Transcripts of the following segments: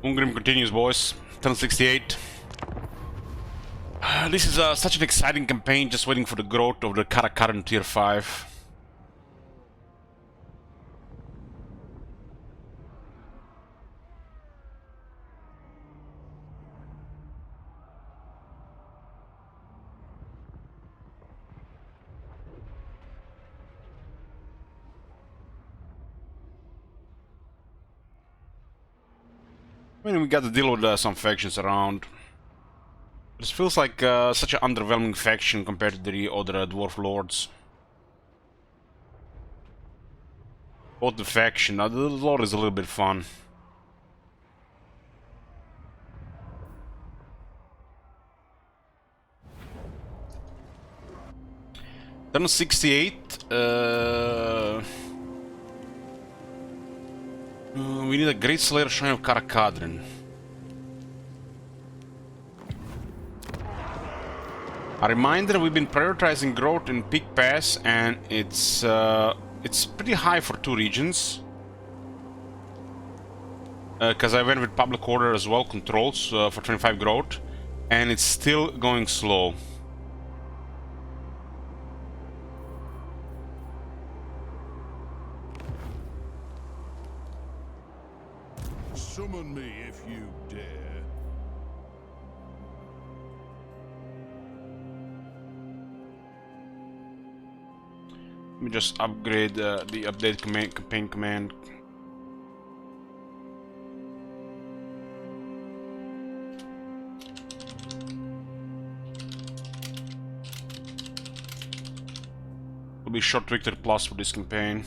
Ungrim continues, boys. Turn 68. This is such an exciting campaign, just waiting for the growth of the Karak in tier 5. I mean, we got to deal with some factions around. This feels like such an underwhelming faction compared to the other dwarf lords. Both the faction, the lord is a little bit fun. Turn 68. We need a Great Slayer Shrine of Kadrin. A reminder, we've been prioritizing growth in Peak Pass, and it's pretty high for 2 regions. Because I went with Public Order as well, controls for 25 growth, and it's still going slow. Summon me if you dare. Let me just upgrade the update campaign command. Will be short Victor Plus for this campaign.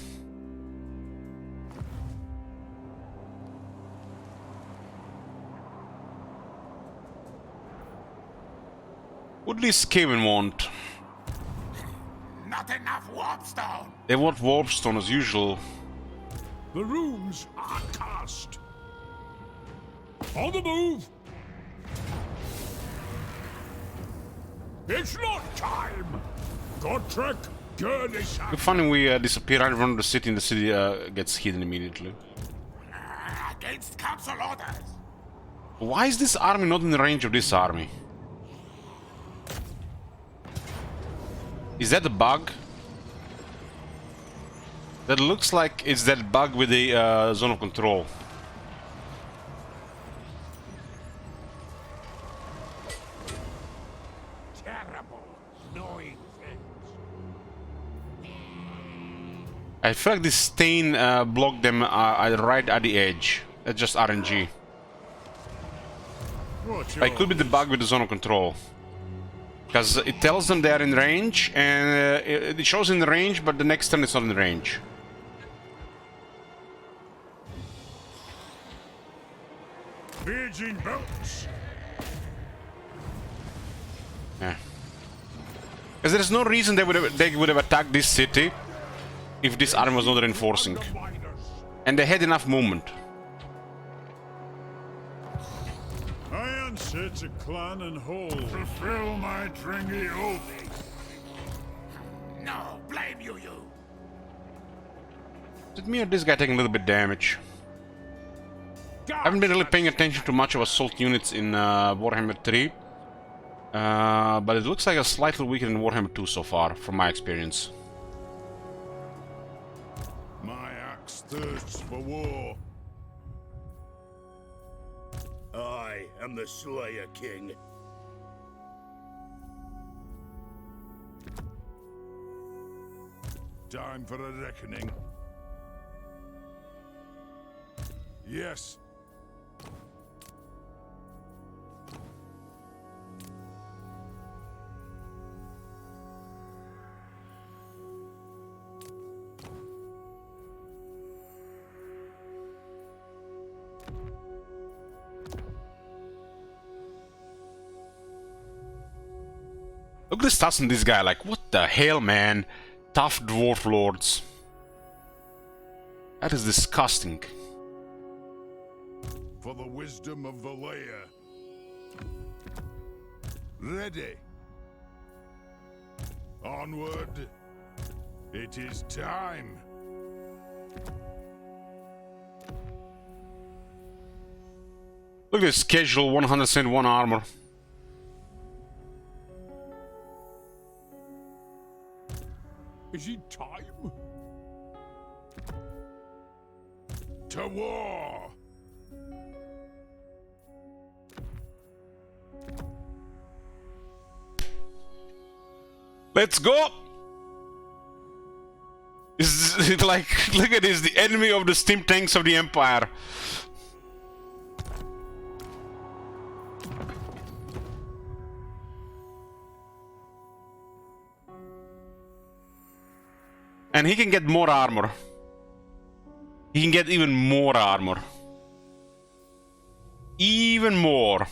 What does Skaven want? Not enough warpstone. They want Warpstone as usual. The runes are cast. On the move. It's not time. Godtrek, Gurnis. It's funny we disappear right in front of the city and the city gets hidden immediately. Against council orders. Why is this army not in the range of this army? Is that a bug? That looks like it's that bug with the zone of control. Terrible, knowing things. I feel like this stain blocked them right at the edge. That's just RNG. It could be the bug with the zone of control. Because it tells them they are in range, and it shows in the range, but the next turn it's not in range. Virgin boats. Yeah. Because there's no reason they would have attacked this city if this army was not reinforcing. And they had enough movement. I answer to clan and hold. Fulfill my dringy oath. No, blame you. Is it me or this guy taking a little bit damage? I haven't been really paying attention to much of assault units in Warhammer 3. But it looks like a slightly weaker than Warhammer 2 so far, from my experience. My axe thirsts for war. I am the Slayer King. Time for a reckoning. Yes. Look at the stats on this guy, like, what the hell, man? Tough dwarf lords. That is disgusting. For the wisdom of the layer. Ready. Onward. It is time. I Look at this casual 101 armor. Is it time? To war! Let's go! This is like, look at this, the enemy of the steam tanks of the Empire. And he can get more armor. He can get even more armor. Even more.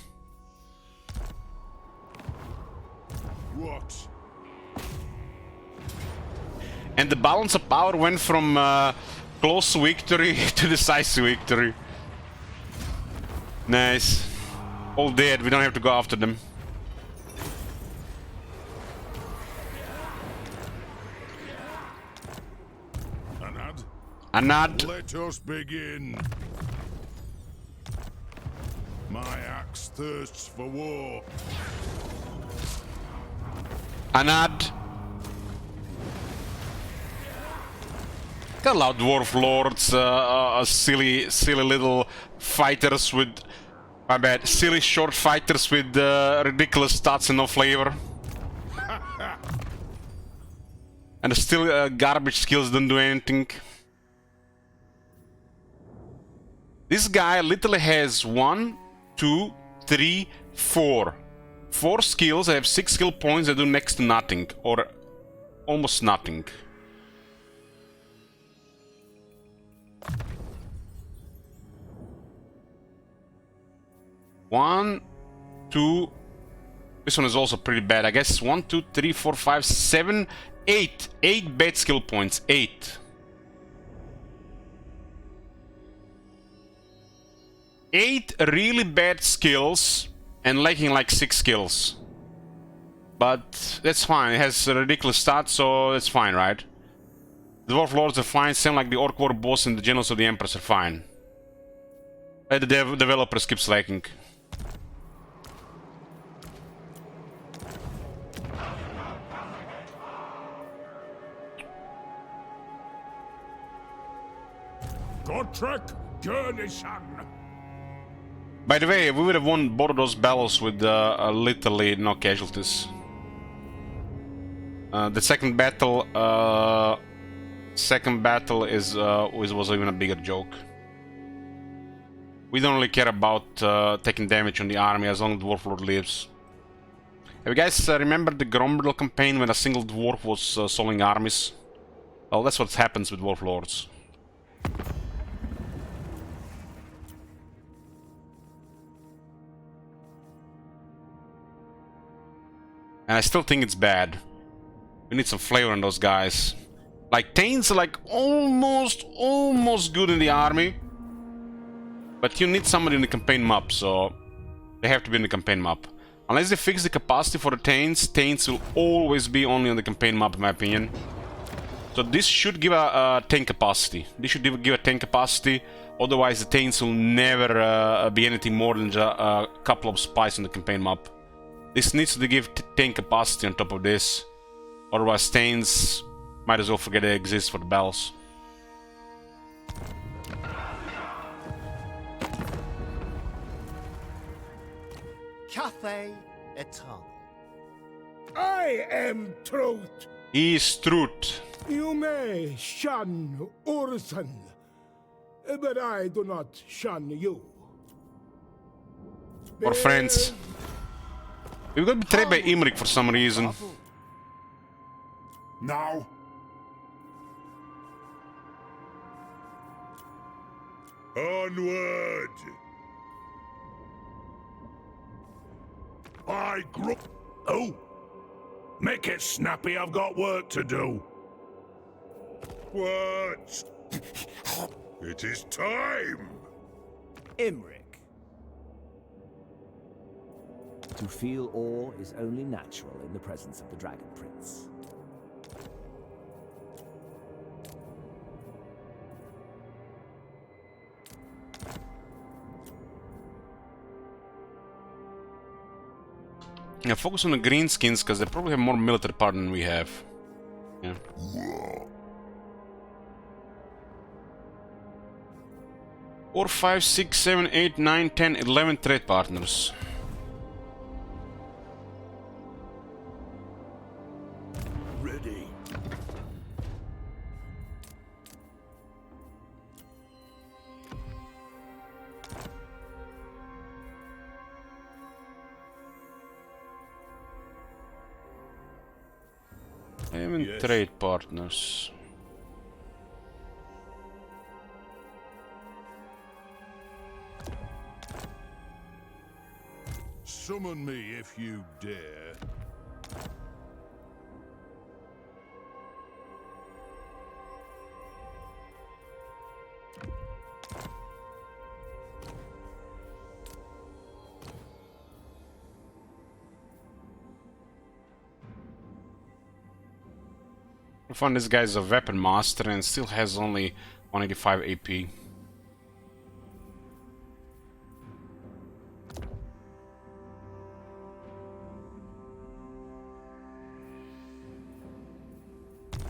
What? And the balance of power went from close victory to decisive victory. Nice. All dead, we don't have to go after them. Anad. Let us begin. My axe thirsts for war. Anad. Got a lot of dwarf lords, silly little fighters with, my bad, silly short fighters with ridiculous stats and no flavor. And still garbage skills don't do anything. This guy literally has 1, 2, 3, 4. 4 skills. I have 6 skill points that do next to nothing, or almost nothing. One, two. This one is also pretty bad. I guess 1, 2, 3, 4, 5, 7, 8. 8 bad skill points. 8. 8 really bad skills and lacking like 6 skills. But that's fine, it has a ridiculous stats, so it's fine, right? The Dwarf Lords are fine, same like the Orc War boss and the Generals of the Empress are fine. And the developers keep slacking. Gotrek Gurnison! By the way, we would have won both of those battles with literally no casualties. The second battle was even a bigger joke. We don't really care about taking damage on the army as long as the Dwarf Lord lives. Have you guys remember the Grombril campaign when a single dwarf was soloing armies? Well, that's what happens with Dwarf Lords. And I still think it's bad. We need some flavor on those guys. Like, Thanes are like almost good in the army. But you need somebody in the campaign map, so they have to be in the campaign map. Unless they fix the capacity for the Thanes will always be only on the campaign map, in my opinion. So this should give a tank capacity. This should give a tank capacity. Otherwise, the Thanes will never be anything more than a couple of spies on the campaign map. This needs to give tank capacity on top of this. Otherwise, Thanes might as well forget they exist for the battles. Cathay Eternal. I am truth. He is truth. You may shun Urson, but I do not shun you. Or friends. We got betrayed by Imrik for some reason. Now. Onward. Oh! Make it snappy, I've got work to do. What? It is time! Imric. To feel awe is only natural in the presence of the Dragon Prince. Yeah, focus on the green skins because they probably have more military power than we have. Yeah. 4, 5, 6, 7, 8, 9, 10, 11 trade partners. Ready. Even Yes. trade partners. Summon me if you dare. I found this guy is a weapon master and still has only 185 AP.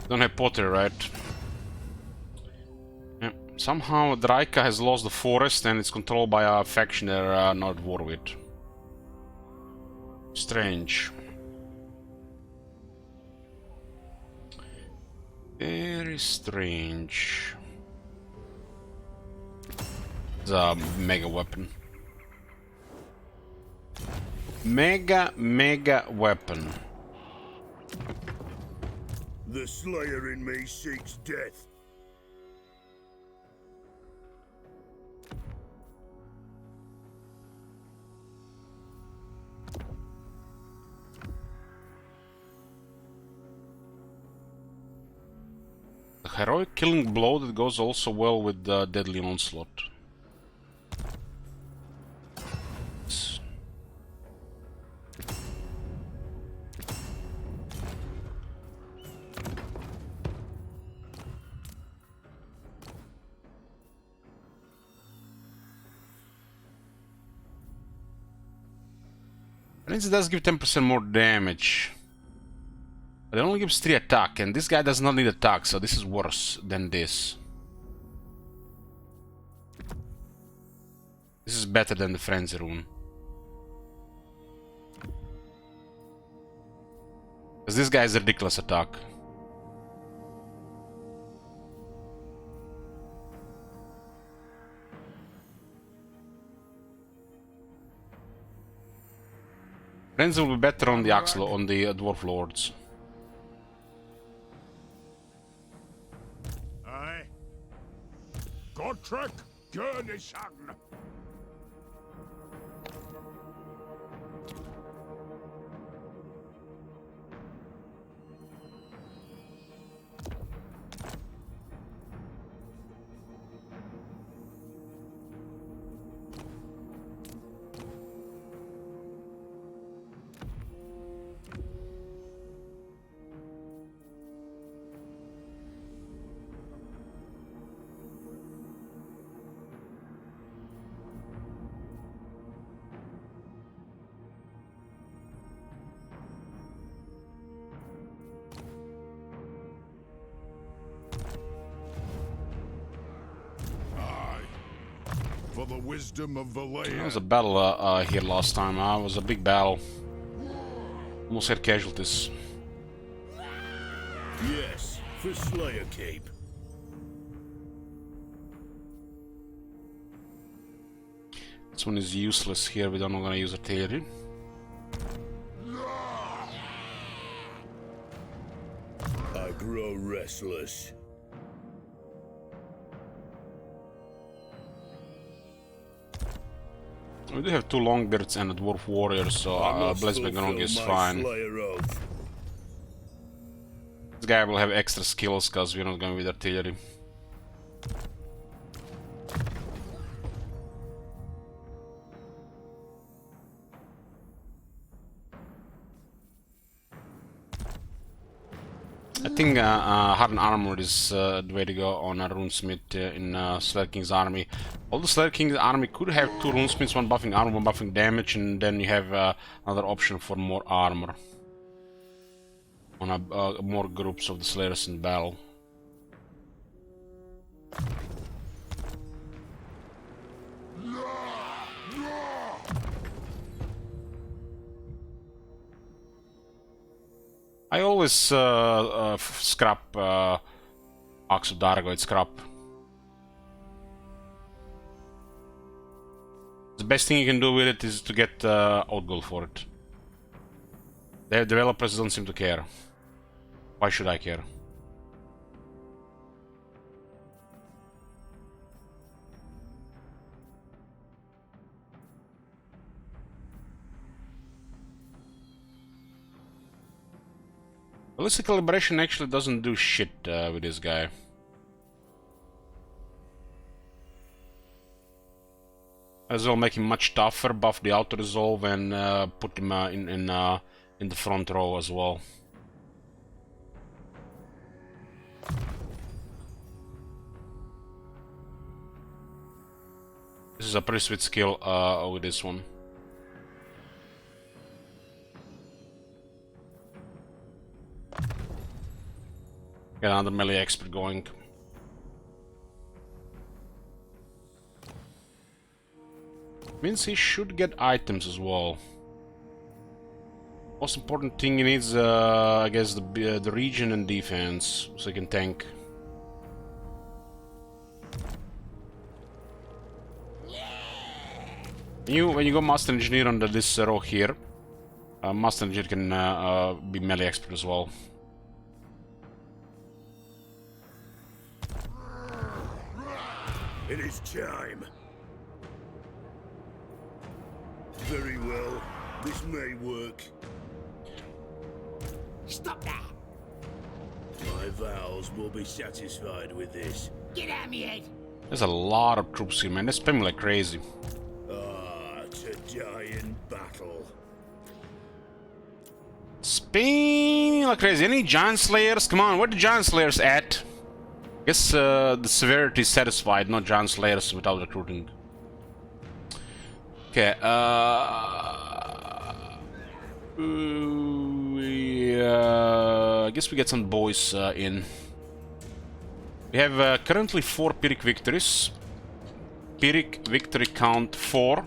Don't have Potter, right? Yeah. Somehow Draika has lost the forest and it's controlled by a faction they're not at war with. Strange. Very strange. It's a mega weapon. Mega weapon. The Slayer in me seeks death. A heroic killing blow that goes also well with the deadly onslaught. And it does give 10% more damage. But it only gives 3 attack, and this guy does not need attack, so this is worse than this. This is better than the Frenzy rune. Because this guy has a ridiculous attack. Frenzy will be better on the Axel, on the Dwarf Lords. Aye. Gottrek Gurnison. For the wisdom of the land. There was a battle here last time. It was a big battle. Almost had casualties. Yes, for Slayer Cape. This one is useless here. We don't know gonna use artillery. I grow restless. We do have 2 Longbeards and a Dwarf Warrior, so Blessbegrong is fine. This guy will have extra skills because we're not going with artillery. I think hardened armor is the way to go on a runesmith in Slayer King's army. Although Slayer King's army could have 2 runesmiths, one buffing armor, one buffing damage, and then you have another option for more armor on more groups of the Slayers in battle. I always scrap Ox of Dargoid scrap. The best thing you can do with it is to get outgold for it. The developers don't seem to care. Why should I care? Ballistic Liberation actually doesn't do shit with this guy. As well, make him much tougher, buff the auto resolve, and put him in the front row as well. This is a pretty sweet skill with this one. Get another melee expert going. Means he should get items as well. Most important thing he needs, I guess, the region and defense, so he can tank. When you go Master Engineer under this row here, Master Engineer can be melee expert as well. It is time. Very well. This may work. Stop that! My vows will be satisfied with this. Get out of me head! There's a lot of troops here, man. They're spamming like crazy. Ah, to die in battle. Spamming like crazy. Any Giant Slayers? Come on, where the Giant Slayers at? I guess the severity is satisfied, not Giant Slayers without recruiting. Okay, I guess we get some boys in. We have currently 4 Pyrrhic victories. Pyrrhic victory count 4.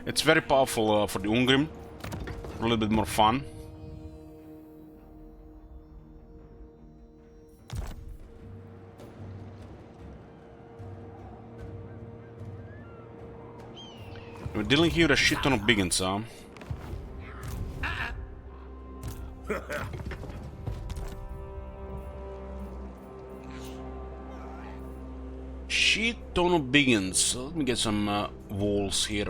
It's very powerful for the Ungrim. A little bit more fun. We're dealing here with a shit ton of biggins, huh? Shit ton of biggins. So let me get some walls here.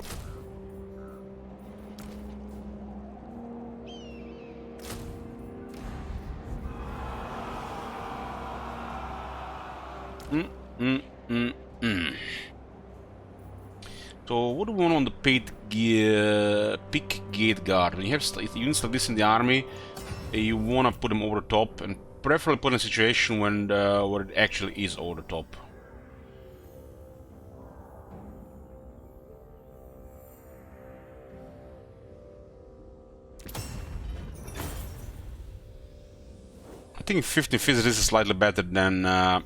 So what do we want on the pick gate guard? When you have units like this in the army, you want to put them over the top, and preferably put in a situation when where it actually is over the top. I think 15 physics is slightly better than. Oh,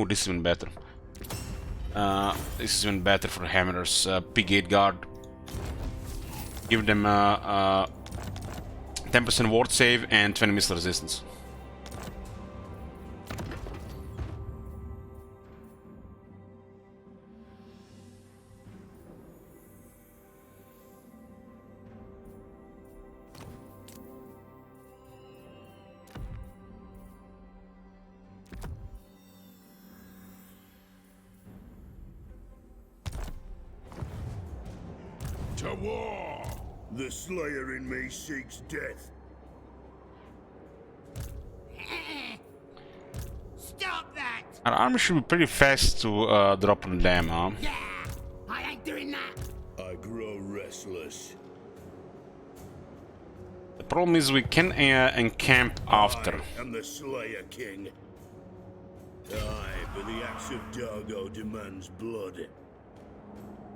this is even better. This is even better for hammers. Pig gate guard. Give them 10% ward save and 20 missile resistance. To war! The Slayer in me seeks death. Stop that! Our army should be pretty fast to drop on them, huh? Yeah! I ain't doing that! I grow restless. problem is we can encamp after. I am the Slayer King. Aye, but the axe of Dargo demands blood.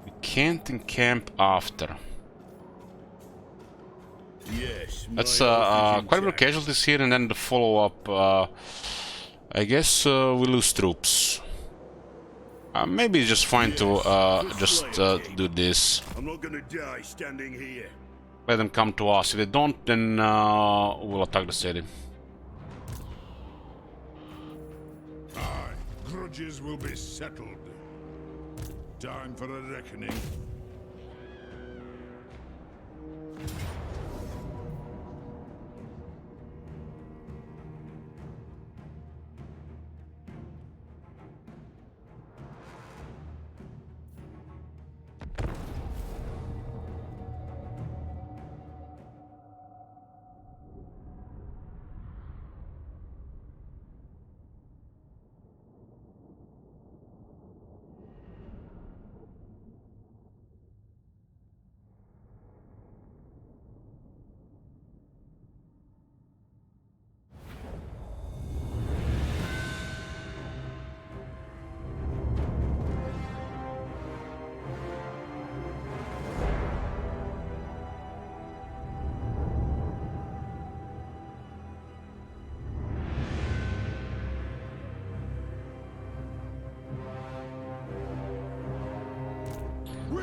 We can't encamp after. Yes, That's my oath is quite a bit of intact. casualties here, and then the follow-up. I guess we lose troops. Maybe it's just fine to do this. I'm not gonna die standing here. Let them come to us. If they don't, then we'll attack the city. Aye, grudges will be settled. Time for a reckoning.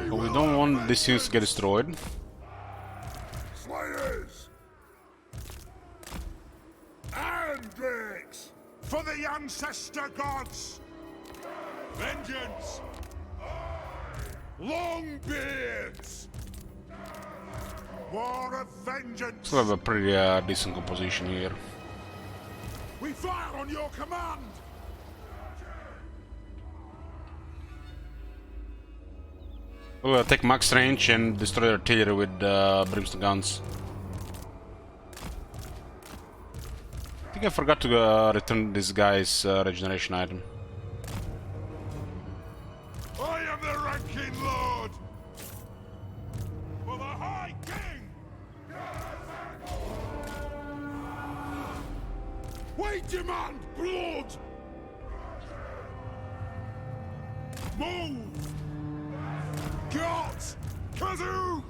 But we don't want these units to get destroyed. Slayers! Andrix! For the ancestor gods! Vengeance! Longbeards! War of vengeance! So we have a pretty decent composition here. We fire on your command! We'll take max range and destroy the artillery with brimstone guns. I think I forgot to return this guy's regeneration item. I am the ranking lord! For the High King! We demand blood! Move! Got! Kazook!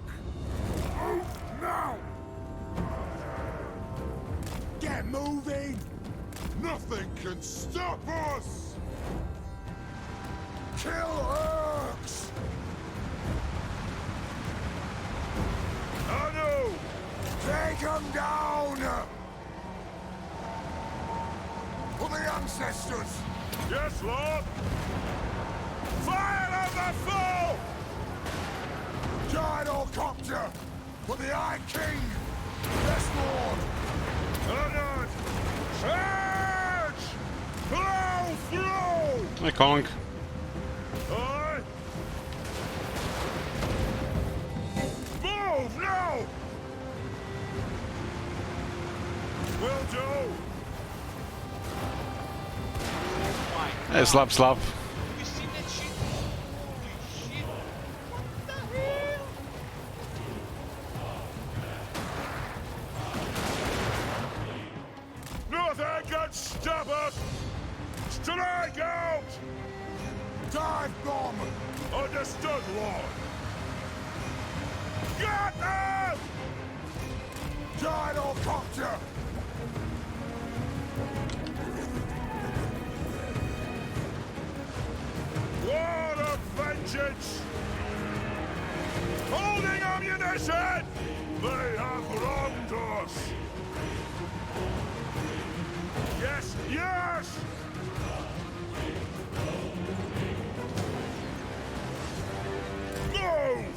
Move now! Get moving! Nothing can stop us! Kill Urks! Anu! Take him down! For the ancestors! Yes, Lord! Fire on the foe! Gyrocopter! For the High King! Yes, Lord! Honored! Charge! Blow through! Hey, Kong. Aye! Move now! Will do! Hey, slap, slap. You seen that shit? Holy shit. What the hell? Nothing can stop us! Strike out! Dive bomb! Understood, Lord! Get them! Gyrocopter! War of vengeance! Holding ammunition! They have wronged us! Yes, yes! Move!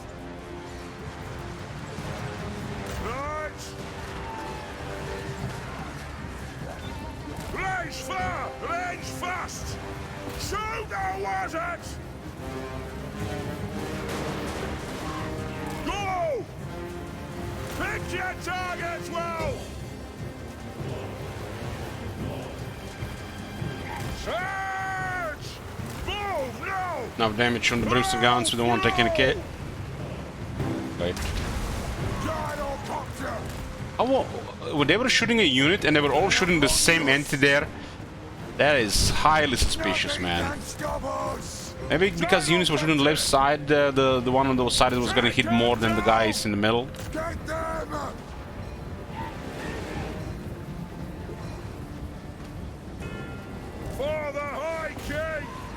Right! Range far! Range fast! Shoot or was it? Go! Pick your targets well! Charge! Move now! Enough damage on the brimstone guns, we don't want to take any hit. Wait. Gyrocopter! When they were shooting a unit and they were all shooting the same entity there, that is highly suspicious, man. Maybe because units were shooting on the left side, the one on those sides was gonna hit more than the guys in the middle.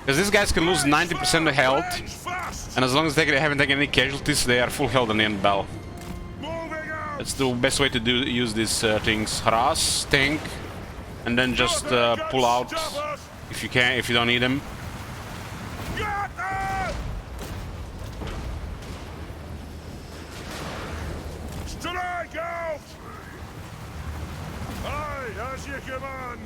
Because these guys can lose 90% of health, and as long as they haven't taken any casualties, they are full health on the end bell. That's the best way to use these things. Harass, tank, and then just pull out if you can, if you don't need them. Strike out! Aye, as you command.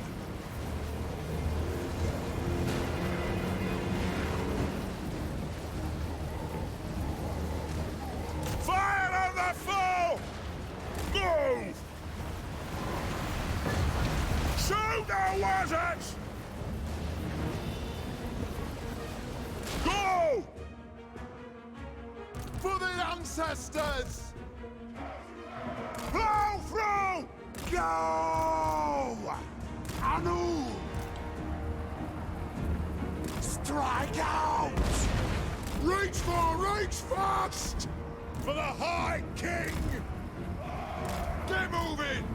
Fire on the foe! Move! Shoot the wizards! Go! For the ancestors! Blow through! Go! Anu! Strike out! Reach fast! For the High King! Get moving!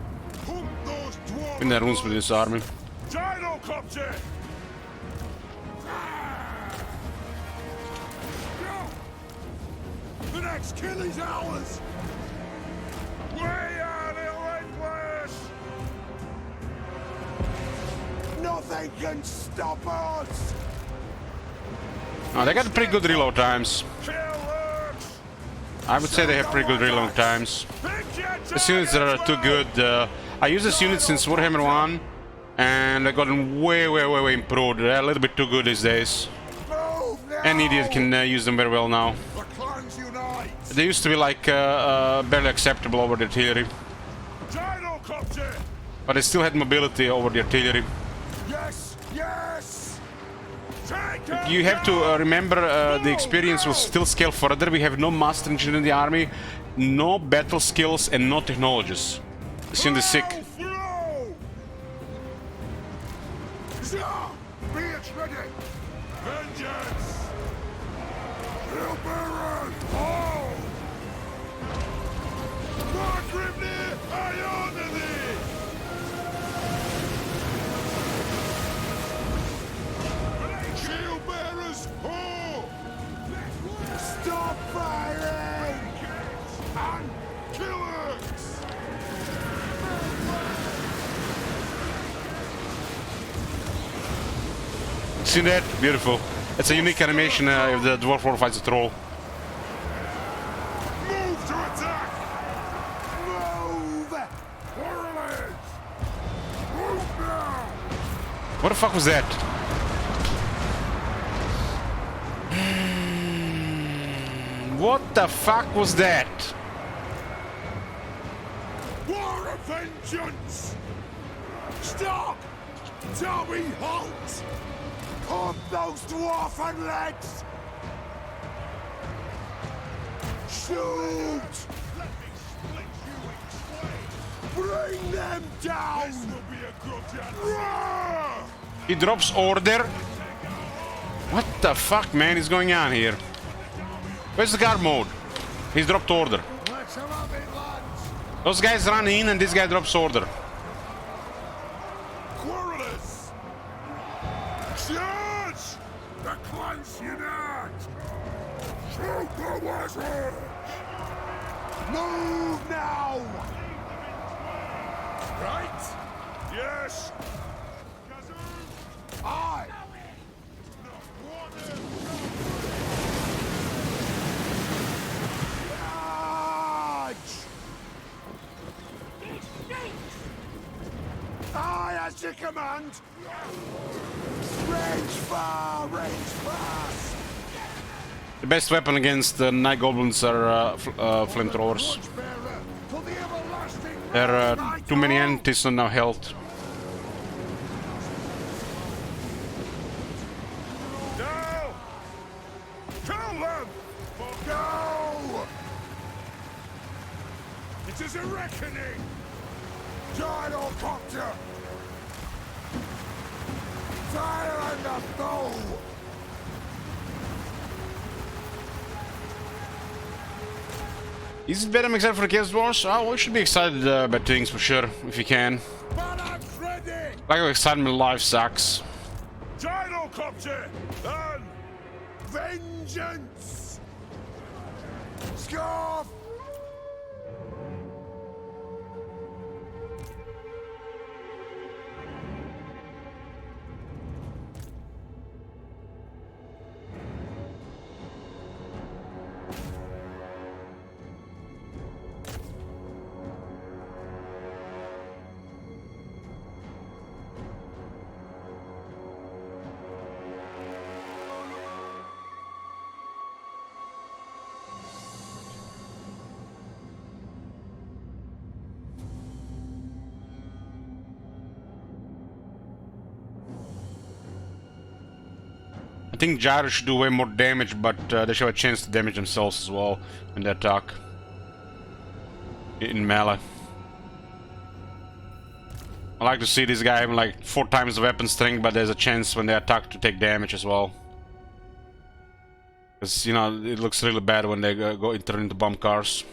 Hunt those dwarves! In that runes with this army. Gyrocopter! The next kill is ours! We are relentless! Nothing can stop us! Oh, they got pretty good reload times. I would say they have pretty good reload times. These units are too good. I use this unit since Warhammer 1, and I got them way improved. They're a little bit too good these days. Any idiot can use them very well now. They used to be like barely acceptable over the artillery, but they still had mobility over the artillery. You have to remember the experience will still scale further. We have no master engineer in the army, no battle skills, and no technologies. It's in the sick. Stop firing! And kill us! See that? Beautiful. It's a unique animation if the dwarf lord fights a troll. Move to attack! Move! Warlords! Move now! What the fuck was that? What the fuck was that? War of vengeance! Stop! Tell me halt! Cut those dwarfen legs! Shoot! Let me split you in twain! Bring them down! This will be a good chance! He drops order. What the fuck, man, is going on here? Where's the guard mode? He's dropped order. Let's have it, lads! Those guys run in and this guy drops order. Quarrelers! Charge! The clans unite! Shoot the wizards! Move now! Right? Yes! Aye! Aye, as you command! Range far, range fast! The best weapon against night goblins are flamethrowers. There are too many entities on no health. Now! Kill them! Go! It is a reckoning! Gyrocopter! Fire and the foe! Is it better excited for the Chaos Wars? Oh, we should be excited about things for sure, if you can. Balance ready! Lack of excitement in life sucks. Gyrocopter! And vengeance! Scarf! I think Gyro should do way more damage, but they should have a chance to damage themselves as well when they attack. In melee. I like to see this guy having like 4 times the weapon strength, but there's a chance when they attack to take damage as well. Because, you know, it looks really bad when they turn into bomb cars.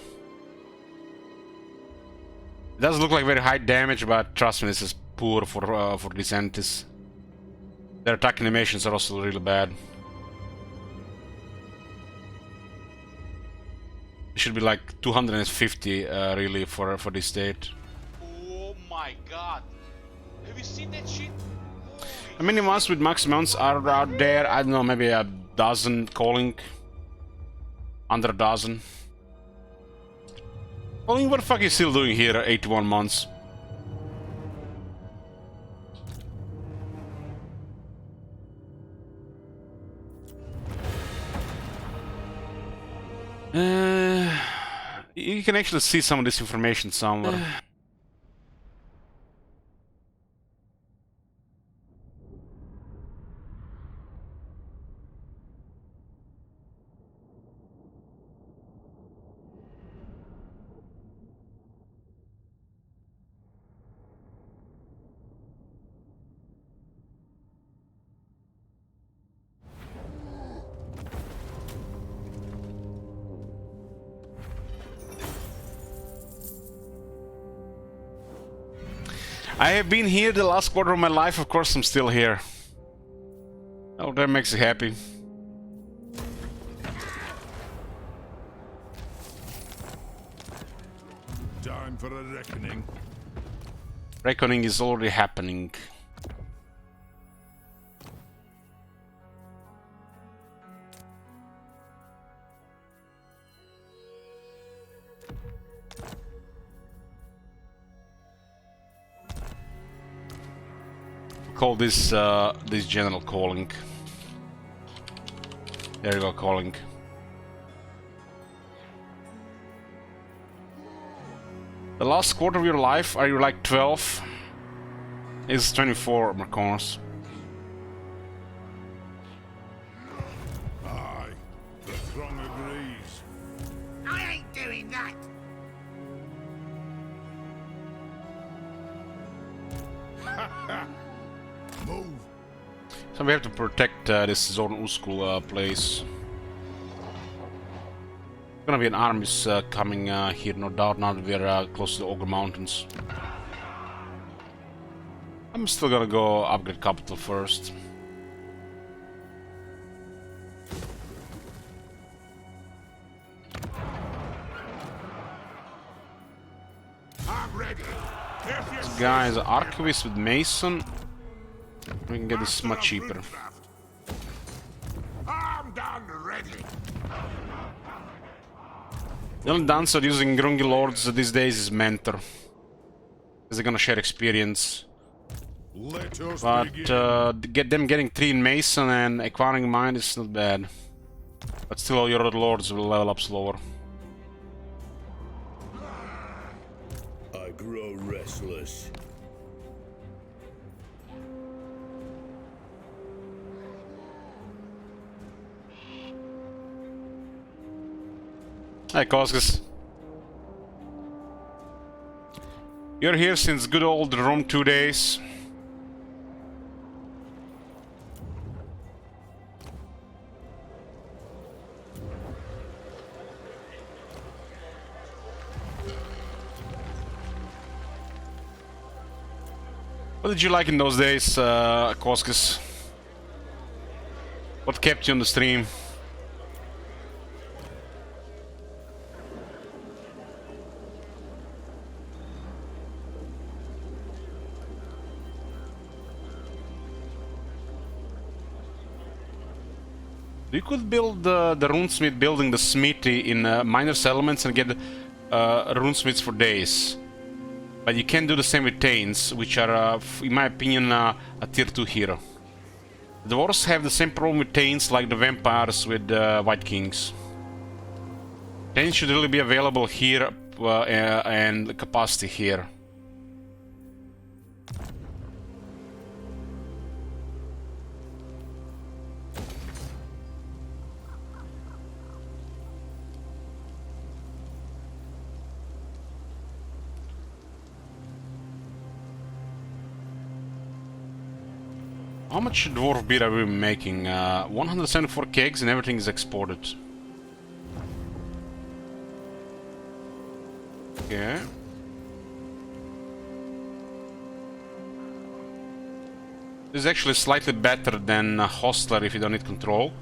It doesn't look like very high damage, but trust me, this is poor for these entities. Their attack animations are also really bad. It should be like 250 really for this state. Oh my god. Have you seen that shit? How many ones with max mounts are out there? I don't know, maybe a dozen calling. Under a dozen. Calling, what the fuck are you still doing here at 81 months? You can actually see some of this information somewhere. I have been here the last quarter of my life, of course I'm still here. Oh, that makes you happy. Time for a reckoning. Reckoning is already happening. Call this this general calling. There you go, calling. The last quarter of your life, are you like 12? It's 24 Marconis. Aye, the throng agrees. I ain't doing that. Move. So we have to protect this Zorn Uskul place. Gonna be an armies coming here, no doubt, now that we're close to the Ogre Mountains. I'm still gonna go upgrade capital first. I'm ready. This guy is an archivist with Mason. We can get this much cheaper. I'm done ready. The only downside using Grungy Lords these days is Mentor. Because they're gonna share experience. Let us But begin. getting 3 in Mason and acquiring mine is not bad. But still your other lords will level up slower. I grow restless. Hey, Koskas. You're here since good old Rome 2 days. What did you like in those days, Koskis? What kept you on the stream? You could build the runesmith building the smithy in minor settlements and get runesmiths for days. But you can't do the same with Thanes, which are, in my opinion, a tier 2 hero. The dwarves have the same problem with Thanes like the vampires with White Kings. Thanes should really be available here and the capacity here. How much dwarf beer are we making? 174 kegs and everything is exported. Okay. This is actually slightly better than Hostler if you don't need control,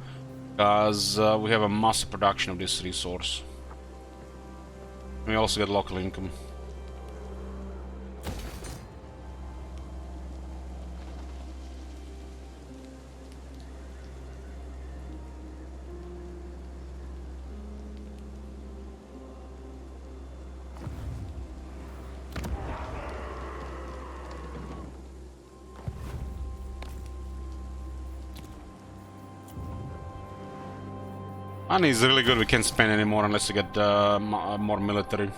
because we have a massive production of this resource. We also get local income. Money is really good, we can't spend anymore unless you get more military.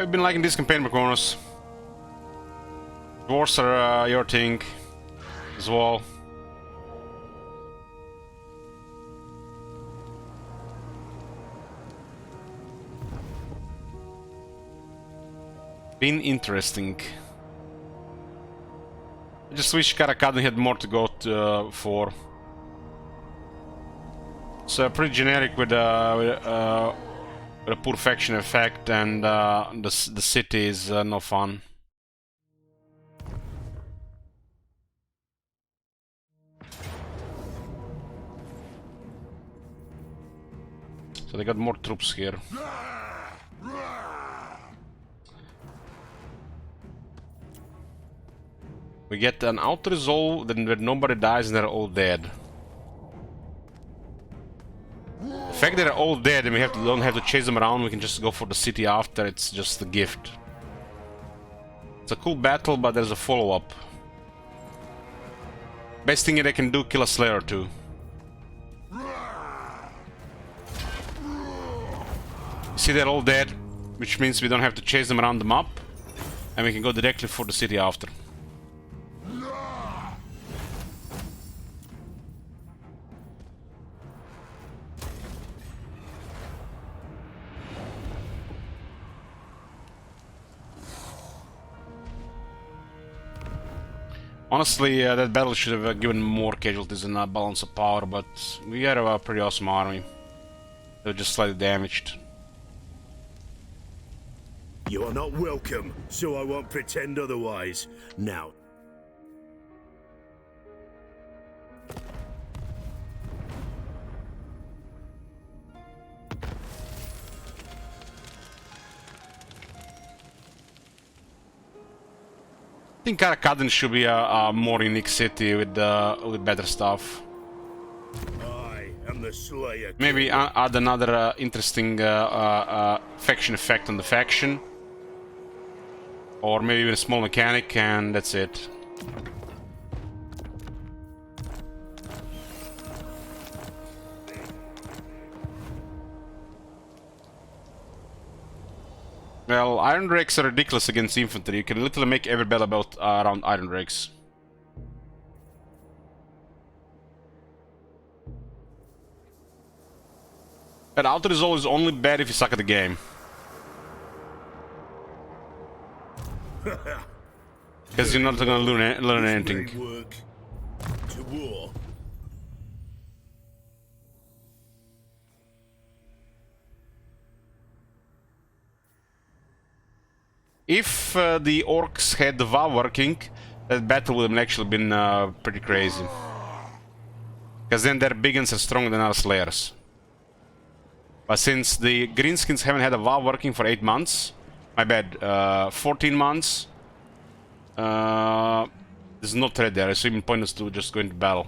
I've been liking this campaign, Maconos. Dwarves are your thing as well. Been interesting. I just wish Karak had more to go for. It's pretty generic with a poor faction effect, and the city is no fun. So they got more troops here. We get an auto-resolve, then where nobody dies and they're all dead. The fact that they're all dead and we don't have to chase them around, we can just go for the city after, it's just a gift. It's a cool battle, but there's a follow-up. Best thing they can do, kill a Slayer or two. See, they're all dead, which means we don't have to chase them around the map, and we can go directly for the city after. Honestly, that battle should have given more casualties and balance of power, but we had a pretty awesome army. They were just slightly damaged. You are not welcome, so I won't pretend otherwise. Now. think Kadrin should be a more unique city with better stuff. I am the Slayer King. Maybe add another interesting faction effect on the faction. Or maybe even a small mechanic, and that's it. Well, Iron Drakes are ridiculous against infantry. You can literally make every battle about around Iron Drakes. But auto resolve is only bad if you suck at the game. Because you're not gonna learn anything. Work to war. If the orcs had the VA working, that battle would have actually been pretty crazy. Because then their biggins are stronger than our slayers. But since the greenskins haven't had a VA working for 8 months, my bad, 14 months, there's no threat there. It's even pointless to just go into battle.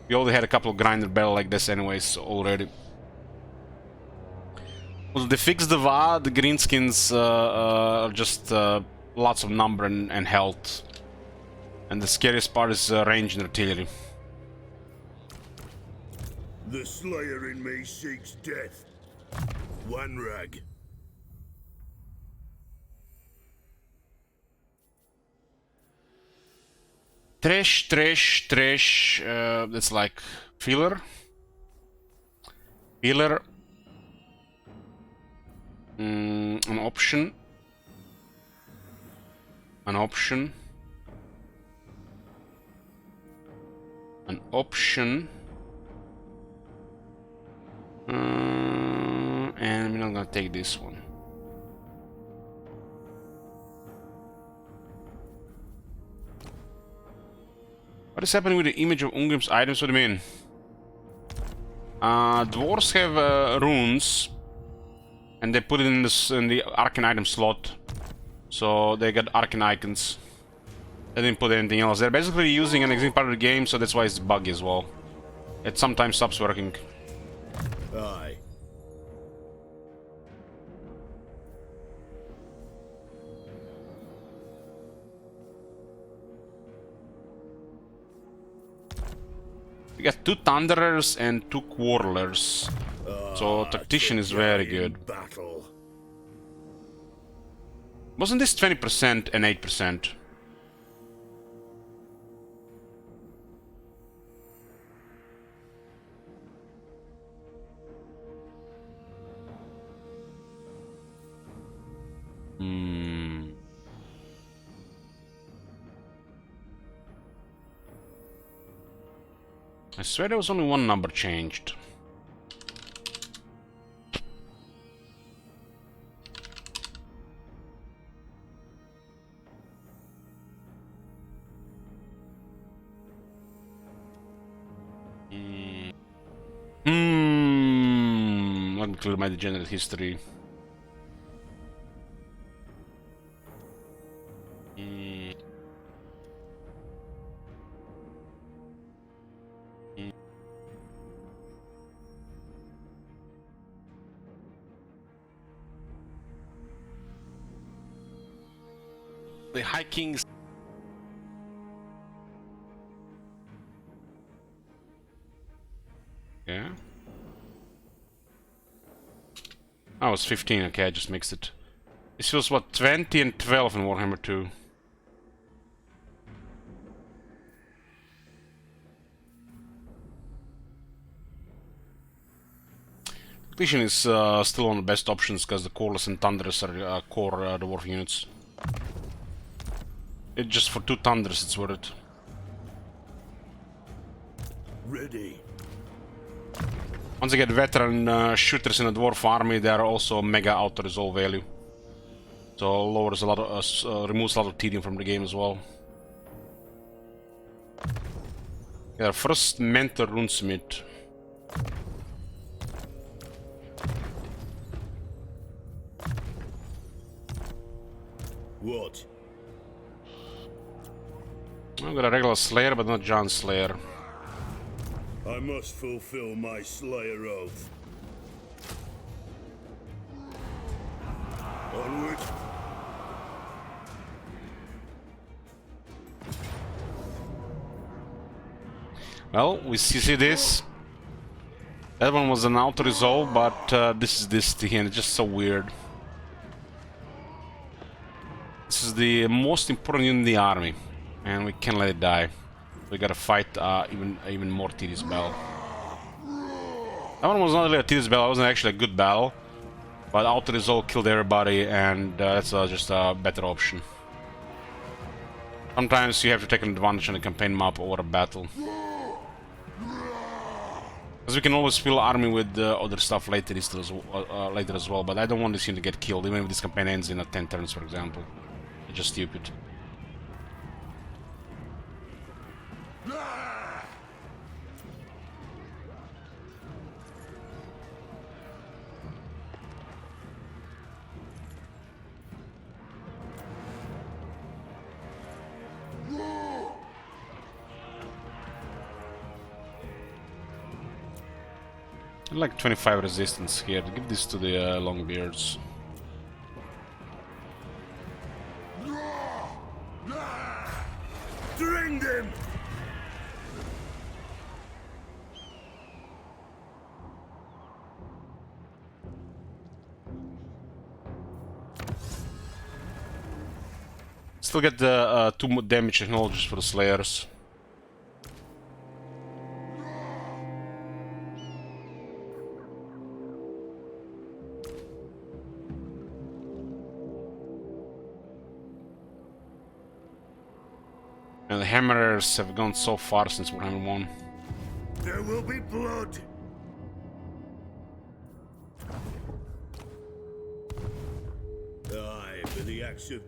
We already had a couple of grinder battle like this anyways already. Well, they fixed the VA, the greenskins are just lots of number and health. And the scariest part is range and artillery. The Slayer in me seeks death. One rag. Trash, that's like filler. Filler. An option. An option. An option. And we're not gonna take this one. What is happening with the image of Ungrim's items? What do you mean? Dwarves have runes, and they put it in the arcane item slot, so they got arcane icons. They didn't put anything else. They're basically using an existing part of the game, so that's why it's buggy as well. It sometimes stops working. Aye. We got 2 Thunderers and 2 Quarrelers. So Tactician is very good. Battle. Wasn't this 20% and 8%? I swear there was only one number changed. Let me clear my degenerate history. The High Kings. Yeah. Oh, it was 15. Okay, I just mixed it. This was what, 20 and 12 in Warhammer 2. Vision is still one of the best options because the Coreless and Thunderers are core dwarf units. It just for 2 Thunderers it's worth it. Ready. Once you get veteran shooters in the dwarf army, they are also mega auto resolve value. So lowers a lot of removes a lot of tedium from the game as well. Yeah, first mentor runesmith. What? I've got a regular Slayer, but not John Slayer. I must fulfill my Slayer oath. Onward. Well, we see this. That one was an auto resolve, but this is this to him. It's just so weird. This is the most important unit in the army, and we can't let it die. We gotta fight even more tedious battle. That one was not really a tedious battle. It wasn't actually a good battle, but auto resolve killed everybody, and that's just a better option. Sometimes you have to take an advantage on the campaign map over a battle. Because we can always fill army with other stuff later as well, but I don't want this unit to get killed, even if this campaign ends in 10 turns, for example. It's just stupid. I like 25 resistance here. Give this to the Longbeards. String them! Still get the 2 more damage technologies for the Slayers. And the Hammerers have gone so far since Warhammer 1. There will be blood! Aye, for the axe of...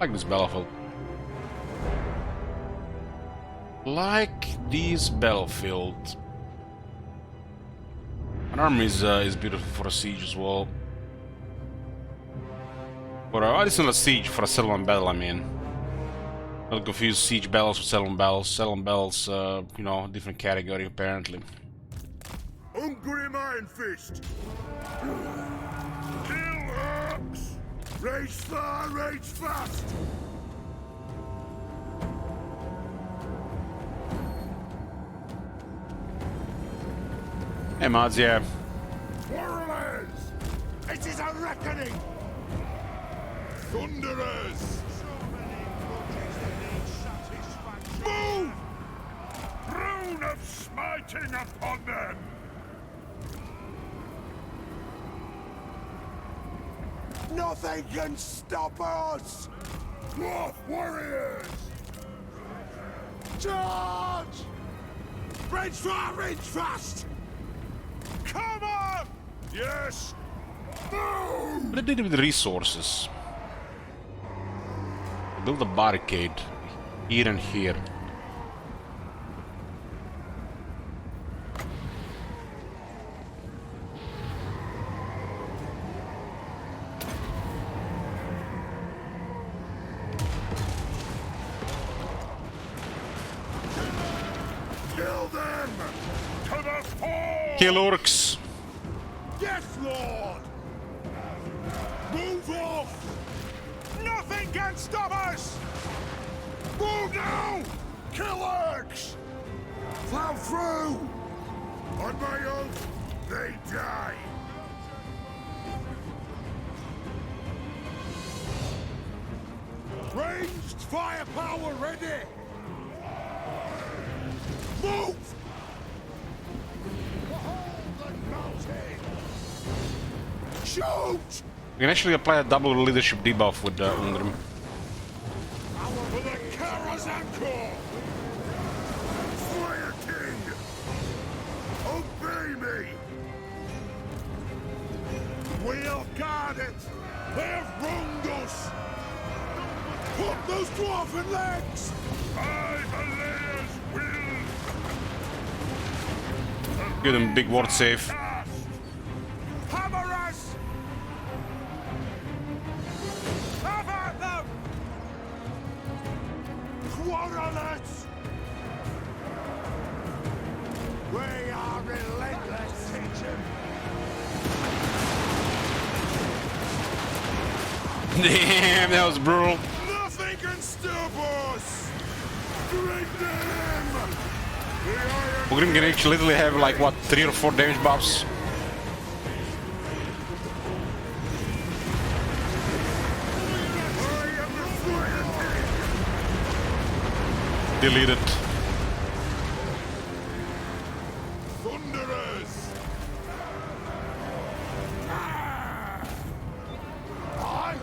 Like this battlefield. Like this battlefield. An army is beautiful for a siege as well. For it's not a siege, for a settlement battle, I mean. Don't confuse siege battles with settlement battles. Settlement battles, you know, different category apparently. Ungrim Iron Fist! Kill orcs! Rage far, rage fast! Hey mods, yeah. Warriors! It is a reckoning! Thunderers! Move! Rune of smiting upon them! Nothing can stop us! Dwarf warriors! Charge! Rage fast, rage fast! Come on! Yes! Move! What did they do with the resources? Build a barricade here and here. Kill them! To the fore! Kill orcs! Yes, Lord! Move off! Nothing can stop us! Move now! Kill orcs! Plow through! On my oath, they die! Ranged firepower ready! Move! Behold the mountain! Shoot! We can actually apply a double leadership debuff with Ungrim. For the Karazanko! Fire King! Obey me! We'll guard it! They have wronged us! Put those dwarven legs! I, Valea's will! Give them big ward save. Hammer us! Have at them! Quarrelers! We are relentless, Teacher! Damn, that was brutal. Nothing can stop us! Drink them! The iron Ungrim can actually literally have like what, 3 or 4 damage buffs. Deleted. Thunderers! I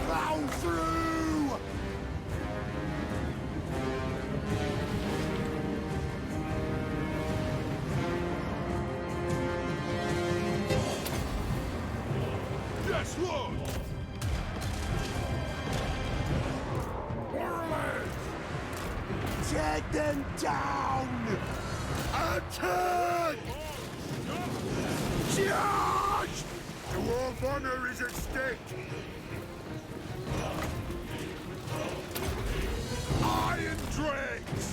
plow through! Yes, Lord! Warlord! Take them down! Attack! Charge! Dwarf honor is at stake! Iron dregs!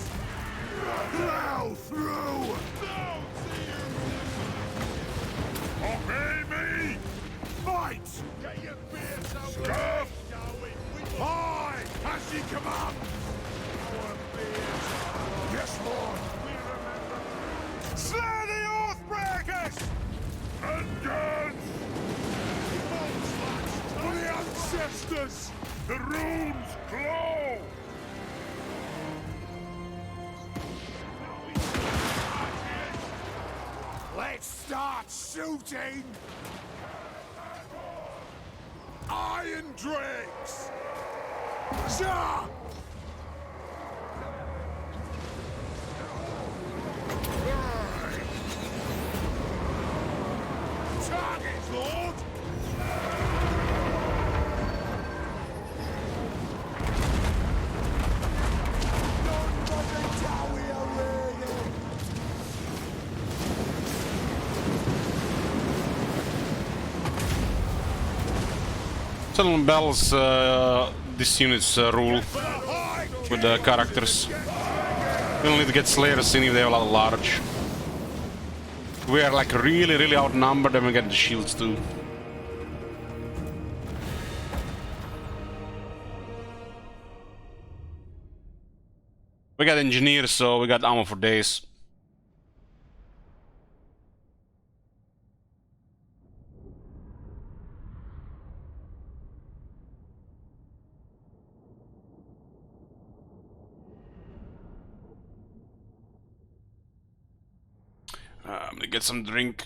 Plow through! Obey me! Fight! Get your beards out! Scuff! Aye! As ye command! Yes, Lord! Slay the Oathbreakers! And guns! For the ancestors! The runes glow! Let's start shooting! Iron dregs! Zah! Target, Lord! Settlement battles, this unit's rule with the characters. We don't need to get slayers in if they have a lot of large. We are like really outnumbered and we get the shields too. We got engineers, so we got ammo for days. I'm gonna get some drink.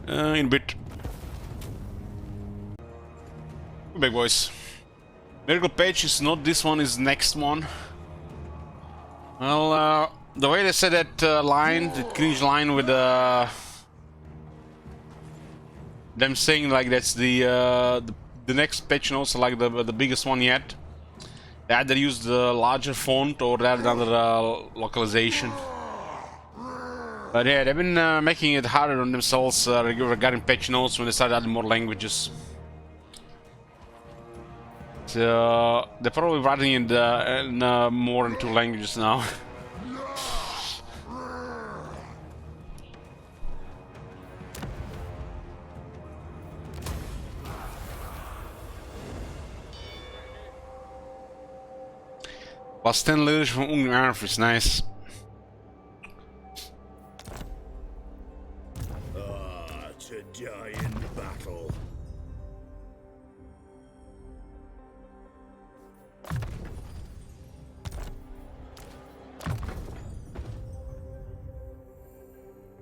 In a bit. Big boys. Miracle page is not this one, is next one. Well, the way they said that line, the cringe line with them saying like that's the next patch notes, like the biggest one yet. They either use the larger font or they add another localization. But yeah, they've been making it harder on themselves regarding patch notes when they started adding more languages. So they're probably writing in more than 2 languages now. Plus 10 leaders from Ungrim is nice. To die in battle.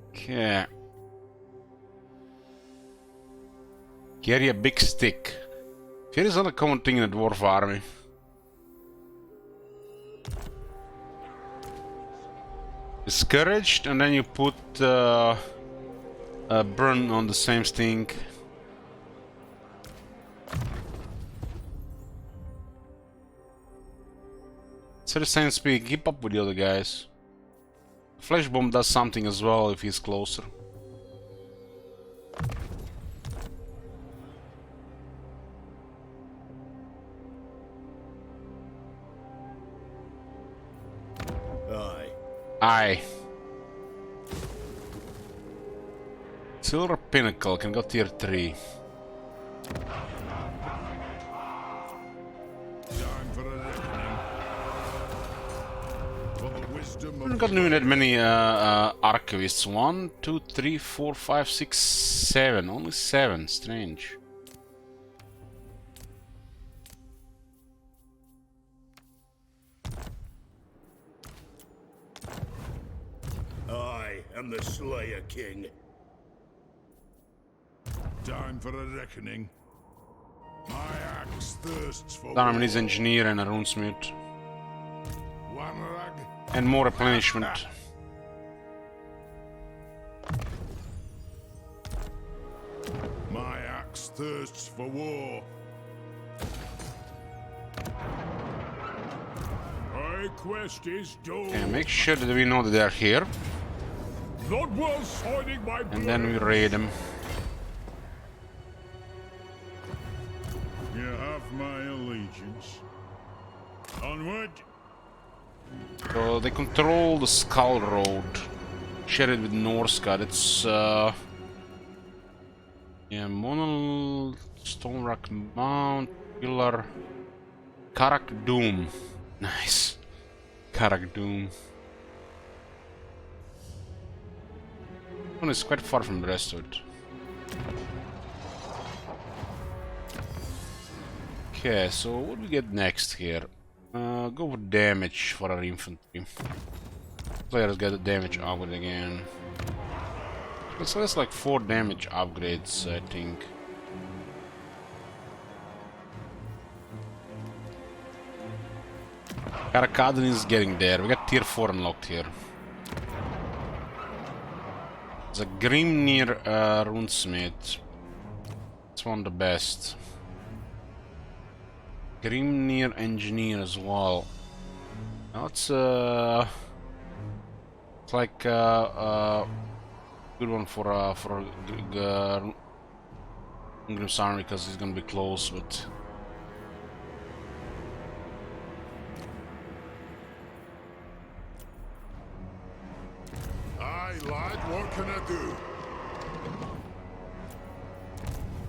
Okay. Carry a big stick. Fear is not a common thing in the dwarf army. Discouraged, and then you put a burn on the same thing. So the same speed, keep up with the other guys. Flash bomb does something as well if he's closer. Aye. Silver Pinnacle can go tier 3. I've got not that many archivists. 1, 2, 3, 4, 5, 6, 7. Only 7. Strange. I am the Slayer King. Time for a reckoning. My axe thirsts for Darman engineer and a runesmith. one rag. And more replenishment. My axe thirsts for war. My quest is done. And make sure that we know that they're here. Not worth signing my And then we raid them. You have my allegiance. Onward. So they control the Skull Road. Share it with Norska. It's yeah, Monol, Stone Rock Mount, Pillar, Karak Doom. Nice. Karak Doom. One is quite far from the rest of it. Okay, so what do we get next here? Go with damage for our infantry. Players get the damage upgrade again. So that's like 4 damage upgrades, I think. Kadrin is getting there. We got tier 4 unlocked here. There's a Grimgor runesmith. It's one of the best. Grimgor engineer as well. Now it's like good one for Grim's army because he's gonna be close, but Aye, lad, what can I do?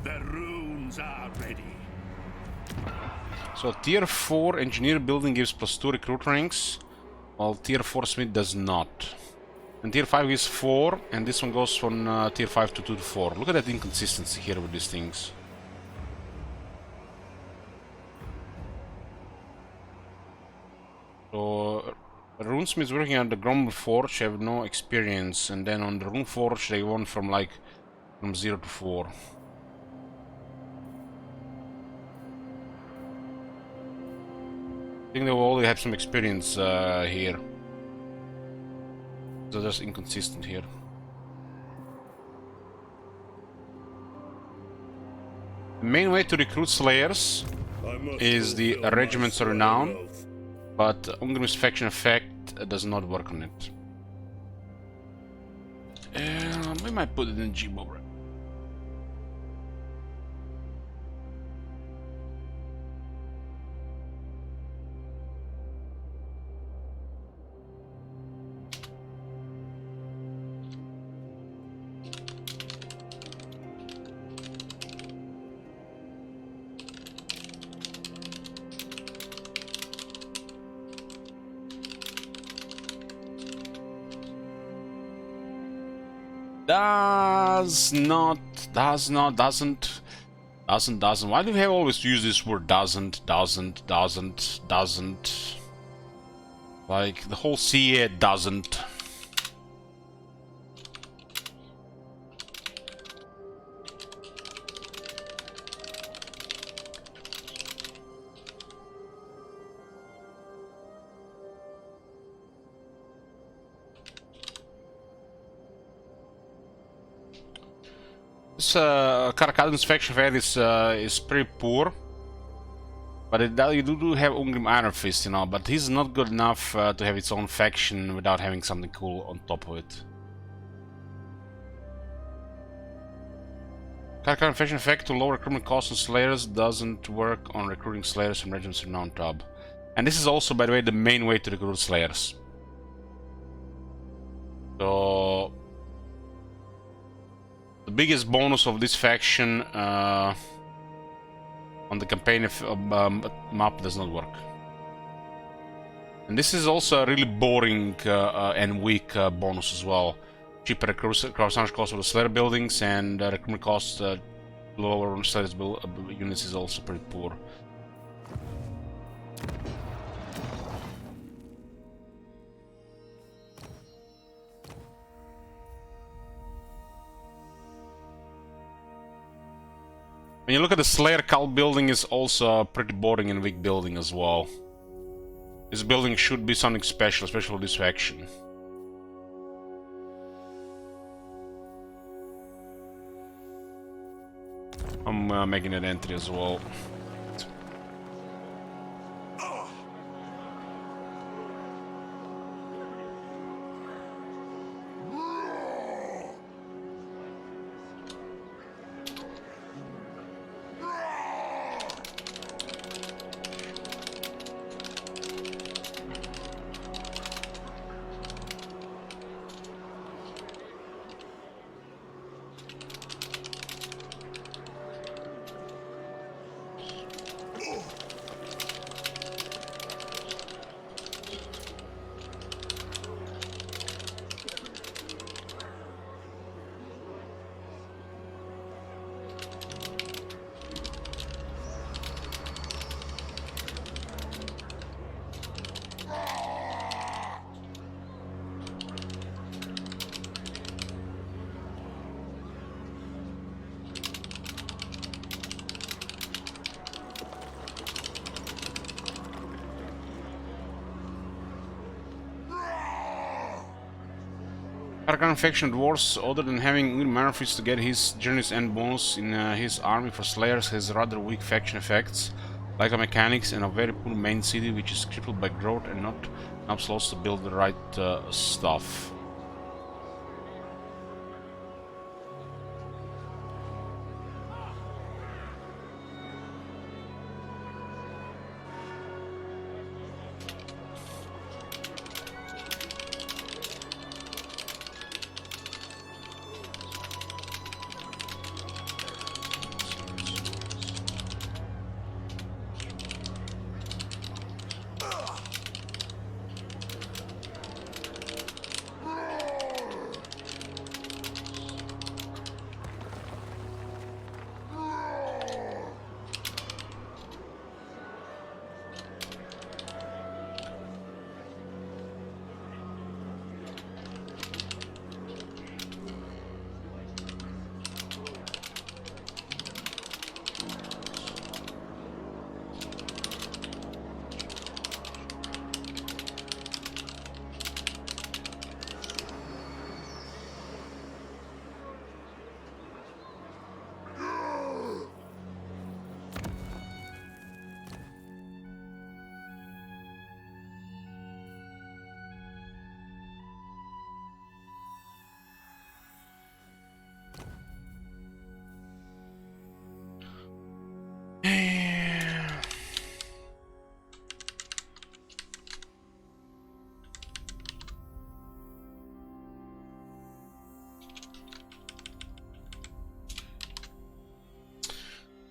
The runes are ready. so tier 4 engineer building gives +2 recruit ranks, while tier 4 smith does not. And tier 5 is 4, and this one goes from tier 5 to 2 to 4. Look at that inconsistency here with these things. So runesmiths working on the Grumble Forge have no experience, and then on the Rune Forge they won from 0 to 4. I think they will only have some experience here. So that's inconsistent here. The main way to recruit Slayers is the Regiment's Renown, but Ungrim's Faction Effect does not work on it. We might put it in G-Bob. Doesn't. Why do we have always use this word doesn't? Like the whole CA doesn't. This Karakadrin's faction fare is pretty poor. But you do have Ungrim Iron Fist, you know, but he's not good enough to have its own faction without having something cool on top of it. Karakadrin faction effect to lower recruitment costs on Slayers doesn't work on recruiting Slayers from Regiments Renowned Tab. And this is also, by the way, the main way to recruit Slayers. So the biggest bonus of this faction on the campaign map does not work. And this is also a really boring and weak bonus as well. Cheaper recruitment cost for the Slayer buildings, and recruitment cost lower on Slayer's units is also pretty poor. When you look at the Slayer cult building, is also a pretty boring and weak building as well. This building should be something special, especially for this faction. I'm making an entry as well. Karak faction dwarves, other than having Manifest to get his Journey's End bonus in his army for Slayers, has rather weak faction effects, like a mechanics, and a very poor main city which is crippled by growth and not enough slots to build the right stuff.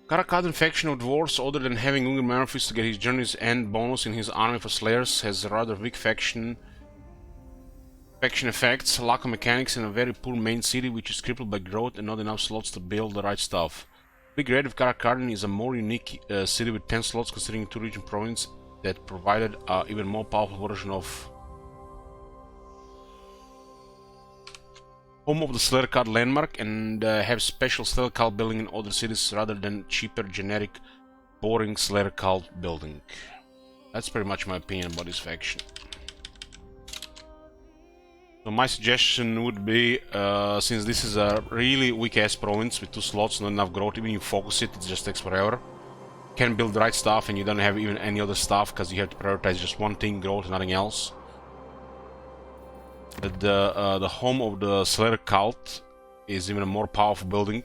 Karak faction of dwarves, other than having Ungrim Manifest to get his Journey's End bonus in his army for Slayers, has rather weak faction effects, lack of mechanics, and a very poor main city which is crippled by growth and not enough slots to build the right stuff. Big Red of Karak is a more unique city with 10 slots, considering 2 region provinces that provided an even more powerful version of home of the Slayer card landmark, and have special Slayer cult building in other cities rather than cheaper, generic, boring Slayer cult building. That's pretty much my opinion about this faction. So my suggestion would be, since this is a really weak-ass province with 2 slots, not enough growth, even if you focus it, it just takes forever. You can't build the right stuff and you don't have even any other stuff because you have to prioritize just one thing, growth, and nothing else. The home of the Slayer cult is even a more powerful building.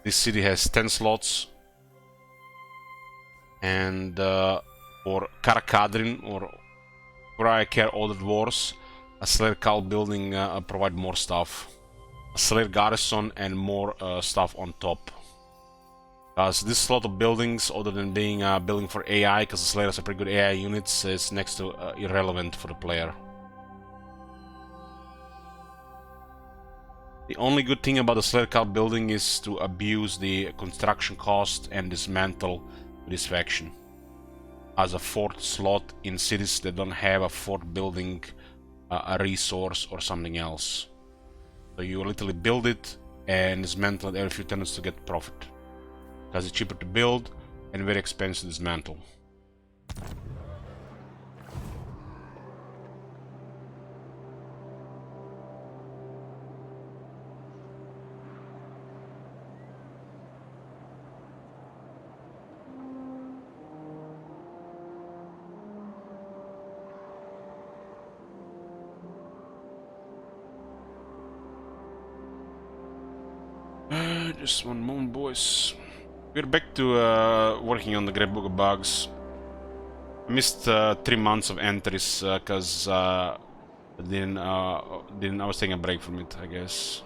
This city has 10 slots. And for Kadrin or Karak Older Dwarves, a Slayer cult building provide more stuff. A Slayer garrison and more stuff on top. So this slot of buildings, other than being a building for AI, because the Slayers are pretty good AI units, is next to irrelevant for the player. The only good thing about the Slayer cult building is to abuse the construction cost and dismantle this faction as a 4th slot in cities that don't have a 4th building, a resource or something else. So you literally build it and dismantle it every few turns to get profit, because it's cheaper to build and very expensive to dismantle. Just one moment, boys. We're back to working on the Grimgor bugs. I missed 3 months of entries because I was taking a break from it, I guess.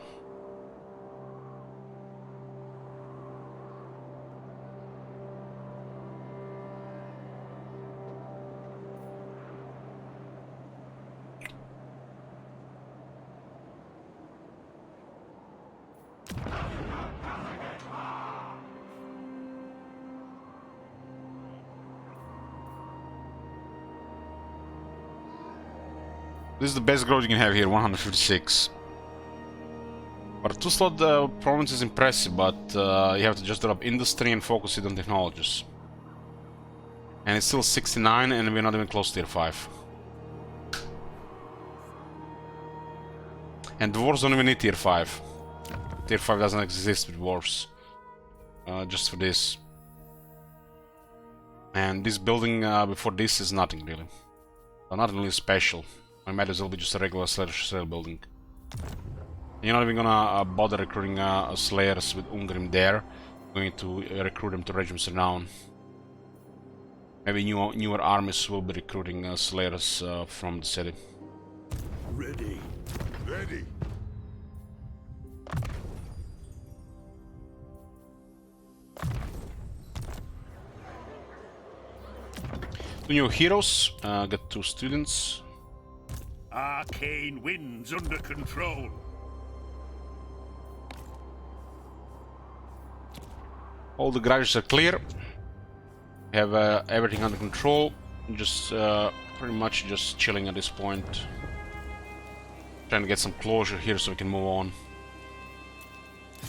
This is the best growth you can have here, 156. But a 2-slot province is impressive, but you have to just drop industry and focus it on technologies. And it's still 69 and we're not even close to tier 5. And dwarves don't even need tier 5. Tier 5 doesn't exist with dwarves. Just for this. And this building before this is nothing really. So nothing really special. I might as well be just a regular Slayer building. And you're not even gonna bother recruiting Slayers with Ungrim there. You're going to recruit them to Regim's Renown. Maybe newer armies will be recruiting Slayers from the city. Ready. Ready. Two new heroes, got 2 students. Arcane winds under control. All the garages are clear. Have everything under control. Just pretty much just chilling at this point. Trying to get some closure here so we can move on.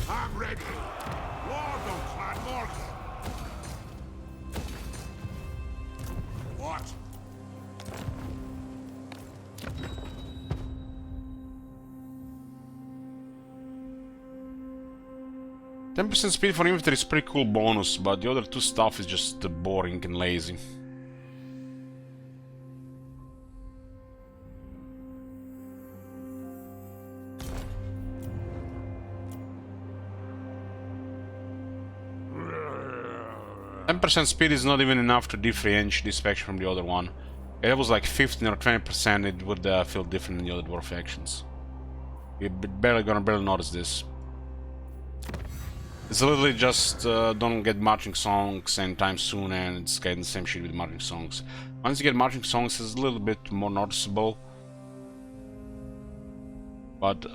I'm ready. Lord of Clan What? 10% speed for infantry is pretty cool bonus, but the other 2 stuff is just boring and lazy. %10 speed is not even enough to differentiate this faction from the other one. If it was like 15 or 20%, it would feel different in the other dwarf factions. You're barely notice this. It's literally just don't get marching songs anytime soon, and it's getting the same shit with marching songs. Once you get marching songs, it's a little bit more noticeable. But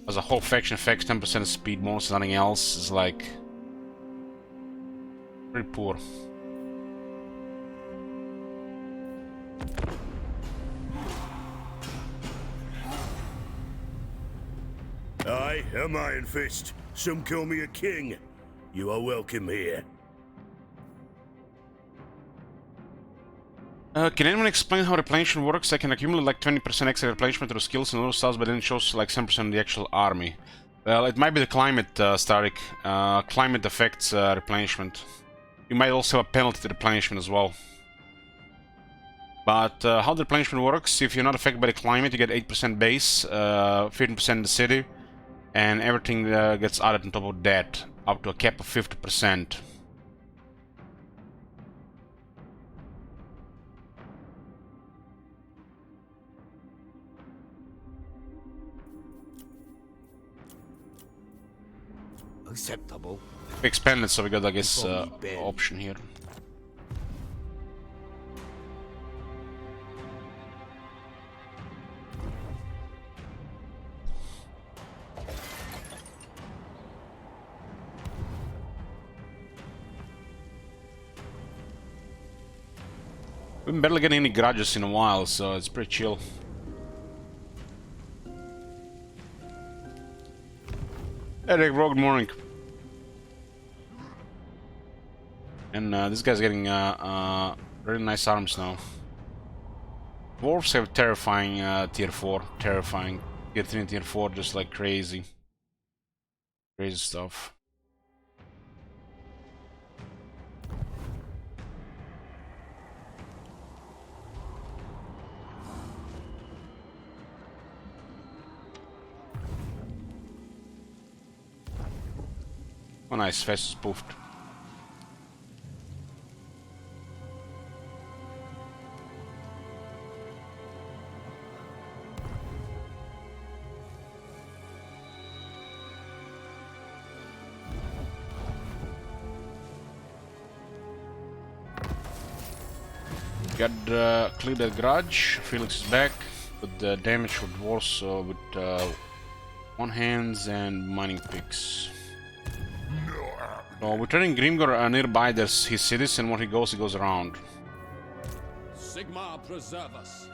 as a whole faction effect, 10% speed bonus and nothing else is like pretty poor. I am Iron Fist. Some call me a king. You are welcome here. Can anyone explain how replenishment works? I can accumulate like 20% extra replenishment through skills and other stuff, but then it shows like 7% of the actual army. Well, it might be the climate, Starik. Climate affects replenishment. You might also have a penalty to replenishment as well. But how the replenishment works, if you're not affected by the climate, you get 8% base, 15% in the city, and everything gets added on top of that, up to a cap of 50%. Acceptable. We expanded, so we got, I guess, option here. We've been barely getting any grudges in a while, so it's pretty chill. Hey Rick, bro, good morning. And this guy's getting really nice arms now. Dwarves have terrifying tier 4, terrifying. Tier 3 and tier 4 just like crazy. Crazy stuff. Oh nice, fast is spoofed. Got clear that grudge. Felix is back with the damage for dwarves with one hands and mining picks. So we're turning Grimgor nearby. There's his cities, and when he goes around. Sigma preserve us.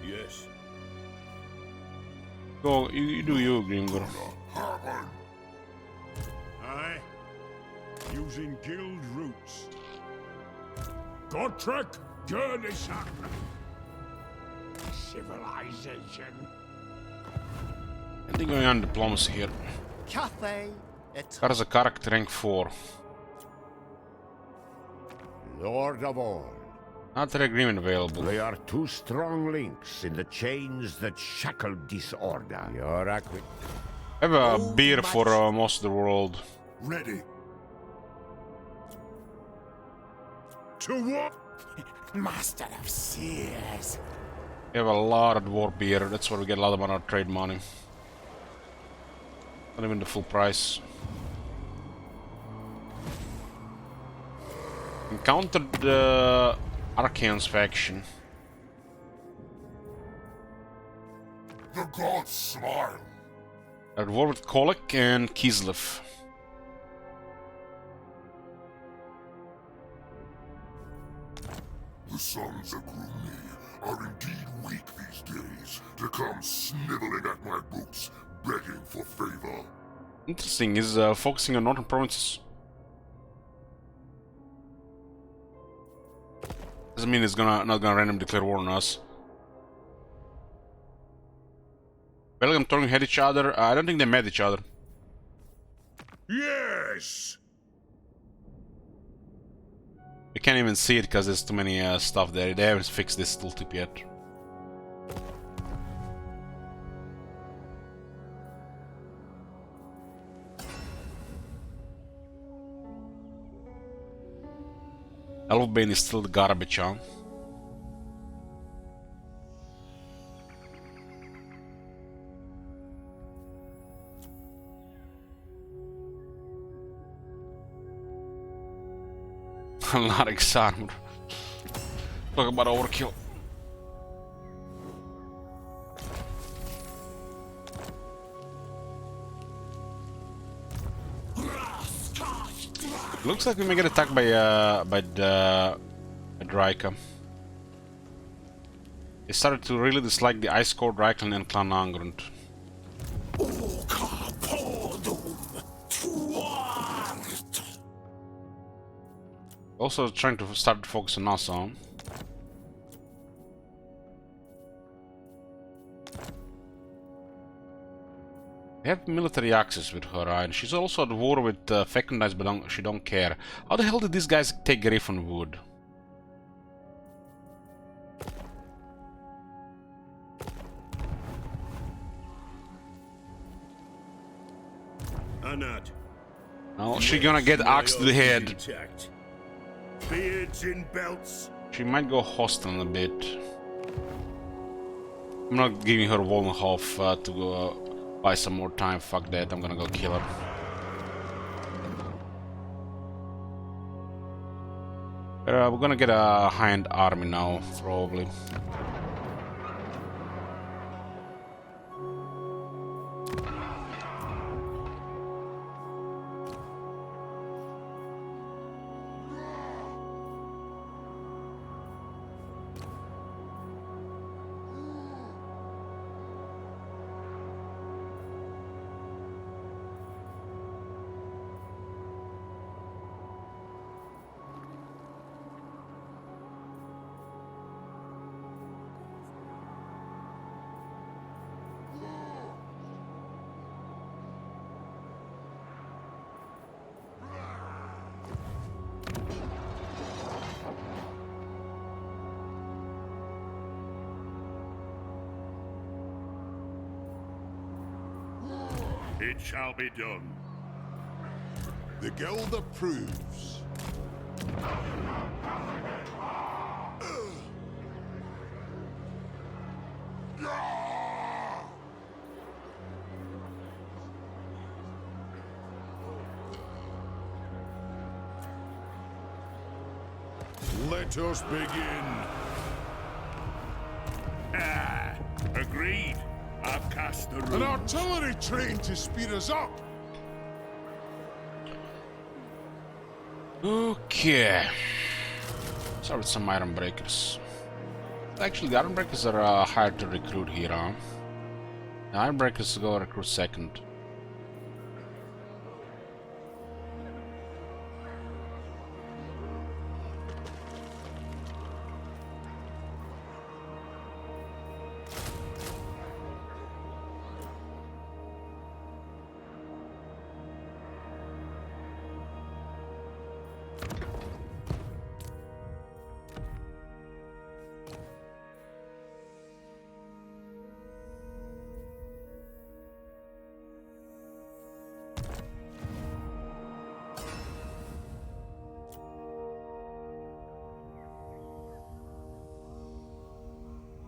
Yes. Go, you do you, Grimgor. Aye. Using guild routes. Gotrek, Gurnisan. Civilization. Anything going on in diplomacy here? Cathay. There's a Karak rank 4. Lord of all, Not an agreement available. they are two strong links in the chains that shackle disorder. Your I have a beer for most of the world. Ready. To what? Master of Seers. We have a lot of dwarf beer. That's where we get a lot of our trade money. Not even the full price. Encountered the Archaeans faction. The gods smile. At war with Kolek and Kislev. The sons of Grumni are indeed weak these days to come sniveling at my boots, begging for favor. Interesting, he's focusing on northern provinces. Doesn't mean he's not gonna randomly declare war on us. Belgium Torring had each other. I don't think they met each other. Yes! You can't even see it because there's too many stuff there. They haven't fixed this tooltip yet. Elfbane is still the garbage, huh? Larek armor. Talk about overkill. Looks like we may get attacked by Draika. They started to really dislike the Ice Core, Draikland and Clan Angrund. Also trying to start to focus on us, huh? They have military access with her, and she's also at war with Fecundites, but she don't care. How the hell did these guys take Griffin Wood? Anat. Well, she's gonna get axed to the head. Intact. Beards in belts. She might go hostile in a bit. I'm not giving her Wollenhof to go buy some more time. Fuck that, I'm gonna go kill her. We're gonna get a high-end army now, probably. It shall be done. The guild approves. Let us begin. Ah, agreed. I've cast the rules. An artillery train to speed us up. Okay. Start with some iron breakers. Actually, the iron breakers are hard to recruit here, huh? The iron breakers go recruit second.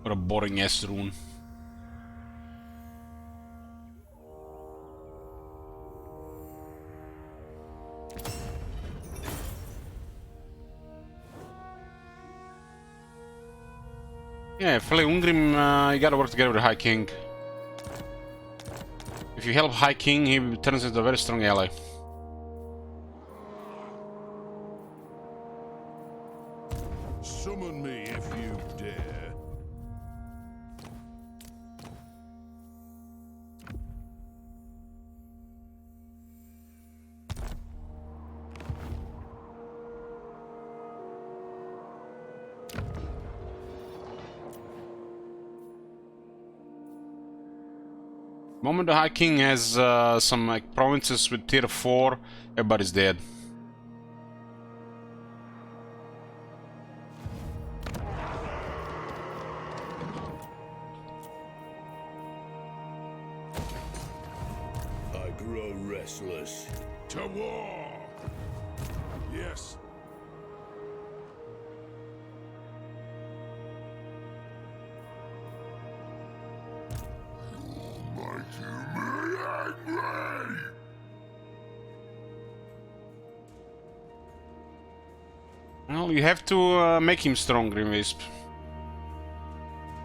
What a boring ass rune. Yeah, Fele Ungrim, you gotta work together with the High King. If you help High King, he turns into a very strong ally. Summon me if you dare. The moment the High King has some like provinces with tier 4, everybody's dead. I grow restless. To war! Yes. Well, you have to make him strong, Grimwisp.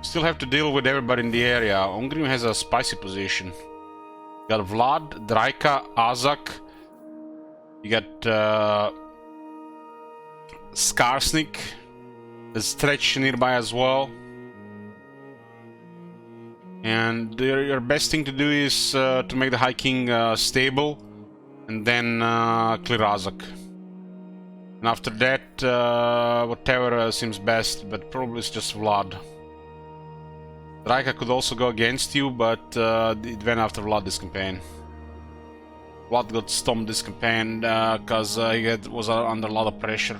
Still have to deal with everybody in the area. Ungrim has a spicy position. You got Vlad, Draika, Azak. You got Skarsnik. There's Stretch nearby as well. And your best thing to do is to make the High King stable, and then clear Azak. And after that, whatever seems best, but probably it's just Vlad. Raika could also go against you, but it went after Vlad this campaign. Vlad got stomped this campaign because he was under a lot of pressure.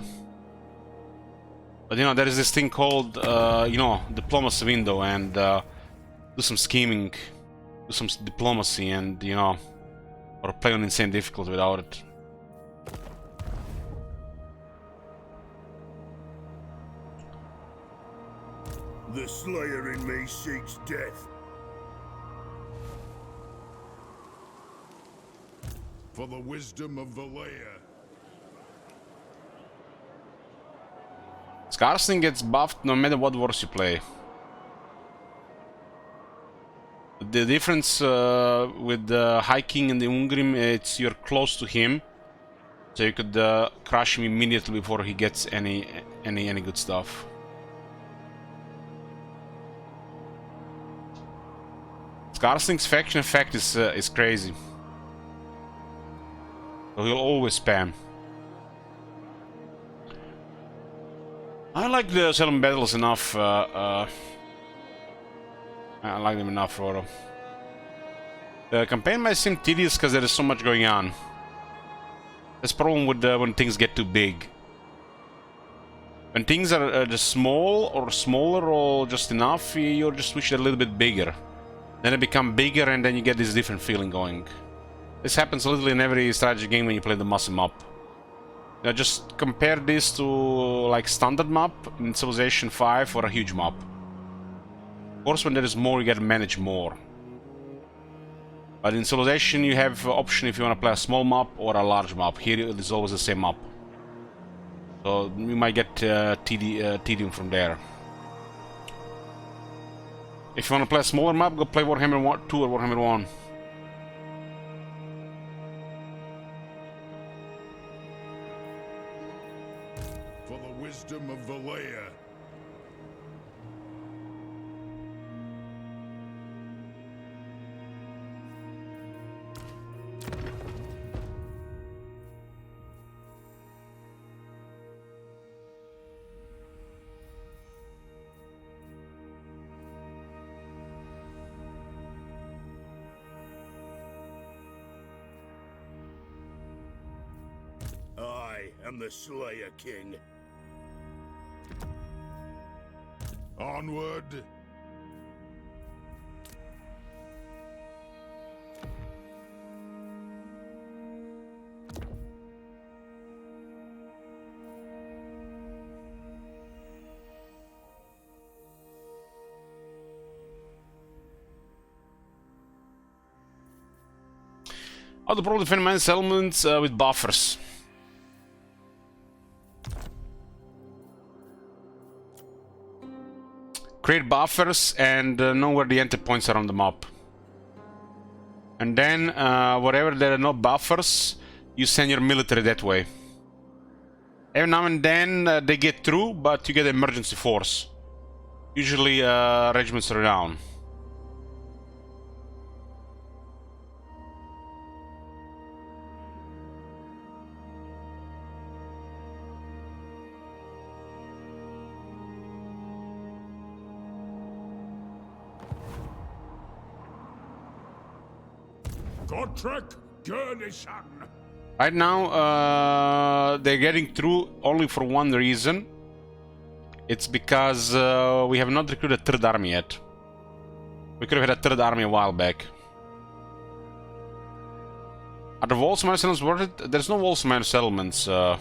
But you know, there is this thing called, you know, diplomacy window, and do some scheming, do some diplomacy, and you know, or play on insane difficulty without it. The Slayer in me seeks death. For the wisdom of Valea. Scarsling gets buffed no matter what wars you play. The difference with the High King and the Ungrim, it's you're close to him, so you could crush him immediately before he gets any good stuff. Scarsling's faction effect is crazy. So he'll always spam. I like the Salem battles enough. I like them enough, Roro. The campaign might seem tedious because there is so much going on. That's the problem with when things get too big. When things are just small or smaller or just enough, you just wish they're a little bit bigger. Then they become bigger and then you get this different feeling going. This happens literally in every strategy game when you play the massive map. Now just compare this to like standard map in Civilization 5 or a huge map. Of course, when there is more, you gotta manage more. But in Civilization, you have option if you want to play a small map or a large map. Here, it is always the same map. So you might get tedium from there. If you want to play a smaller map, go play Warhammer 2 or Warhammer 1. For the wisdom of Valea. I am the Slayer King. Onward. How to probably defend man's settlements with buffers. Create buffers and know where the entry points are on the map. And then, wherever there are no buffers, you send your military that way. Every now and then they get through, but you get emergency force. Usually regiments are down. Gotrek Gurnison. Right now, they're getting through only for one reason. It's because we have not recruited a third army yet. We could have had a third army a while back. Are the walls minor settlements worth it? There's no walls minor settlements. The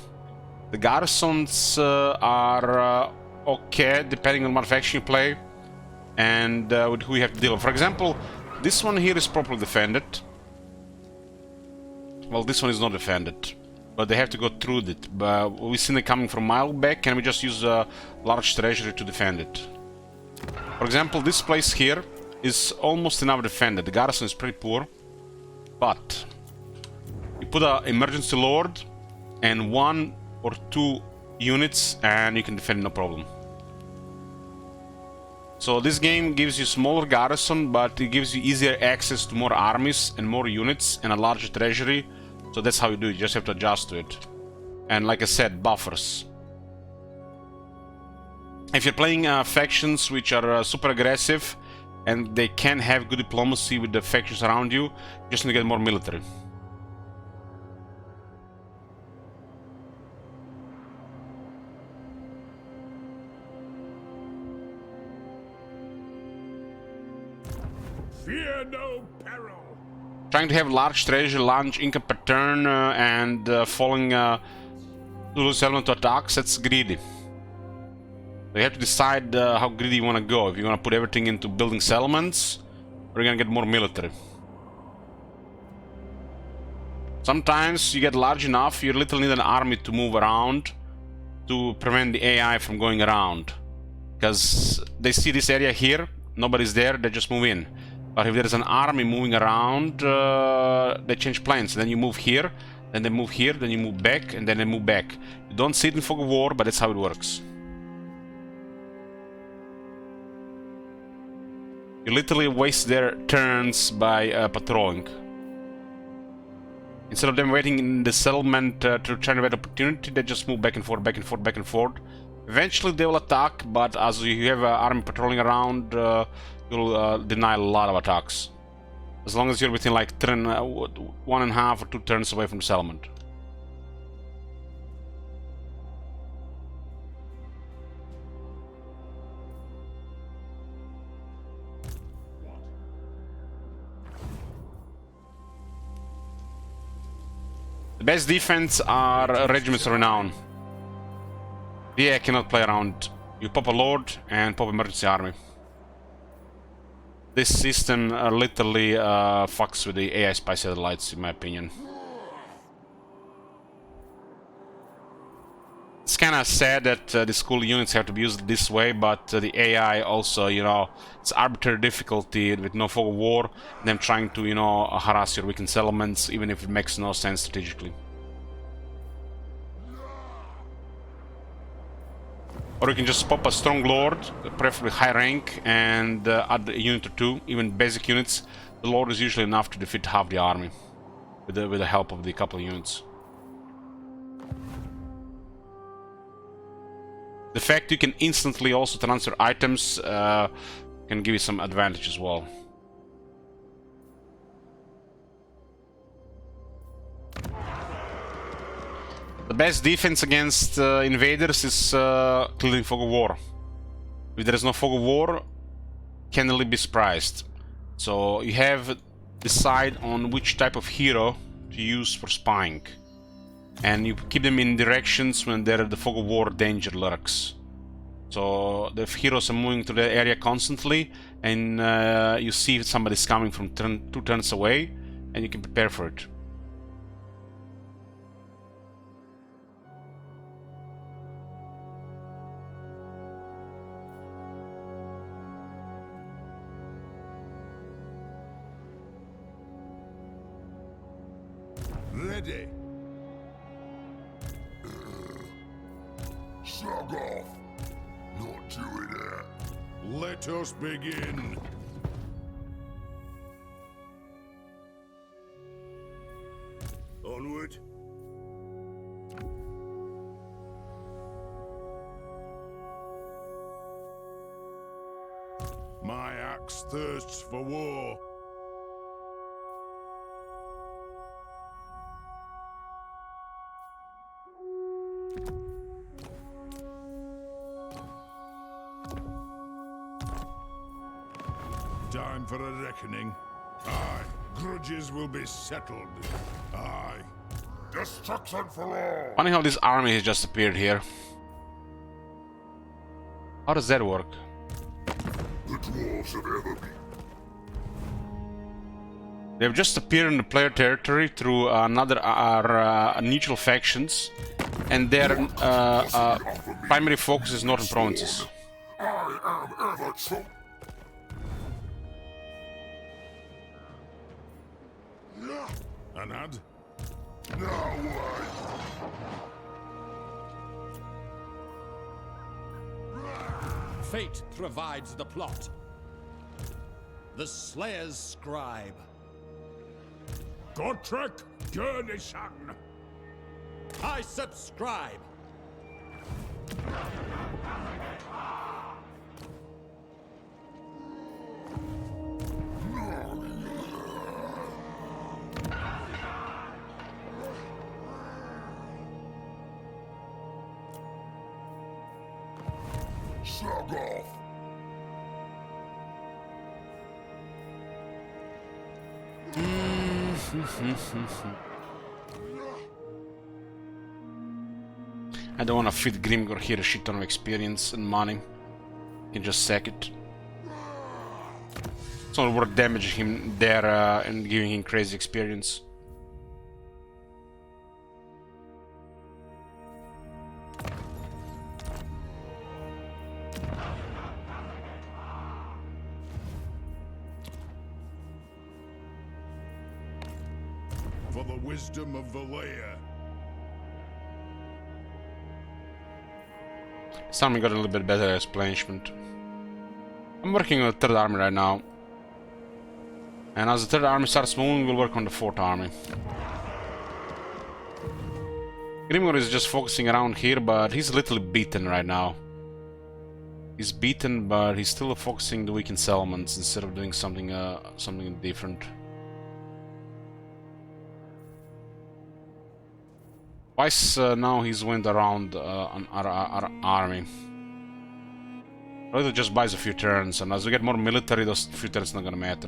garrisons are okay, depending on what faction you play and with who you have to deal with. For example, this one here is properly defended. Well, this one is not defended, but they have to go through it. But we've seen it coming from a mile back, and we just use a large treasury to defend it. For example, this place here is almost enough defended. The garrison is pretty poor, but you put an emergency lord and 1 or 2 units, and you can defend no problem. So this game gives you smaller garrison, but it gives you easier access to more armies and more units and a larger treasury. So that's how you do it. You just have to adjust to it. And like I said, buffers. If you're playing factions which are super aggressive, and they can have good diplomacy with the factions around you. You just need to get more military. Fear no peril. Trying to have large treasure, large income per turn, and following Lulu settlement to attacks, that's greedy. So you have to decide how greedy you want to go. If you want to put everything into building settlements, or you're going to get more military. Sometimes you get large enough, you literally need an army to move around to prevent the AI from going around. Because they see this area here, nobody's there, they just move in. But if there's an army moving around, they change plans. Then you move here, then they move here, then you move back, and then they move back. You don't see it in Fog of War, but that's how it works. You literally waste their turns by patrolling. Instead of them waiting in the settlement to try to get opportunity, they just move back and forth, back and forth, back and forth. Eventually they will attack, but as you have an army patrolling around, you'll deny a lot of attacks. As long as you're within like 1.5 or 2 turns away from the settlement. The best defense are regiments of renown. The AI cannot play around. You pop a lord and pop emergency army. This system literally fucks with the AI spy satellites, in my opinion. It's kind of sad that these cool units have to be used this way, but the AI also, you know, it's arbitrary difficulty with no fog of war, them trying to, you know, harass your weakened settlements, even if it makes no sense strategically. Or you can just pop a strong lord, preferably high rank, and add a unit or two, even basic units. The lord is usually enough to defeat half the army, with the help of the couple of units. The fact you can instantly also transfer items can give you some advantage as well. The best defense against invaders is clearing Fog of War. If there is no Fog of War, can't really be surprised. So you have to decide on which type of hero to use for spying. And you keep them in directions when the Fog of War danger lurks. So the heroes are moving to the area constantly, and you see if somebody's coming from 2 turns away, and you can prepare for it. Ready. Shrug off. Not doing it. Let us begin. Onward. My axe thirsts for war. Time for a reckoning. Aye, grudges will be settled. Aye. Destruction for all! Funny how this army has just appeared here. How does that work? The dwarves have ever been. They've just appeared in the player territory through another neutral factions, and their primary focus is northern provinces. I am ever true. Anad? No way! Fate provides the plot. The Slayer's Scribe. Gotrek Gurnison! I subscribe. Sog off. I don't want to feed Grimgor here a shit ton of experience and money. You can just sack it. It's not worth damaging him there and giving him crazy experience. For the wisdom of Valea. This army got a little bit better replenishment. I'm working on the third army right now. And as the third army starts moving, we'll work on the fourth army. Grimgor is just focusing around here, but he's a little beaten right now. He's beaten, but he's still focusing the weakened settlements instead of doing something different. Twice now he's went around on our army. Probably just buys a few turns, and as we get more military, those few turns not gonna matter.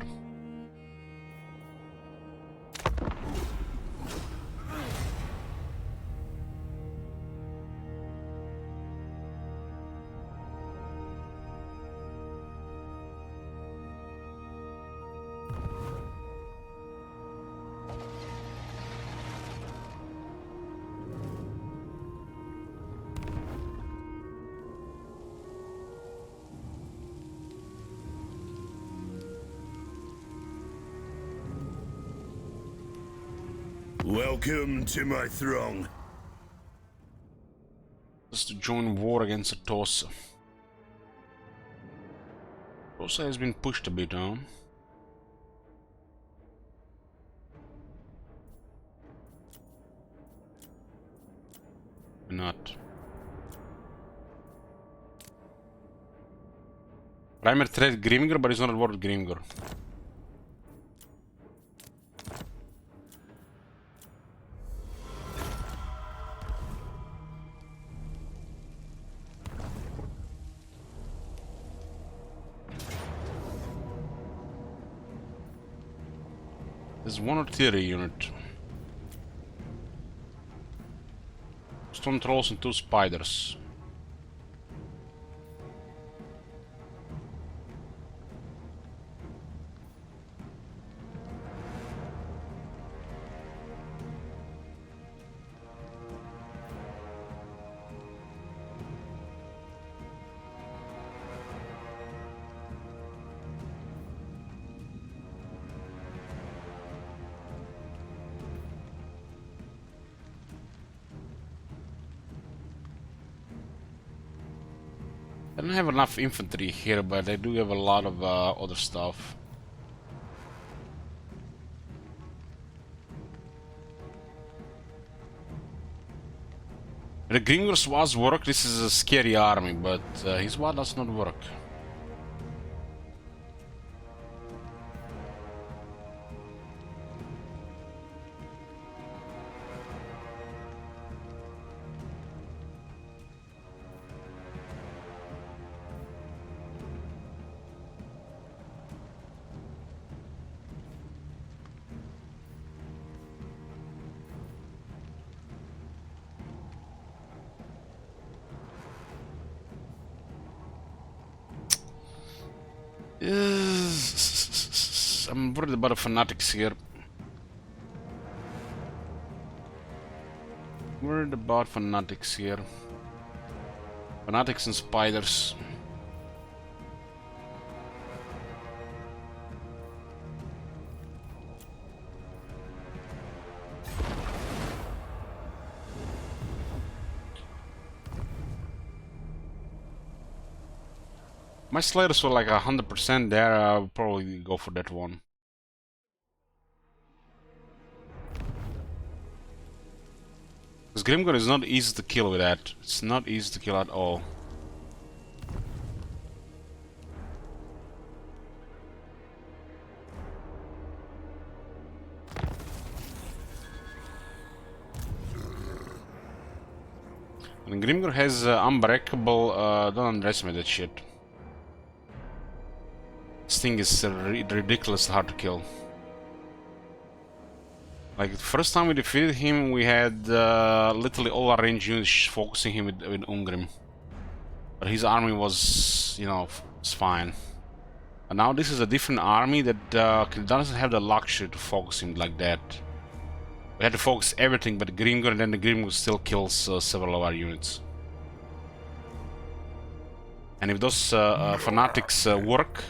Welcome to my throng. Just to join war against Atossa. Atossa has been pushed a bit, huh? Why not? Primer threat Grimgor, but it's not worth Grimgor. There's one artillery unit. Stone trolls and 2 spiders. I don't have enough infantry here, but I do have a lot of other stuff. The Grimgor's was work. This is a scary army, but his war does not work. I'm worried about the fanatics here. Worried about fanatics here. Fanatics and spiders. My slayers were like 100% there. I'll probably go for that one. Because Grimgor is not easy to kill with that. It's not easy to kill at all. And Grimgor has unbreakable, don't underestimate that shit. This thing is ridiculously hard to kill. Like, the first time we defeated him, we had literally all our range units focusing him with Ungrim. But his army was, you know, it's fine. And now this is a different army that doesn't have the luxury to focus him like that. We had to focus everything but Grimgor, and then the Grimgor still kills several of our units. And if those fanatics work,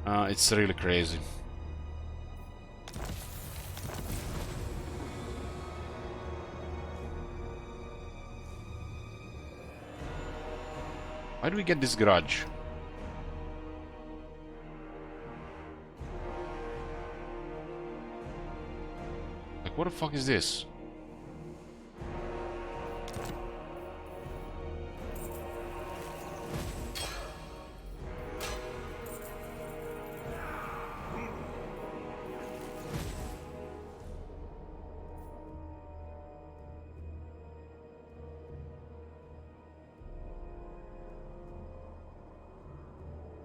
it's really crazy. Why do we get this grudge? Like, what the fuck is this?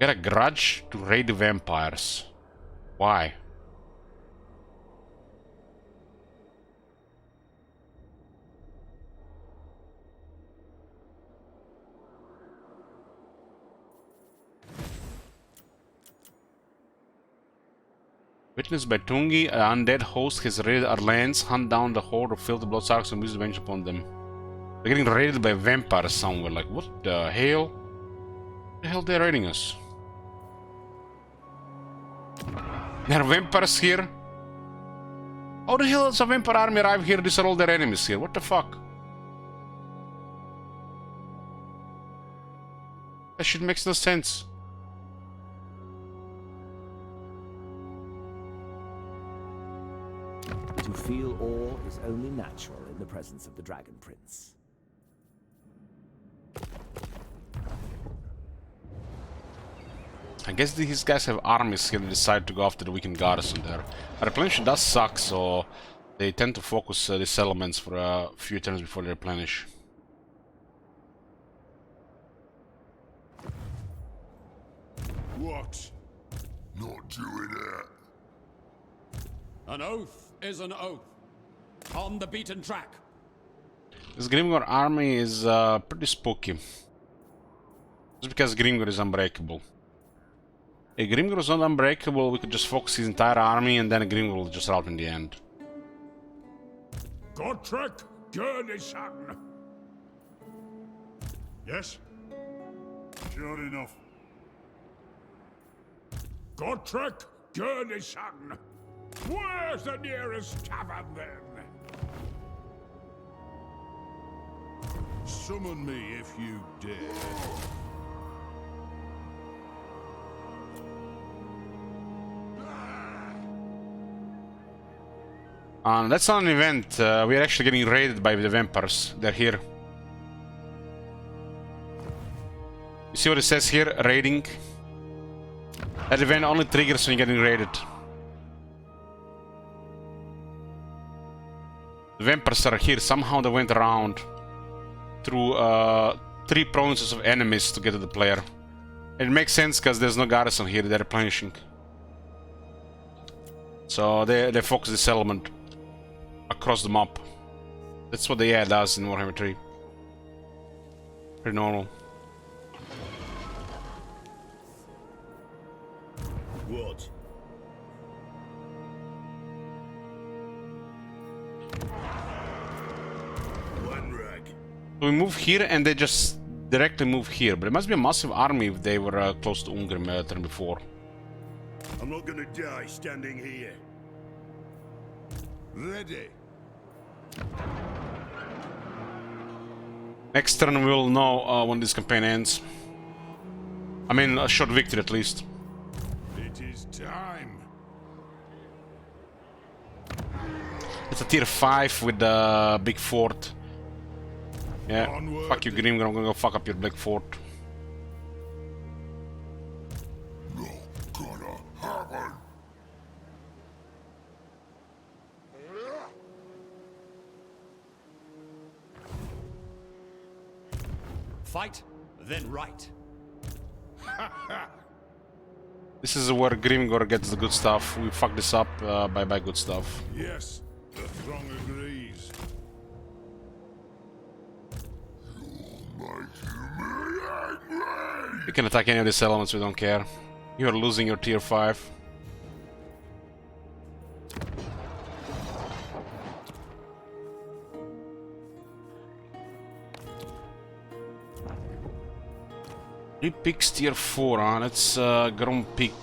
Get a grudge to raid the vampires. Why? Witnessed by Tungi, an undead host has raided our lands, hunt down the horde of filthy bloodsarks and use revenge upon them. We're getting raided by vampires somewhere. Like, what the hell? What the hell they're raiding us? There are vampires here? How the hell does a vampire army arrive here? These are all their enemies here. What the fuck? That shit makes no sense. To feel awe is only natural in the presence of the Dragon Prince. I guess these guys have armies here and decide to go after the weakened garrison there. But replenishing does suck, so they tend to focus these settlements for a few turns before they replenish. What? Not doing it. An oath is an oath. On the beaten track. This Grimgor army is pretty spooky. Just because Grimgor is unbreakable. If Grimgor is not unbreakable, we could just focus his entire army and then Grimgor will just rout in the end. Gotrek Gurnishan. Yes? Sure enough. Gotrek Gurnishan. Where's the nearest tavern then? Summon me if you dare. That's not an event. We're actually getting raided by the vampires. They're here. You see what it says here? Raiding. That event only triggers when you're getting raided. The vampires are here. Somehow they went around through 3 provinces of enemies to get to the player. It makes sense because there's no garrison here. They're replenishing. So they focus the settlement across the map. That's what the AI does in Warhammer 3. Pretty normal. What? One rag. So we move here and they just directly move here. But it must be a massive army if they were close to Ungrim turn before. I'm not gonna die standing here. Ready. Next turn we'll know when this campaign ends. I mean, a short victory at least. It is time. It's a tier 5 with a big fort. Yeah, Onward. fuck you Grimgor, I'm gonna go fuck up your big fort. Not gonna happen. fight, then right. This is where Grimgor gets the good stuff. We fuck this up, bye-bye good stuff. Yes, the throng agrees. You can attack any of these elements, we don't care. You're losing your tier 5. Three picks tier 4, huh? Let's Grom pick.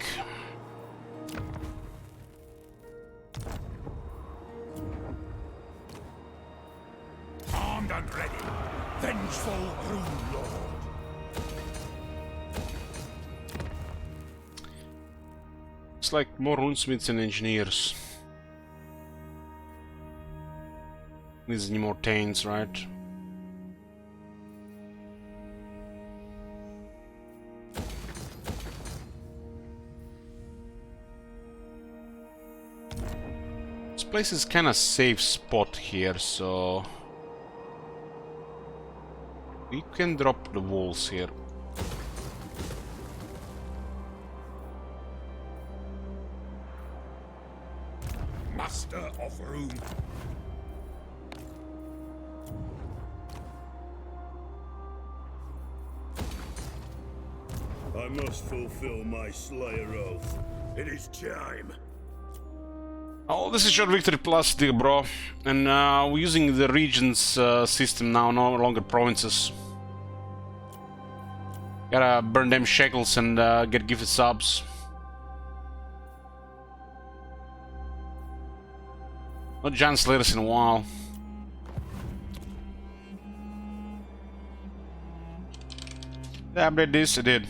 Armed and ready. Vengeful Rune Lord. It's like more runesmiths and engineers. Needs any more taints, right? This place is kinda safe spot here, so we can drop the walls here. Master of Rune. I must fulfill my Slayer oath. It is time. Oh, this is short victory plus, dear bro. And we're using the regions system now, no longer provinces. Gotta burn them shekels and get gifted subs. Not Jan Slayers in a while. Did I update this? I did.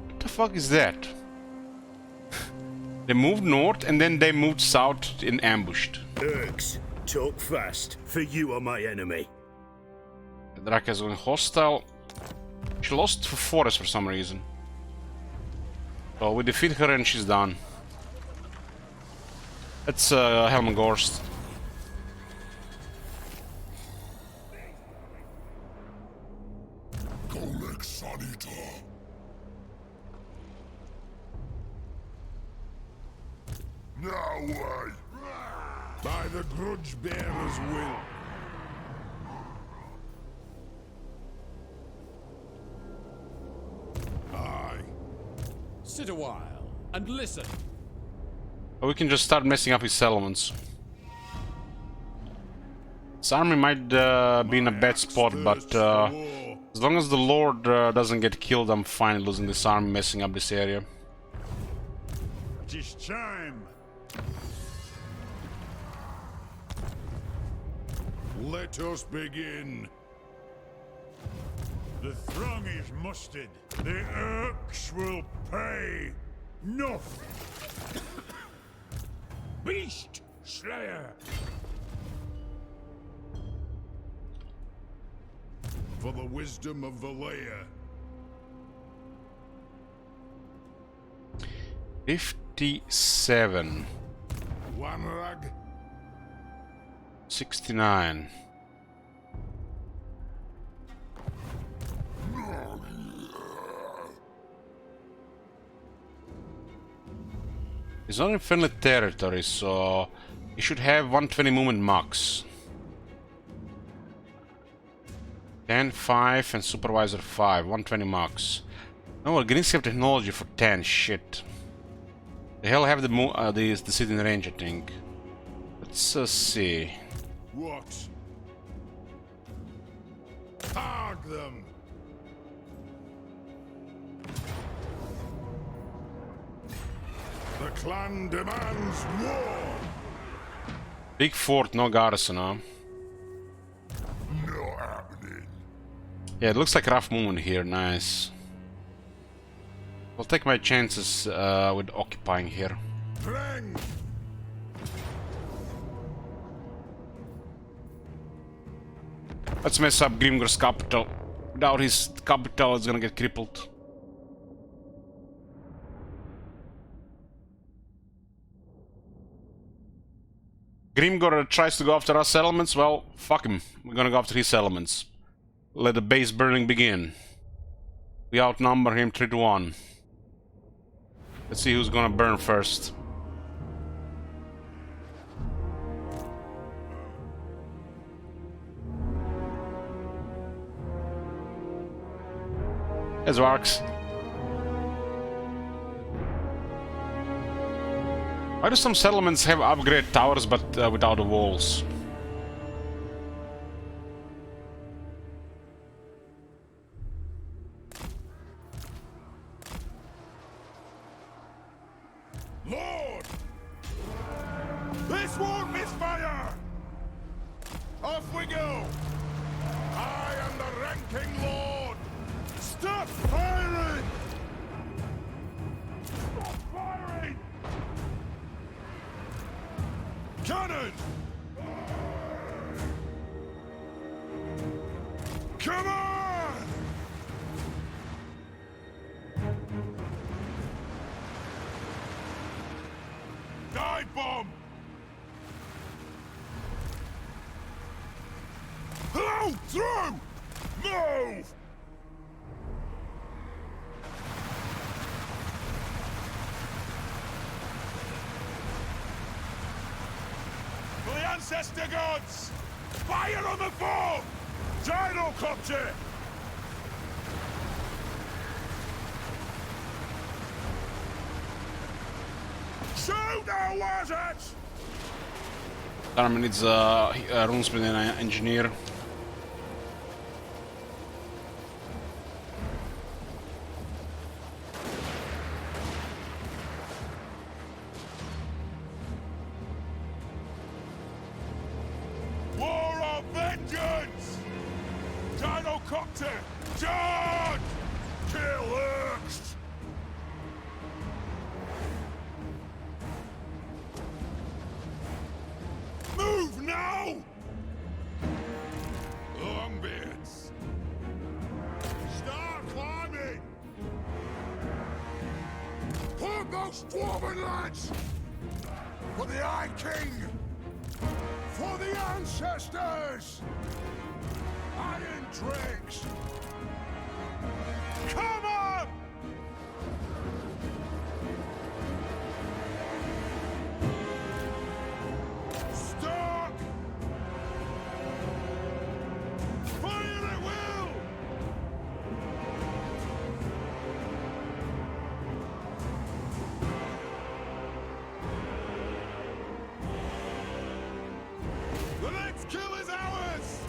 What the fuck is that? They moved north and then they moved south and ambushed. Urks, talk fast, for you are my enemy. Draka is going hostile. She lost to Forest for some reason. So we defeat her and she's done. That's Helmgorst. Now way! By the grudge bearer's will. Aye. Sit a while and listen. Or we can just start messing up his settlements. This army might be in a bad spot, but as long as the Lord doesn't get killed, I'm fine losing this army, messing up this area. It is time. Let us begin. The throng is mustered. The Urks will pay. Enough. Beast Slayer. For the wisdom of Valea. 57. One rag. 69. He's not in friendly territory, so He should have 120 movement max. 10, 5, and supervisor 5. 120 max. No, Greenscape technology for 10. Shit. The hell have the city in range, I think. Let's see. What? Tag them! The clan demands war! Big fort, no garrison, huh? No happening. Yeah, it looks like rough movement here. Nice. I'll take my chances with occupying here. Dreng! Let's mess up Grimgor's capital. Without his capital, it's gonna get crippled. Grimgor tries to go after our settlements. Well, fuck him. We're gonna go after his settlements. Let the base burning begin. We outnumber him 3-1. Let's see who's gonna burn first. As works. Why do some settlements have upgrade towers but without the walls? Lord! This won't misfire! Off we go! I am the ranking lord! Stop firing! Stop firing! Cannon! Come on! Dive bomb! Hello! Through! Move! For the ancestor gods! Fire on the foe! Gyrocopter! Shoot our wizards! Army needs a runesmith and an engineer. War of vengeance! Gyrocopter! Charge! Kill Urks! Move now! Longbeards! Start climbing! Hold those dwarven lads! For the Eye King! For the ancestors! Iron Dregs! Come on! Stop! Fire at will! The next kill is ours!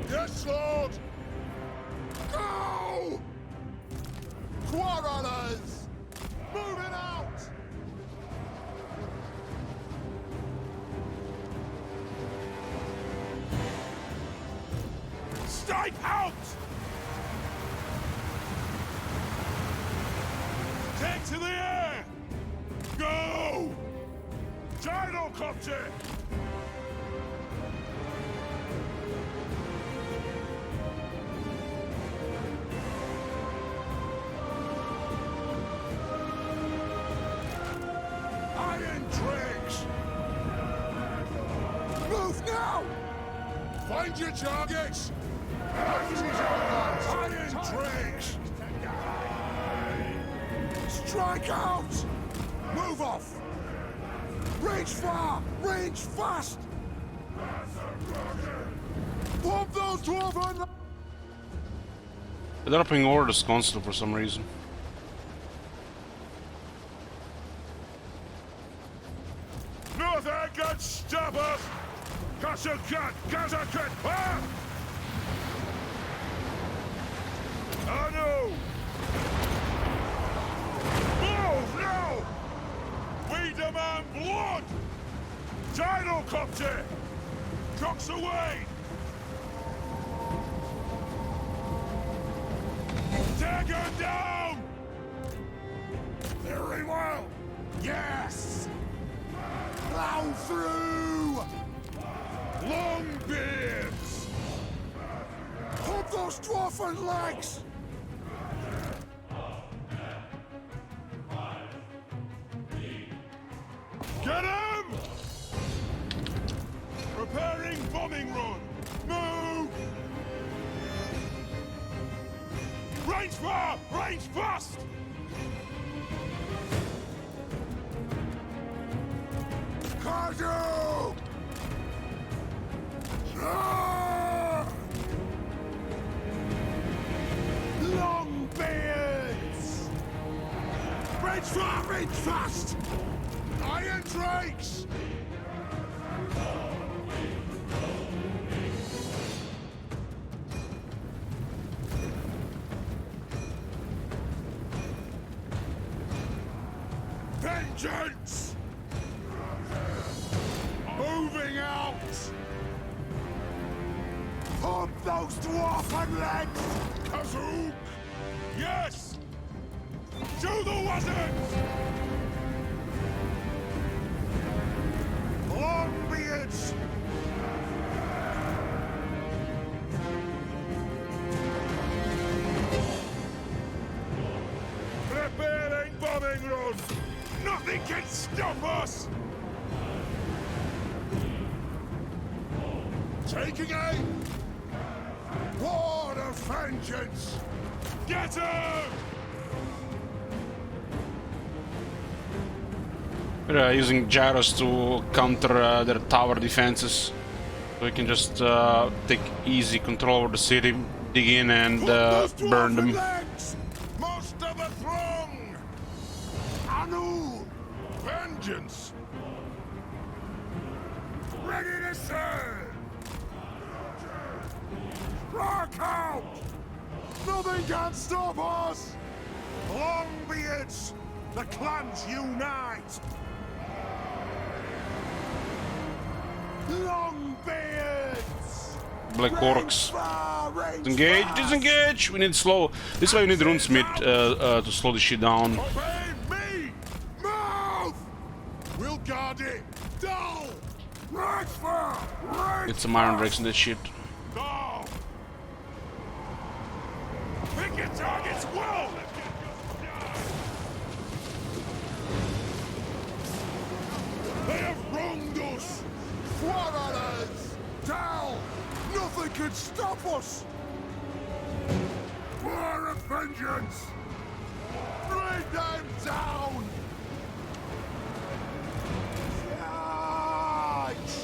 Yes, Lord! Go! Quarrelers! Moving out! Strike out! Take to the air! Go! Gyrocopter! Iron Dregs! Move now! Find your targets! Iron Dregs! Strike out! Move off! Reach far! Reach fast! Pump those dwarven! They're dropping orders constantly for some reason. Nothing can stop us! Kasakat! Kasakat! Ah! Anu! Move now! We demand blood! Gyrocopter! Cocks away! Take her down! Very well! Yes! Plow through! Longbeards! Pump those dwarfen legs! Get him! Preparing bombing run! Move! Range far! Range fast! Cardio! Long beards! Range far! Range fast! Iron drakes! Vengeance! Moving out! Pump those dwarfen legs! Kazook! Yes! To the wizards! Longbeards! Preparing bombing run! Nothing can stop us! Taking aim! War of vengeance! Get him! We're using gyros to counter their tower defenses. So we can just take easy control over the city, dig in and burn them. Legs! Most of the throng! Anu! Vengeance! Ready to serve! Rock out! Nothing can stop us! Longbeards! The clans unite! Longbeards! Black Orcs. Disengage! Disengage! We need slow. This is why we need Runesmith to slow this shit down. Obey me! Move! We'll guard it! Dull! Right fire! Right! Get some Iron Drakes in this shit. Go! Pick your targets well! They have wronged us! Warriors! Down! Nothing can stop us! War of vengeance! Bring them down! Charge!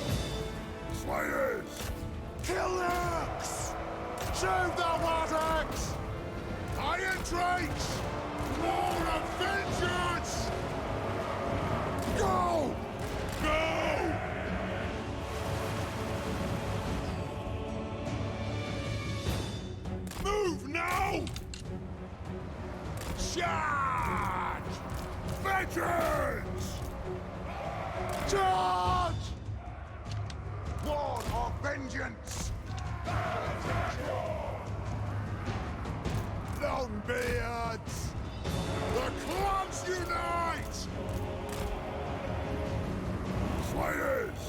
Slayers! Killers! Shoot the Wardogs! Iron Drakes! War of vengeance! Go! Go! Move now! Charge! Veterans! Charge! War of vengeance! Longbeards! The clans unite! Slayers!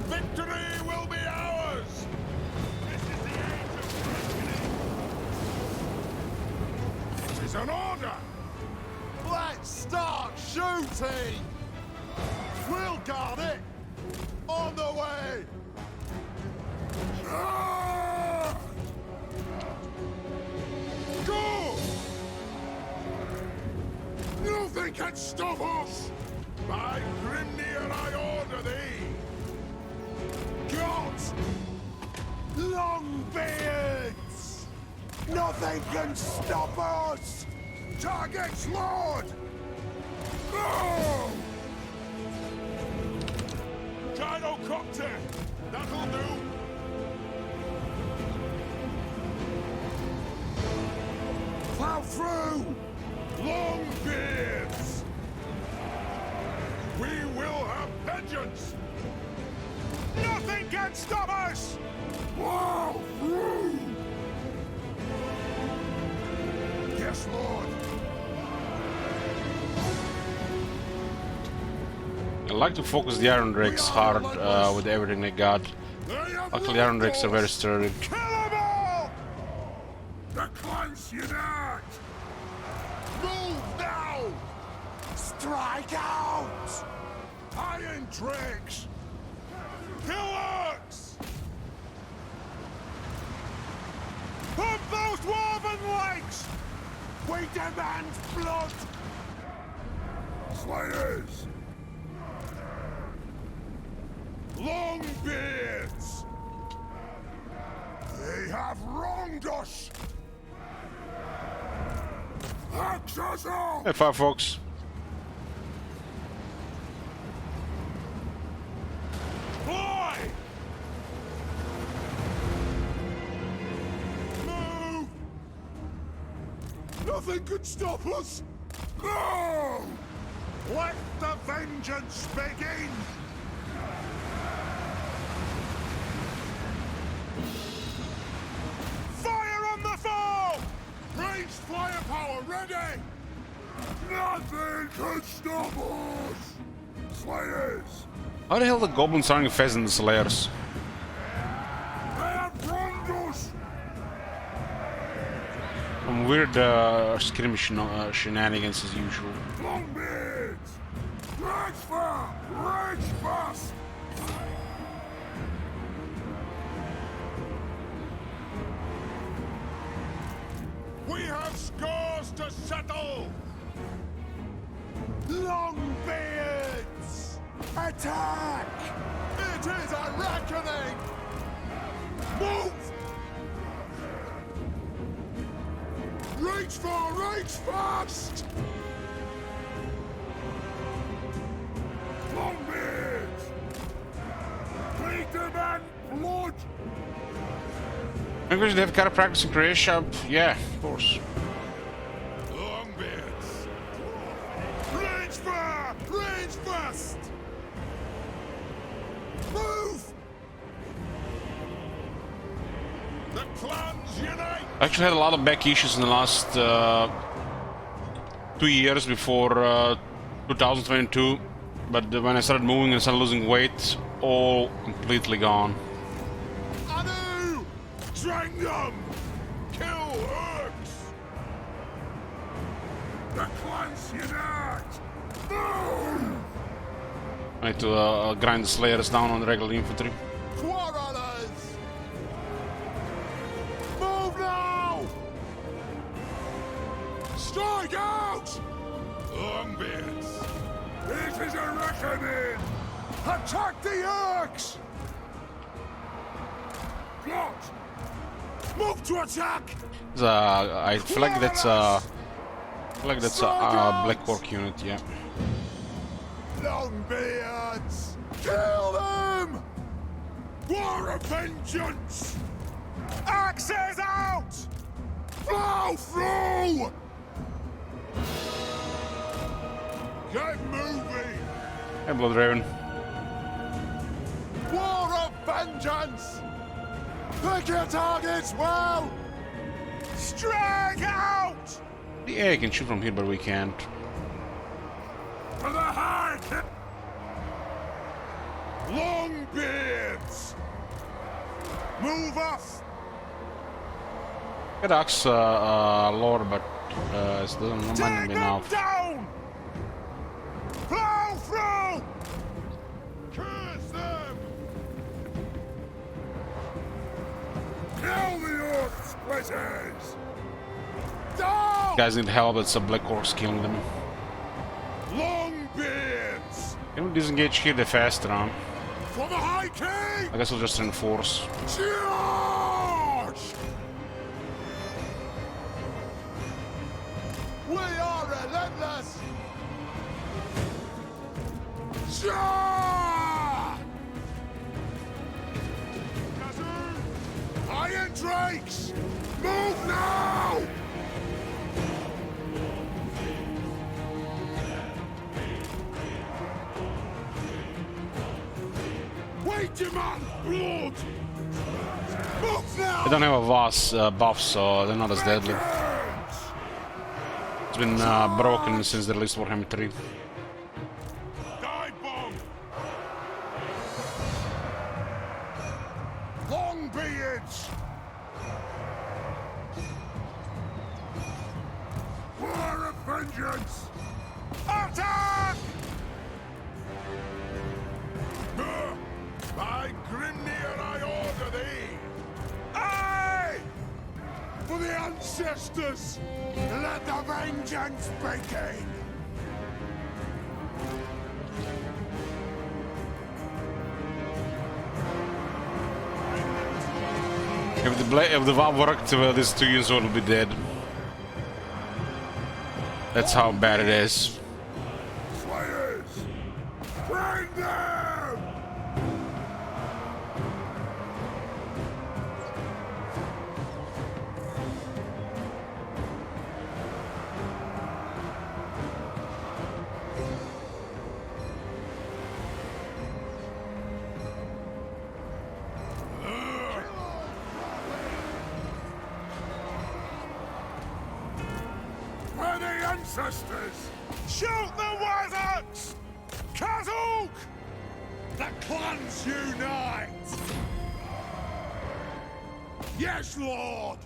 Victory will be ours! This is the age of reckoning! It is an order! Let's start shooting! We'll guard it! On the way! Ah! Go! Nothing can stop us! By Grimnir I order thee! Gods! Longbeards! Nothing can stop us! Targets Lord! No! Gyrocopter! That'll do! Plow through! Longbeards! We will have vengeance! Nothing can stop us! Plow through! Yes, Lord! I like to focus the Iron Drakes hard with everything they got. Luckily, Iron Drakes are very sturdy. Kill them all! The clans unite! Move now! Strike out! Iron Drakes! Pillars! Pump those dwarven legs! We demand blood! Slayers! Longbeards! They have wronged us! Axe us all! Hey, Firefox. Fly! Move! Nothing could stop us! No! Let the vengeance begin! Fire on the foe! Ranged firepower ready! Nothing could stop us! Slayers! How the hell the goblins are in pheasants lairs? They have wronged us! Some weird skirmish shenanigans as usual. Longbeards! Rage fire! Rage fast! We have scores to settle! Longbeards! Attack! It is a reckoning! Move! Reach fast! Longbeards! We demand blood! Maybe they have Karak practice in Croatia? Yeah, of course. Longbeards! Range fast! Move! The clans unite! I actually had a lot of back issues in the last 2 years before 2022, but when I started moving and started losing weight, all completely gone. Anu! Drang them! Kill Urks! The clans unite! Move! I need to grind the Slayers down on the regular infantry. Quarrelers! Move now! Strike out! Longbeards! It is a reckoning! Attack the Urks! What? Move to attack! I feel like that's a Black Orc unit, yeah. Longbeards! Kill them! War of vengeance! Axes out! Plow through! Get moving! Hey, Blood Raven. War of vengeance! Pick your targets well! Strike out! Yeah, you can shoot from here, but we can't. For the heart! Longbeards! Move off! Karak's lore, but it doesn't mind me enough. Down! Plow through! Curse them! quitters! Guys need help, it's a black orcs killing them. Longbeards! Can we disengage here the fast round? For the High King! I guess we'll just reinforce. Charge! We are relentless! Charge! Iron Drakes! Move now! Wait, demand blood! Move now! They don't have a VAS buff, so they're not as deadly. It's been broken since they released Warhammer 3. Die bomb! Longbeards! War of vengeance! Attack! By Grimgor I order thee! Aye! For the ancestors! Let the vengeance begin! If the VAB worked, this 2 years old will be dead. That's how bad it is. Slayers! Bring them! For the ancestors! Shoot the wizards! Kazuk! The clans unite! Yes, Lord!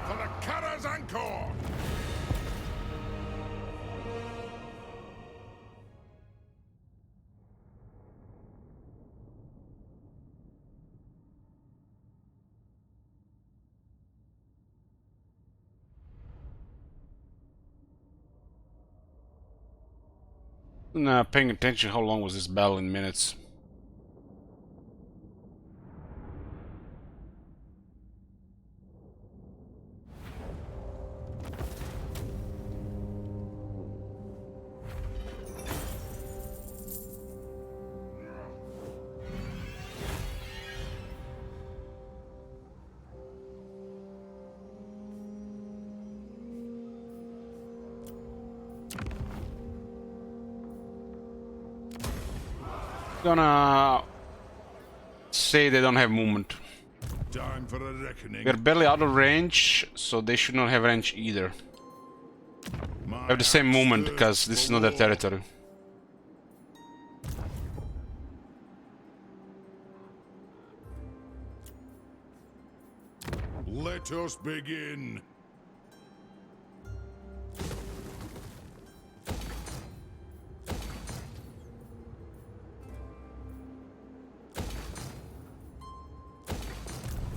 For the Karas Anchor! Nah, paying attention how long was this battle in minutes. Gonna say they don't have movement. Time for a reckoning. They're barely out of range, so they should not have range either. They have the same movement because this is not their territory. Let us begin.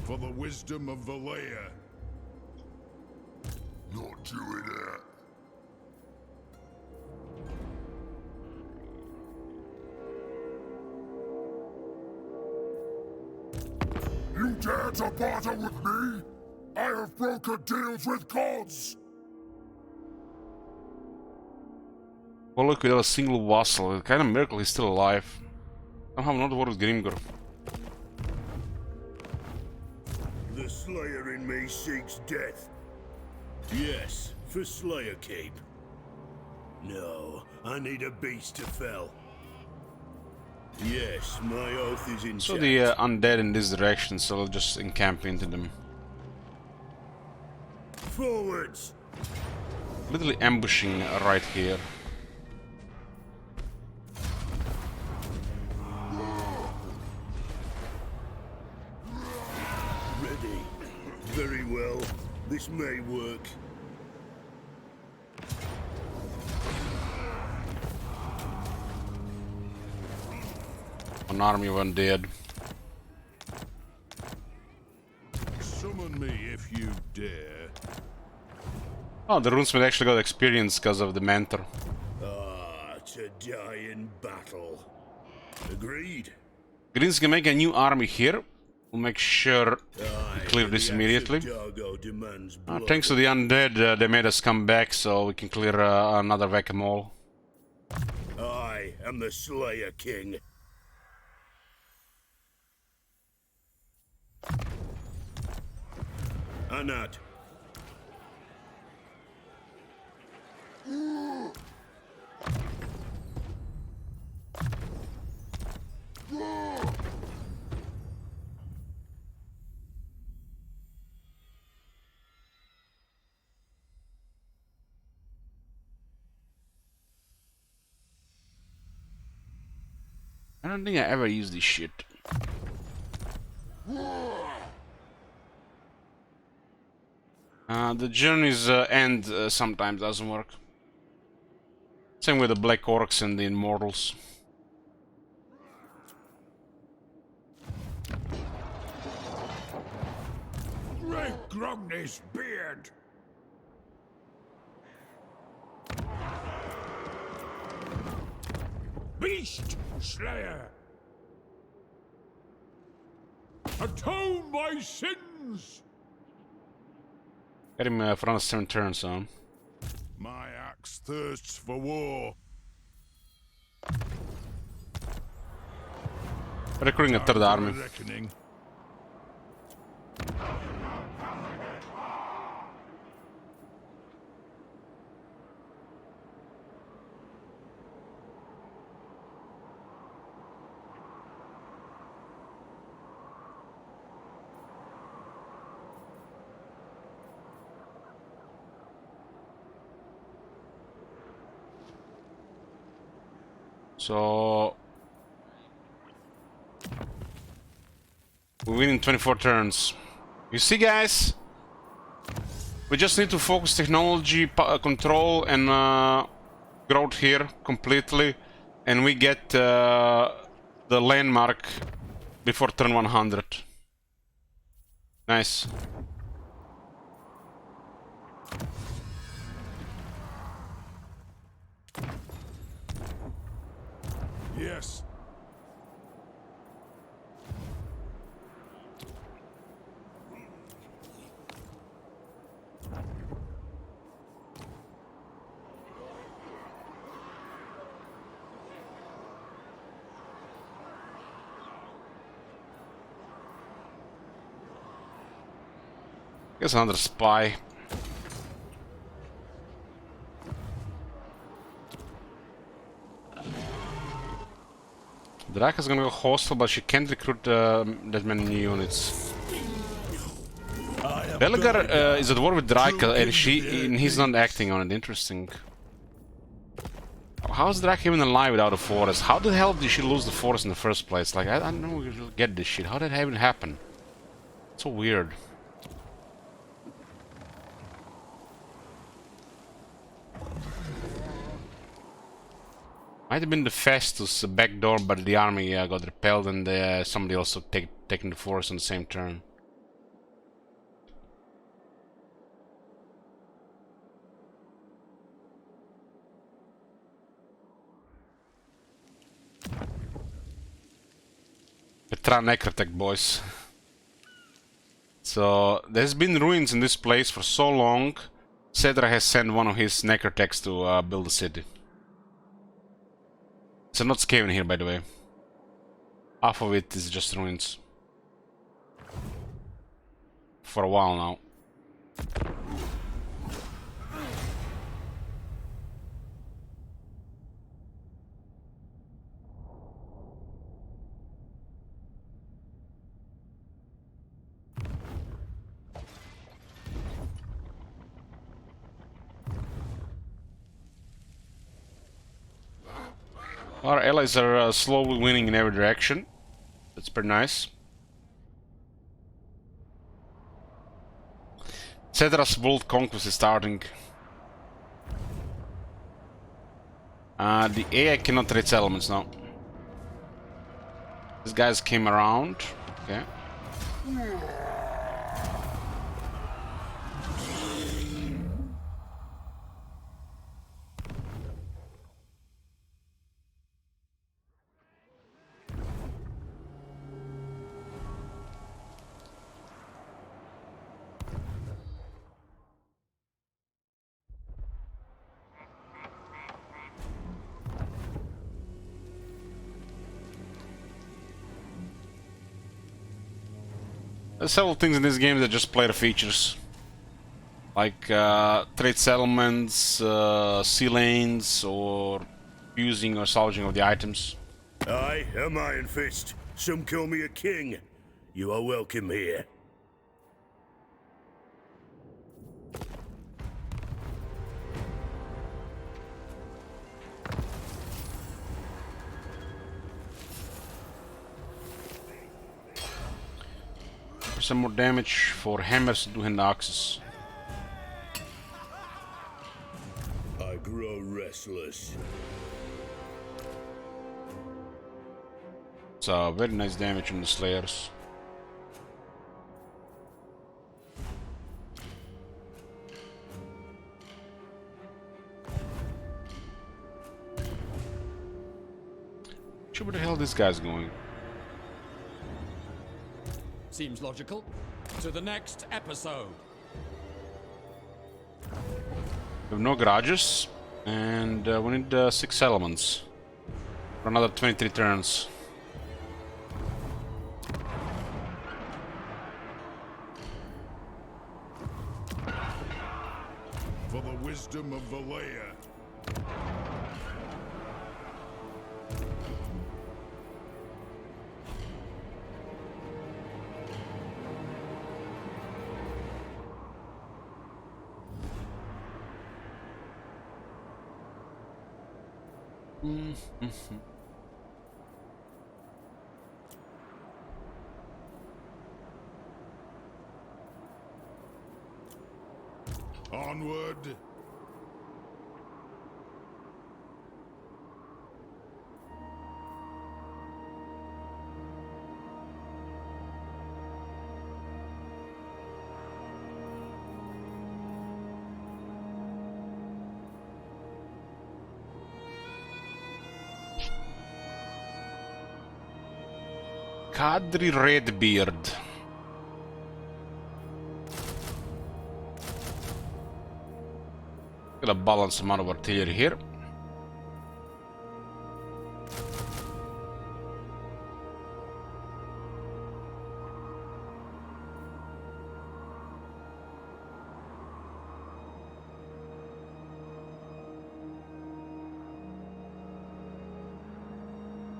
For the wisdom of Valea. Not doing that. You dare to barter with me? I have broken deals with gods! Well, look, without a single vassal, kind of miracle he's still alive. Somehow not war with Grimgor. The Slayer in me seeks death. Yes, for Slayer Keep. No, I need a beast to fell. Yes, my oath is in. So the undead in this direction, so I'll just encamp into them. Forwards! Literally ambushing right here. Ready. Very well. This may work. an army of undead. Summon me if you dare. Oh, the runesmith actually got experience because of the mentor. Ah, to die in battle. Agreed. Green's gonna make a new army here. We'll make sure Aye, we clear this the axe of immediately. Dargo demands blood. Thanks to the undead, they made us come back so we can clear another whack-a-mole. I am the Slayer King. Anat. I don't think I ever use this shit. The journey's end sometimes doesn't work. Same with the Black Orcs and the Immortals. Red Grogny's beard! Beast Slayer! Atone my sins! Get him for another 7 turns, huh? My axe thirsts for war. Recruiting a third army. Reckoning. So we win in 24 turns. You see, guys? We just need to focus technology, control, and growth here completely, and we get the landmark before turn 100. Nice. Yes. Guess another spy. Draka's gonna go hostile, but she can't recruit that many new units. Belgar is at war with Draka, and he's not acting on it. Interesting. How is Draka even alive without a forest? How the hell did she lose the forest in the first place? Like, I don't know if you'll get this shit. How did that even happen? It's so weird. Might have been the Festus backdoor, but the army got repelled, and somebody also taking the forest on the same turn. Petra Necrotech, boys. So there's been ruins in this place for so long. Cedra has sent one of his Necrotechs to build a city. So not Skaven here, by the way. Half of it is just ruins. For a while now. Our allies are slowly winning in every direction. That's pretty nice. Cedra's world conquest is starting. The AI cannot trade settlements now. These guys came around. Okay. There's several things in this game that just player features. Like trade settlements, sea lanes, or using or salvaging of the items. I am Iron Fist. Some call me a king. You are welcome here. Some more damage for hammers to hit the axes. I grow restless. It's very nice damage on the slayers. Where the hell this guy's going? Seems logical. To the next episode. We have no garages, and we need 6 elements for another 23 turns. For the wisdom of Valea. Onward. Kadrin Redbeard. Got a balanced amount of artillery here.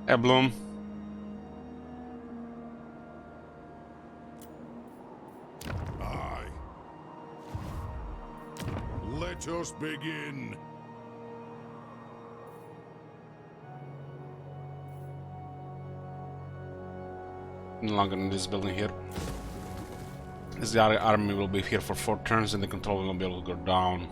Hey, Bloom. Aye. Let us begin. No longer in this building here. This army will be here for 4 turns and the control will be able to go down.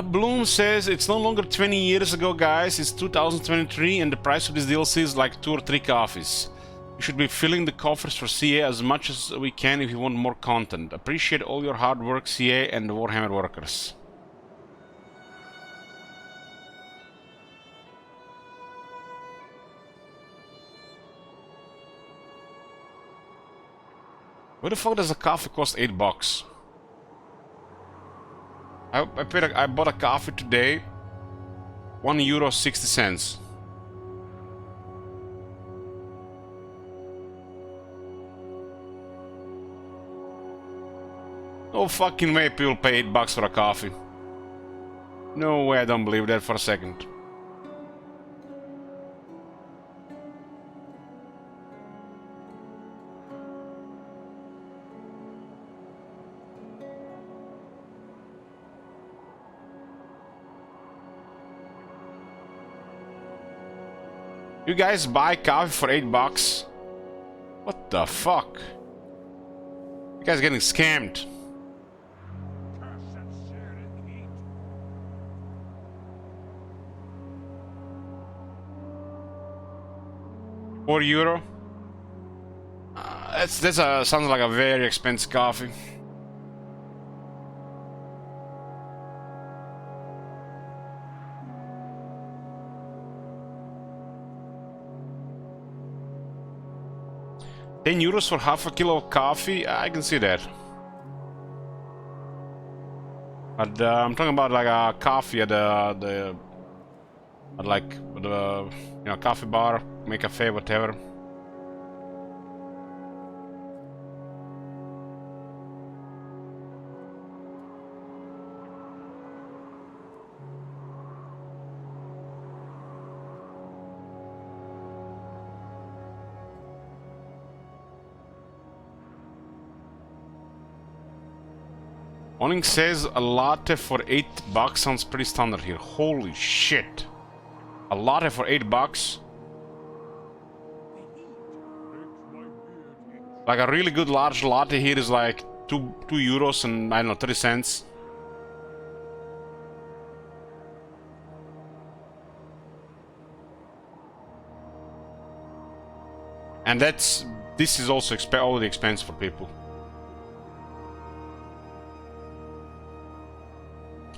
Bloom says it's no longer 20 years ago, guys, it's 2023 and the price of this DLC is like 2 or 3 coffees. We should be filling the coffers for CA as much as we can if you want more content. Appreciate all your hard work, CA and the Warhammer workers. Where the fuck does a coffee cost $8? I bought a coffee today, €1.60. No fucking way people pay $8 for a coffee. No way, I don't believe that for a second. You guys buy coffee for $8? What the fuck? You guys getting scammed. €4? Sounds like a very expensive coffee. €10 for half a kilo of coffee? I can see that. But I'm talking about like a coffee at the coffee bar, make cafe, whatever. Onyx says a latte for $8 sounds pretty standard here. Holy shit. A latte for $8? Like a really good large latte here is like €2 and I don't know, 30 cents. And this is also already expensive for people.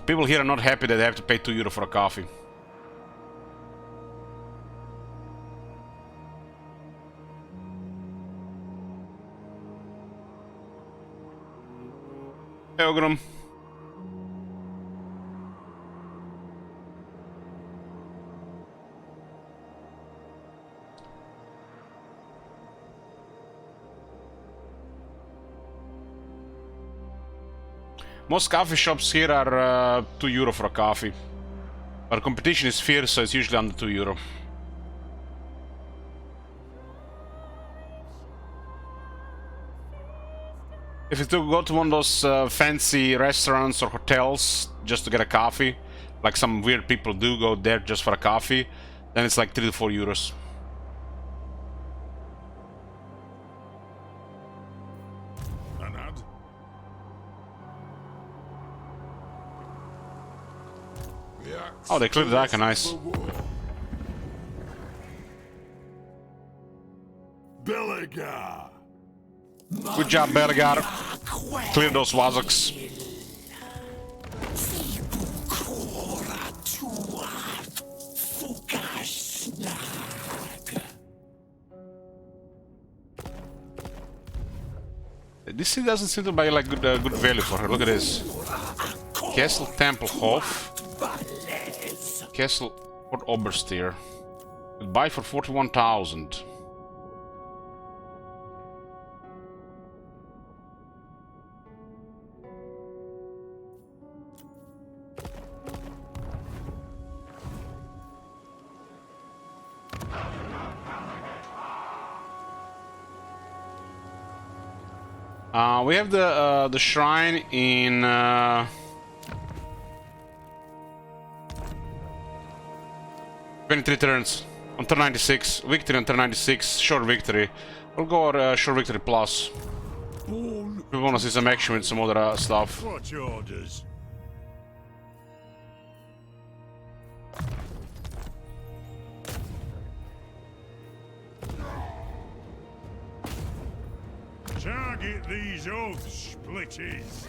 People here are not happy that they have to pay €2 for a coffee. Hey, Ogrum. Most coffee shops here are €2 for a coffee. But competition is fierce, so it's usually under €2. If you go to one of those fancy restaurants or hotels just to get a coffee, like some weird people do go there just for a coffee, then it's like €3 to €4. Oh, they cleared the deck, nice. Belegar. Good job, Belegar. Clear those Wazoks. This city doesn't seem to buy like good value for her. Look at this. Castle Tempelhof. Castle Port Oberstier. Buy for 41,000. We have the shrine in 23 turns on turn 96. Victory on turn 96. Short victory. We'll go short victory plus. We want to see some action with some other stuff. What's orders? Target these oath splitters.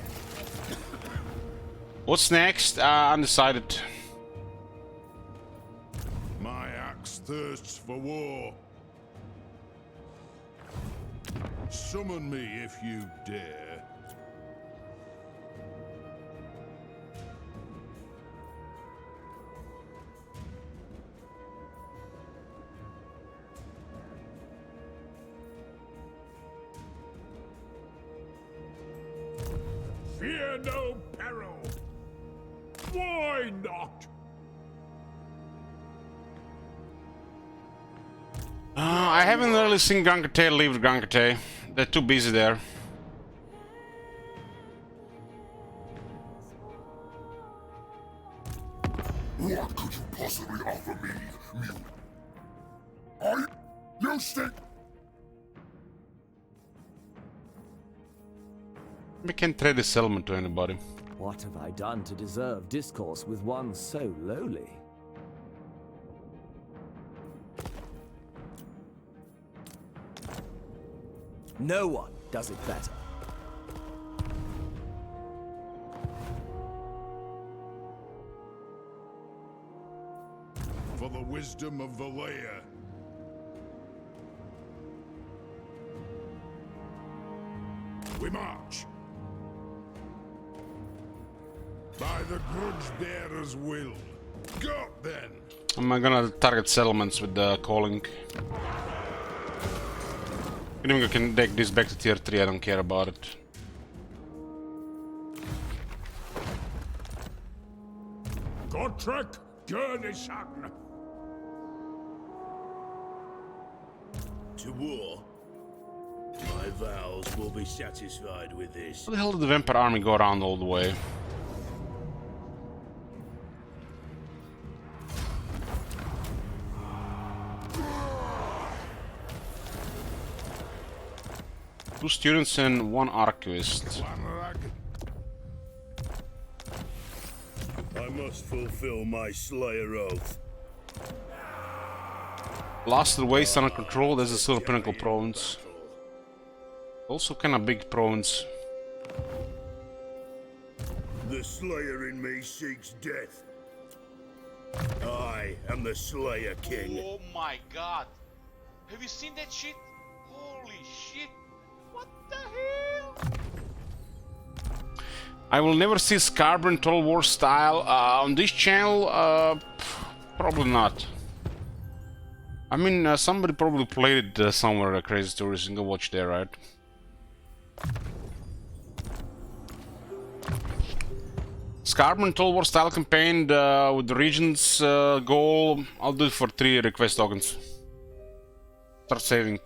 What's next? Undecided. My axe thirsts for war. Summon me if you dare. Fear no peril. Why not? I haven't really seen Gankate leave Gankate. They're too busy there. What could you possibly offer me? You stick. We can't trade this settlement to anybody. What have I done to deserve discourse with one so lowly? No one does it better. For the wisdom of the layer. We march. By the grudge bearer's will. Go then. I'm gonna target settlements with the calling. Grimgor can take this back to tier 3, I don't care about it. Gotrek Gurnison. To war. My vows will be satisfied with this. How the hell did the vampire army go around all the way? Two students and one archivist. I must fulfill my Slayer oath. Lost the waste under control, there's a Silver Pinnacle province. Also kinda big province. The Slayer in me seeks death. I am the Slayer King. Oh my god. Have you seen that shit? Holy shit. What the hell? I will never see Scarborough in Total War style on this channel, probably not. I mean, somebody probably played it somewhere, Crazy Stories, and go watch there, right? Scarborough in Total War style campaign with the regions goal. I'll do it for 3 request tokens. Start saving.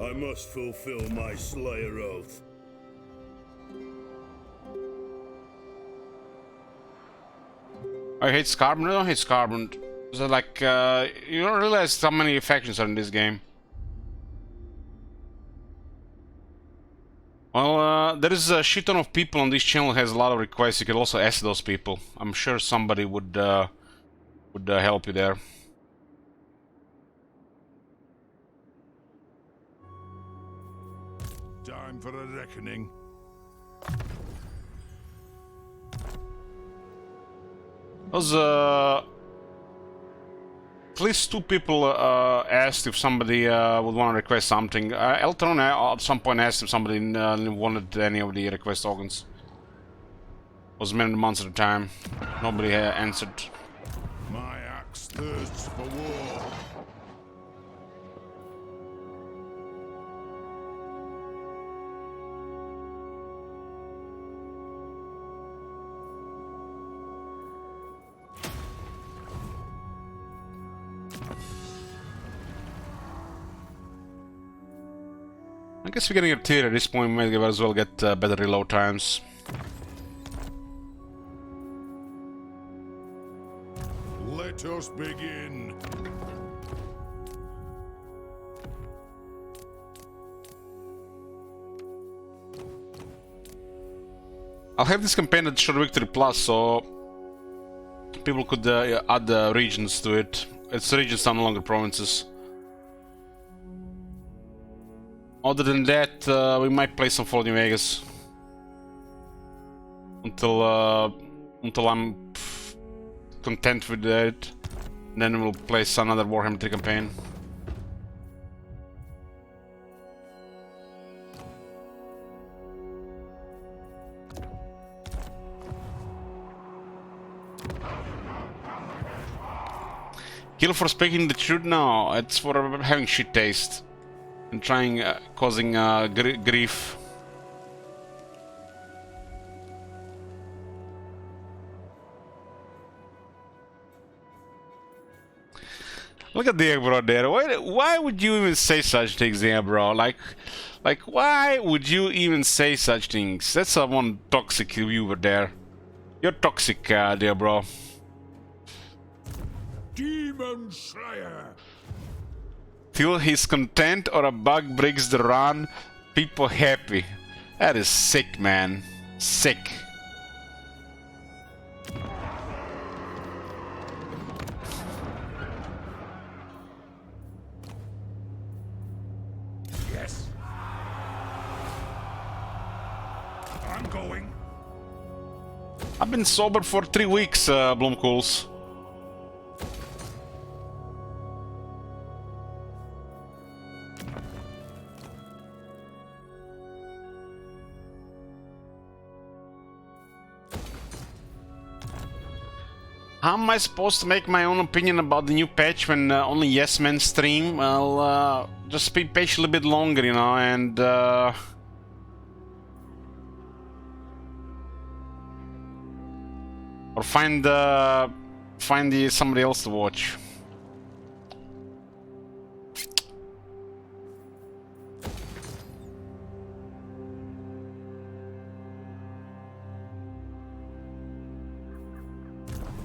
I must fulfill my Slayer oath. I hate Scarborough. I don't hate Scarborough. So like, you don't realize how many factions are in this game. Well, there is a shit ton of people on this channel who has a lot of requests. You can also ask those people. I'm sure somebody would help you there. Time for a reckoning. Those at least 2 people asked if somebody would want to request something. Eltron at some point asked if somebody wanted any of the request tokens. It was many months at a time. Nobody answered. My axe thirsts for war. I guess we're getting a tier at this point. We might as well get better reload times. Let us begin. I'll have this campaign at Short Victory Plus, so people could add regions to it. It's regions, no longer provinces. Other than that, we might play some Fallout New Vegas until I'm content with it. Then we'll play another Warhammer 3 campaign. Kill for speaking the truth? No, it's for having shit taste and trying causing grief. Look at the bro there. Why would you even say such things there, bro? Like, Like, why would you even say such things? That's one toxic viewer there. You're toxic, dear bro. Demon Slayer! Till he's content or a bug breaks the run, people happy. That is sick, man. Sick. Yes. I'm going. I've been sober for 3 weeks, Blomkools. How am I supposed to make my own opinion about the new patch when only yes men stream? Well, just be patient a little bit longer, you know, and or find somebody else to watch.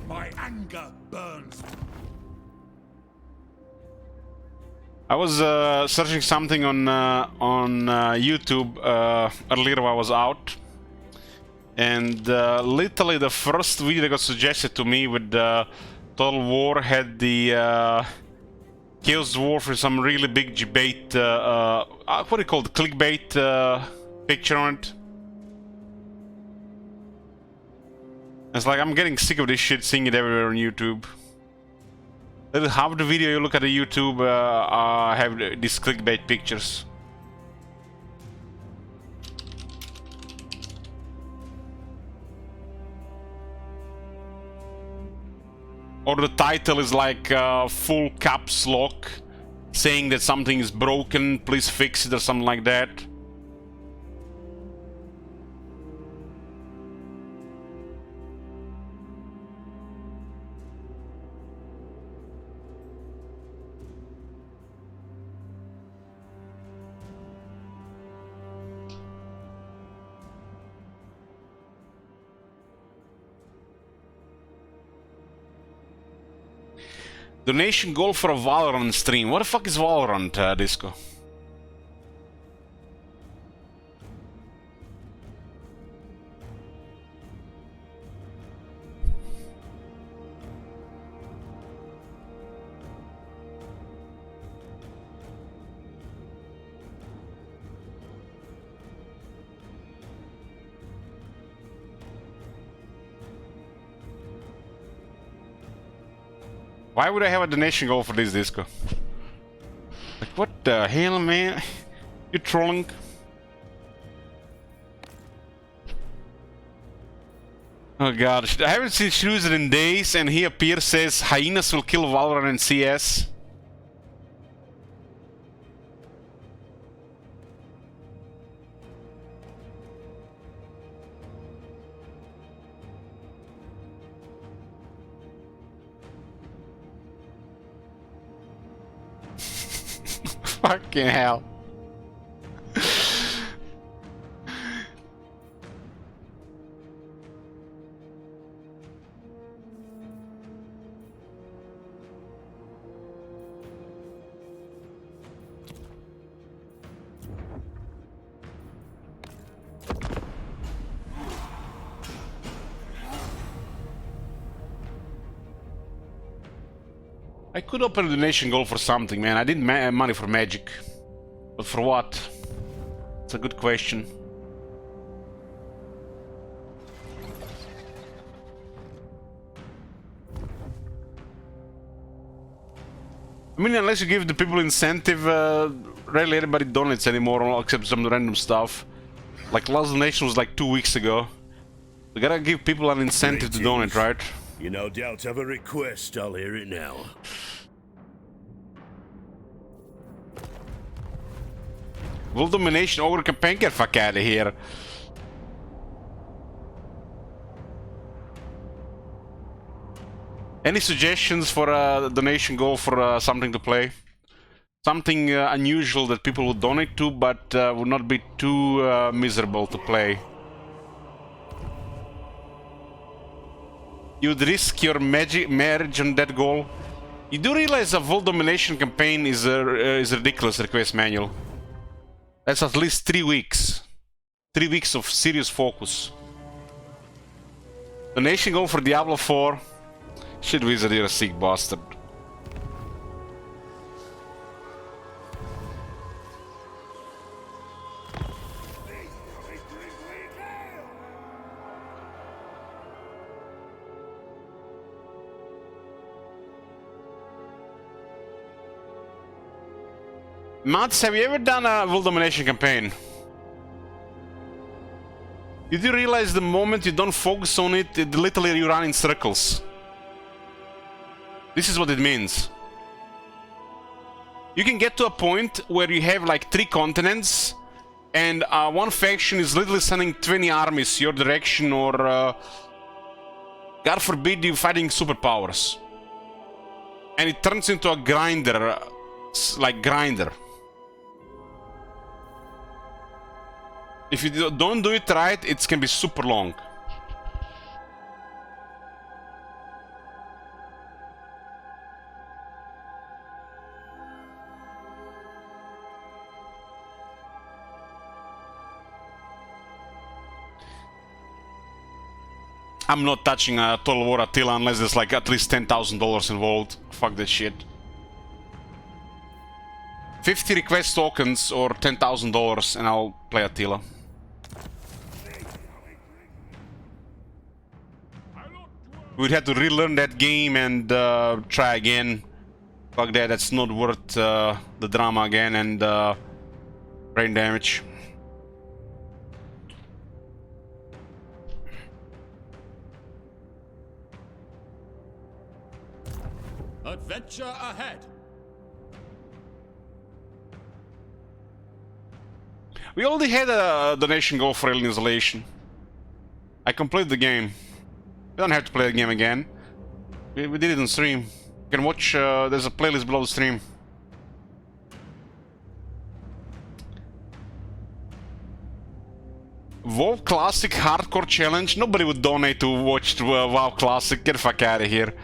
My anger burns. I was searching something on YouTube earlier while I was out, and literally the first video that got suggested to me with Total War had the Chaos Dwarf with some really big debate, what do you call it, clickbait picture on it. It's like, I'm getting sick of this shit, seeing it everywhere on YouTube. Little half of the video you look at the YouTube have these clickbait pictures. Or the title is like full caps lock, saying that something is broken, please fix it or something like that. Donation goal for a Valorant stream. What the fuck is Valorant, Disco? Why would I have a donation goal for this, Disco? Like, what the hell, man? You're trolling? Oh god, I haven't seen Schruzer in days, and he appears, says hyenas will kill Valorant and CS. Fucking hell. I could open a donation goal for something, man. I didn't money for magic. But for what? It's a good question. I mean, unless you give the people incentive, rarely anybody donates anymore, except some random stuff. Like last donation was like 2 weeks ago. We gotta give people an incentive to donate, right? You no doubt have a request. I'll hear it now. World Domination Ogre campaign, get fuck out of here. Any suggestions for a donation goal for something to play? Something unusual that people would donate to, but would not be too miserable to play. You'd risk your marriage on that goal. You do realize a world domination campaign is a ridiculous request manual. That's at least 3 weeks. 3 weeks of serious focus. Donation goal for Diablo 4. Shit, Wizard, you're a sick bastard. Mats, have you ever done a world domination campaign? You do realize the moment you don't focus on it, literally you run in circles. This is what it means. You can get to a point where you have like 3 continents, and one faction is literally sending 20 armies your direction, or God forbid you fighting superpowers. And it turns into a grinder, like grinder. If you don't do it right, it can be super long. I'm not touching a Total War Attila unless there's like at least $10,000 involved. Fuck that shit. 50 request tokens or $10,000 and I'll play Attila. We'd have to relearn that game and try again. Fuck that, that's not worth the drama again and brain damage. Adventure ahead. We already had a donation goal for Alien Isolation. I completed the game. We don't have to play the game again. We did it on stream. You can watch, there's a playlist below the stream. WoW Classic Hardcore Challenge? Nobody would donate to watch WoW Classic. Get the fuck out of here.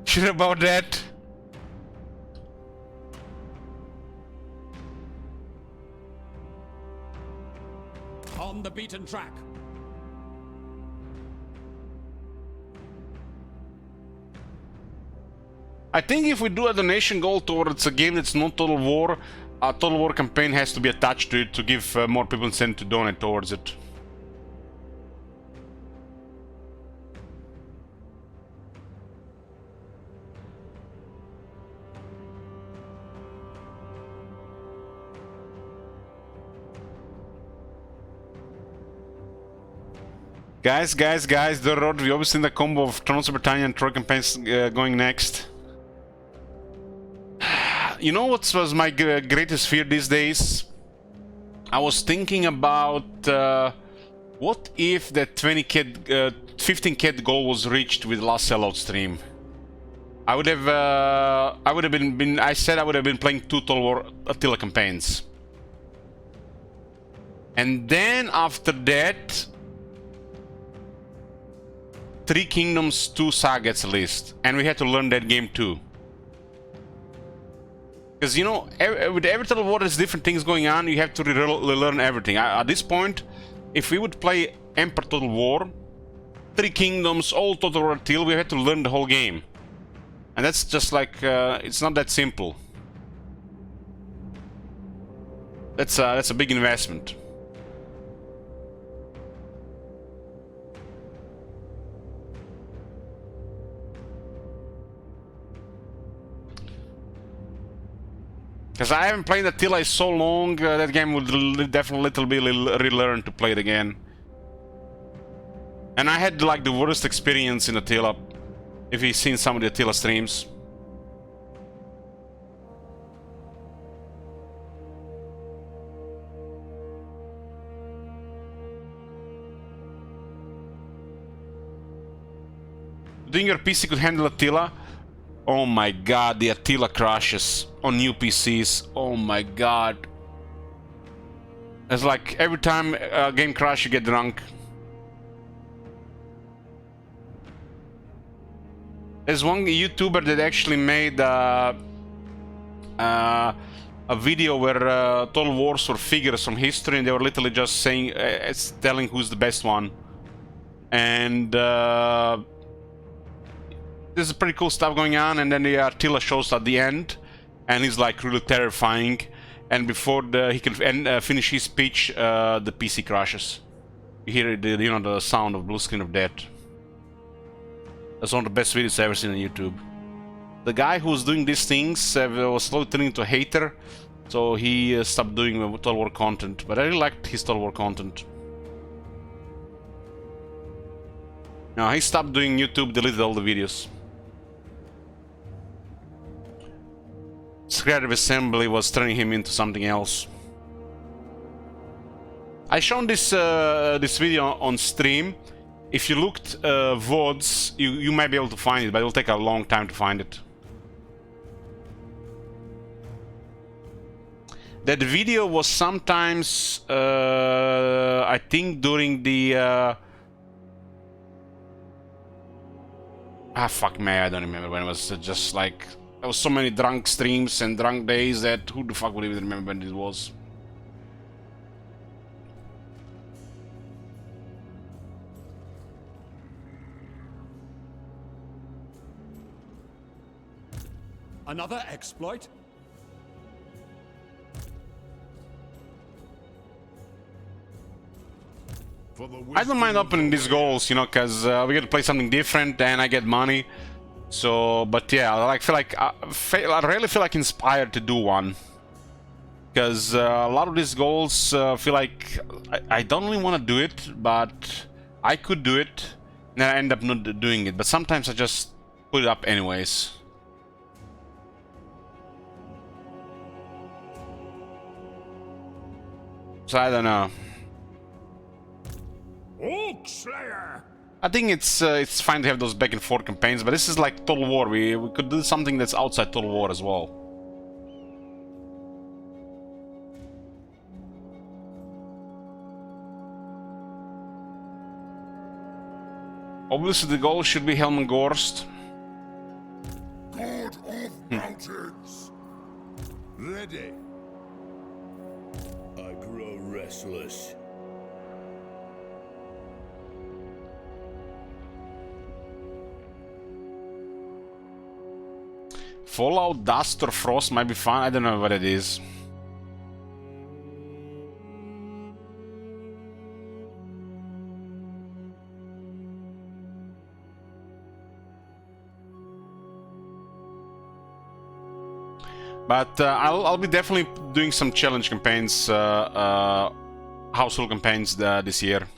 Sure about that? On the beaten track. I think if we do a donation goal towards a game that's not Total War, a Total War campaign has to be attached to it to give more people incentive to donate towards it. Guys, the road, we obviously in the combo of Thrones of Britannia and Troy campaigns going next. You know what was my greatest fear these days? I was thinking about what if that 15k goal was reached with last sellout stream. I would have been playing 2 Total War Attila campaigns. And then after that 3 Kingdoms, 2 Sagas at least, and we had to learn that game too. Because you know, with every Total War there's different things going on, you have to relearn everything. At this point, if we would play Emperor Total War, 3 Kingdoms, all Total War Attila, we had to learn the whole game. And that's just like, it's not that simple. That's a big investment. Because I haven't played Attila so long, that game would definitely be relearned to play it again. And I had like the worst experience in Attila, if you've seen some of the Attila streams. think your PC could handle Attila? Oh my god, the Attila crashes on new PCs. Oh my god. It's like every time a game crash, you get drunk. There's one YouTuber that actually made a video where Total Wars were figures from history, and they were literally just saying, it's telling who's the best one. And there's pretty cool stuff going on, and then the Attila shows at the end, and he's like really terrifying. And before he can finish his speech, the PC crashes. You hear the, you know, the sound of blue screen of death. That's one of the best videos I've ever seen on YouTube. The guy who was doing these things was slowly turning into a hater, so he stopped doing Total War content. But I really liked his Total War content. Now he stopped doing YouTube, deleted all the videos. Creative Assembly was turning him into something else. I shown this this video on stream. If you looked VODs, you might be able to find it, but it will take a long time to find it. That video was sometimes, I think, during the fuck me, I don't remember when it was. Just like there was so many drunk streams and drunk days that who the fuck would even remember when it was? Another exploit? I don't mind opening these goals, you know, because we get to play something different and I get money. So, but yeah, I really feel like inspired to do one. Because a lot of these goals feel like I don't really want to do it, but I could do it. And then I end up not doing it. But sometimes I just put it up anyways. So I don't know. Oak Slayer! I think it's fine to have those back and forth campaigns, but this is like Total War. We could do something that's outside Total War as well. Obviously, the goal should be Helmengorst. God of mountains. Ready. I grow restless. Fallout, Dust, or Frost might be fun. I don't know what it is. But I'll be definitely doing some challenge campaigns, household campaigns this year.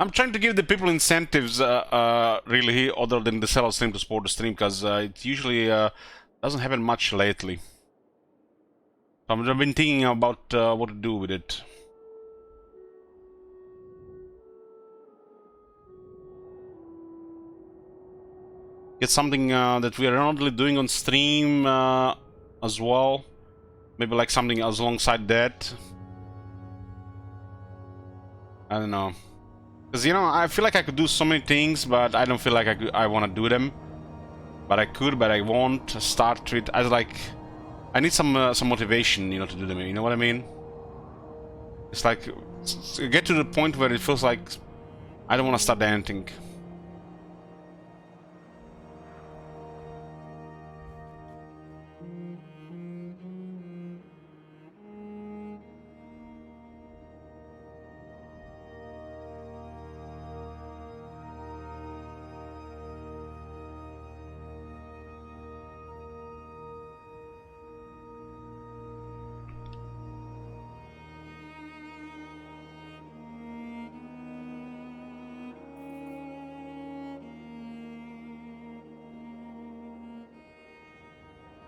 I'm trying to give the people incentives, really, other than the sellout stream to support the stream, because it usually doesn't happen much lately. I've been thinking about what to do with it. Get something that we are not really doing on stream as well. Maybe like something else alongside that. I don't know. Because, you know, I feel like I could do so many things, but I don't feel like I want to do them. But I could, but I won't start with... I need some motivation, you know, to do them, you know what I mean? It's like... get to the point where it feels like I don't want to start anything.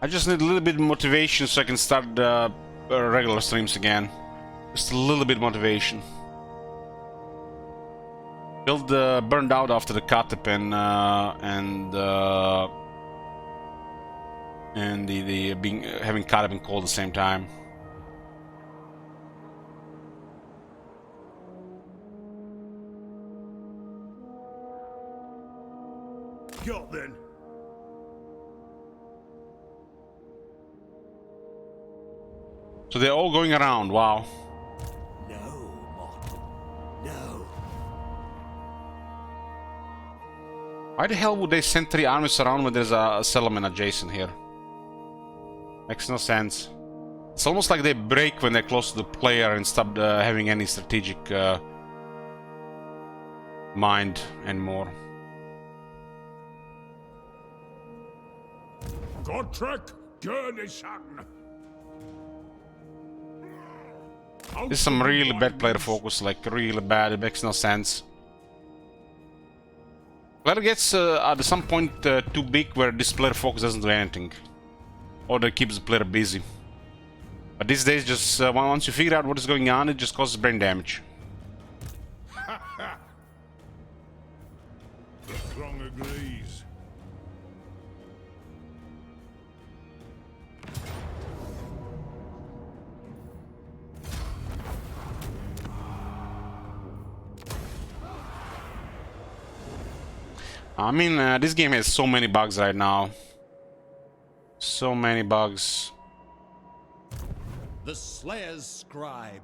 I just need a little bit of motivation so I can start regular streams again. Just a little bit of motivation. Build burned out after the Katep and the being having Katep and cold at the same time. Got then. So they're all going around. Wow. No, mortal. No. Why the hell would they send 3 armies around when there's a settlement adjacent here? Makes no sense. It's almost like they break when they're close to the player and stop having any strategic mind anymore. Gotrek, Gurnishan. This is some really bad player focus, like really bad. It makes no sense. Player gets at some point too big where this player focus doesn't do anything, or that keeps the player busy. But these days, just once you figure out what is going on, it just causes brain damage. The throng agrees. I mean, this game has so many bugs right now. So many bugs. The Slayer's Scribe.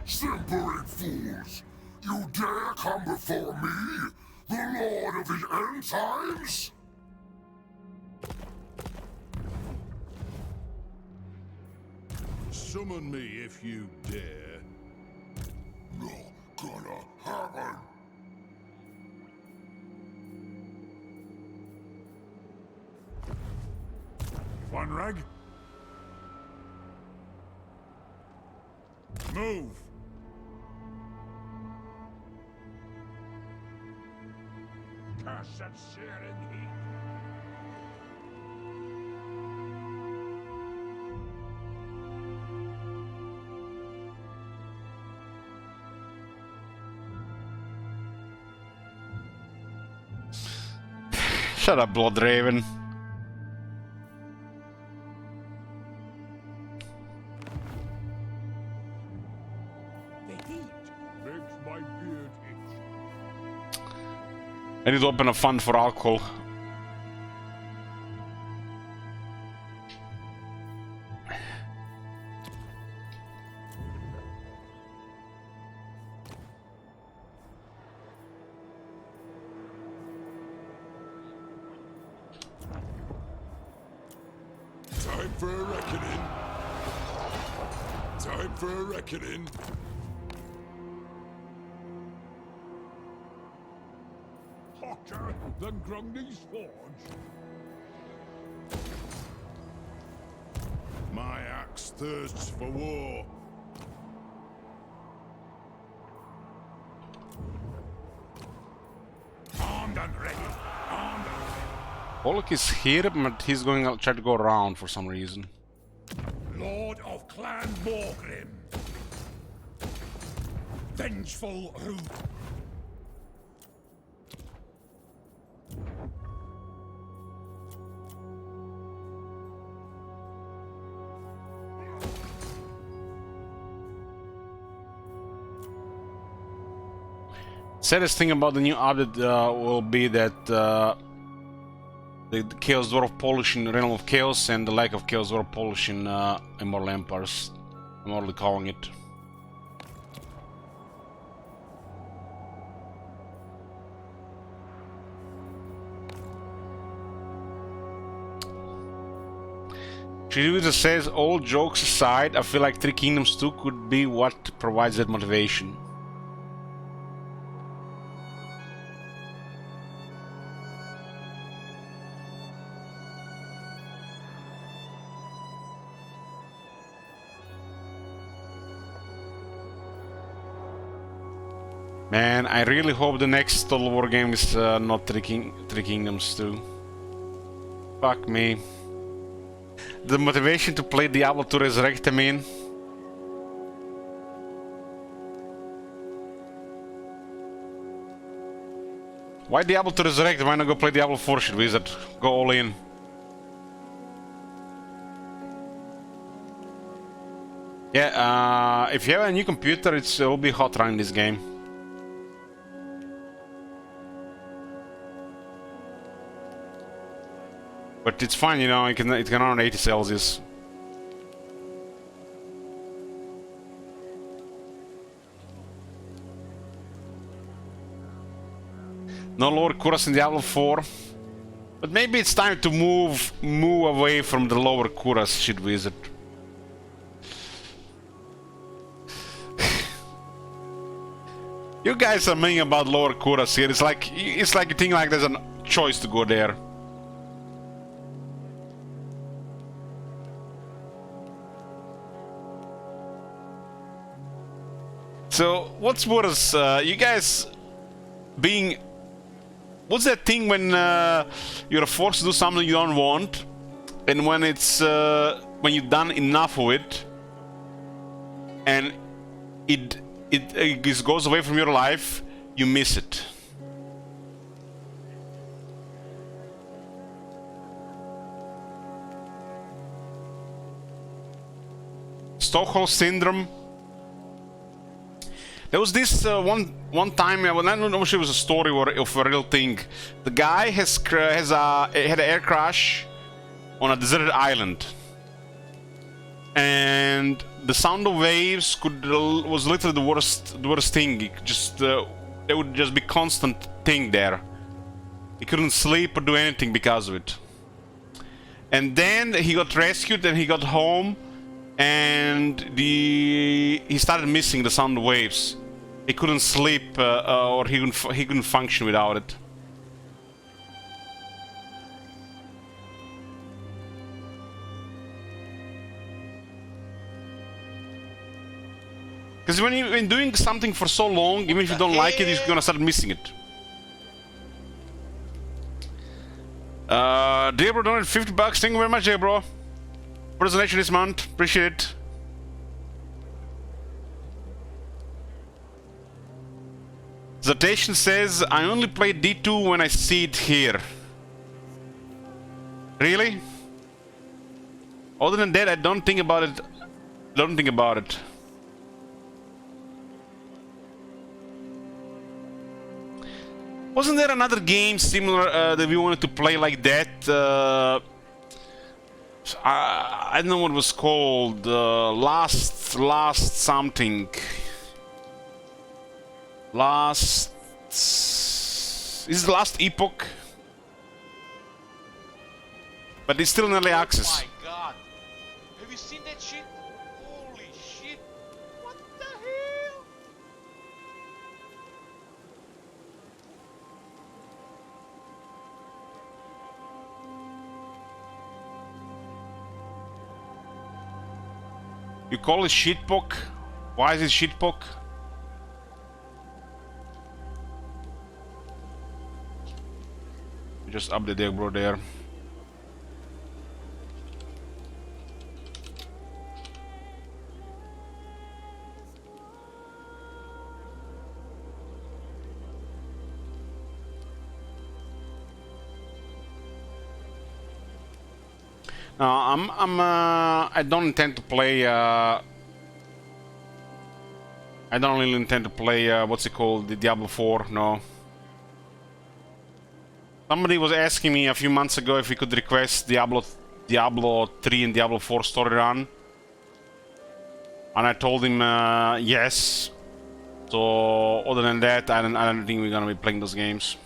Simpering fools! You dare come before me, the Lord of the End Times? Summon me if you dare. Not gonna happen. One rag. Move. Curse that searing heat. Shut up, Bloodraven. Makes my beard itch. I need to open a fund for alcohol. Time for a reckoning. Time for a reckoning. Hotter than Grundy's forge. My axe thirsts for war. Armed and ready. Armed and ready. Pollock is here, but he's going to try to go around for some reason. Lord of Clan Morgrim. Vengeful Root. Saddest thing about the new update will be that the Chaos Dwarf polish in Realm of Chaos and the lack of Chaos Dwarf polish in Immortal Empires. I'm already calling it. Tributor says, all jokes aside, I feel like Three Kingdoms 2 could be what provides that motivation. Man, I really hope the next Total War game is not Three Kingdoms 2. Fuck me. The motivation to play Diablo to Resurrect, I mean. Why Diablo to Resurrect? Why not go play Diablo 4, shit wizard? Go all in. Yeah, if you have a new computer, it will be hot running this game. But it's fine, you know, it can run 80 Celsius. No lower Kuras in Diablo 4. But maybe it's time to move away from the lower Kuras, shit wizard. You guys are making about lower Kuras here. It's like you think like there's a choice to go there. So what's worse, you guys being... What's that thing when you're forced to do something you don't want, and when it's when you've done enough of it, and it just goes away from your life, you miss it. Stockholm syndrome. There was this one time, I don't know if it was a story or of a real thing. The guy had an air crash on a deserted island, and the sound of waves was literally the worst thing. It just there would just be constant thing there. He couldn't sleep or do anything because of it. And then he got rescued and he got home, and he started missing the sound waves. He couldn't sleep or he couldn't function without it. Because when you've been doing something for so long, even if you don't like it, you're gonna start missing it. Debro donated $50. Thank you very much, Debro. For the donation this month. Appreciate it. Zatation says, I only play D2 when I see it here. Really? Other than that, I don't think about it. Don't think about it. Wasn't there another game similar that we wanted to play like that? I don't know what it was called. Last something. Is the last epoch? But it's still in early access. Oh my god! Have you seen that shit? Holy shit! What the hell? You call it shitpoke? Why is it shitpoke? Just up the deck, bro, there. No, I don't intend to play, I don't really intend to play, what's it called, the Diablo 4, no. Somebody was asking me a few months ago if we could request Diablo 3 and Diablo 4 story run. And I told him yes. So other than that, I don't think we're gonna be playing those games.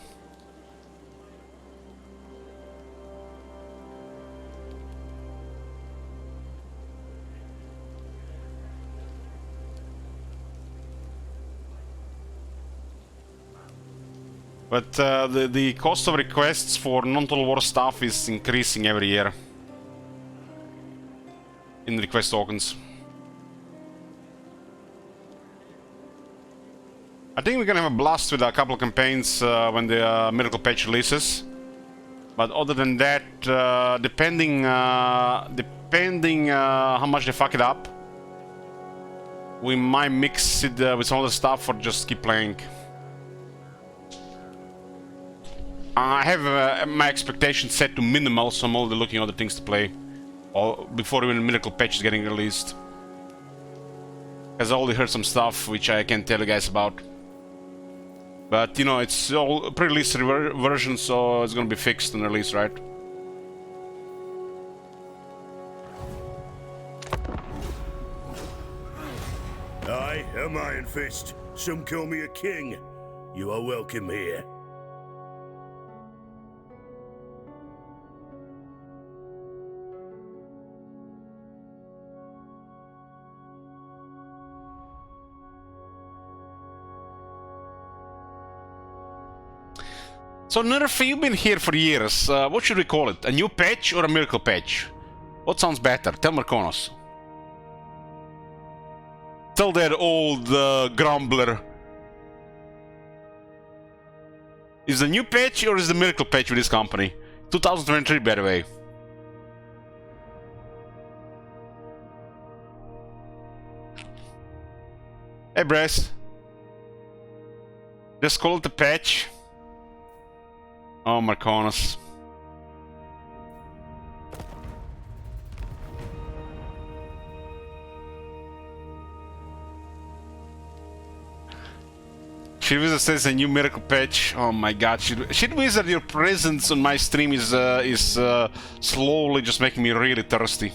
But the cost of requests for non-total war stuff is increasing every year in request tokens. I think we're gonna have a blast with a couple of campaigns when the Miracle Patch releases. But other than that, depending how much they fuck it up, we might mix it with some other stuff or just keep playing. I have my expectations set to minimal, so I'm only looking at other things to play, or before even Miracle Patch is getting released. Because I already heard some stuff which I can't tell you guys about. But you know, it's all pre-release version, so it's gonna be fixed and released, right? I am Iron Fist. Some call me a king. You are welcome here. So Nerf, you've been here for years. What should we call it? A new patch or a miracle patch? What sounds better? Tell Marconos. Tell that old grumbler. Is the new patch or is the miracle patch with this company? 2023, by the way. Hey, Bress. Just call it the patch. Oh, Marconis. Shit Wizard says a new miracle patch. Oh my god, Shit Wizard, your presence on my stream is slowly just making me really thirsty.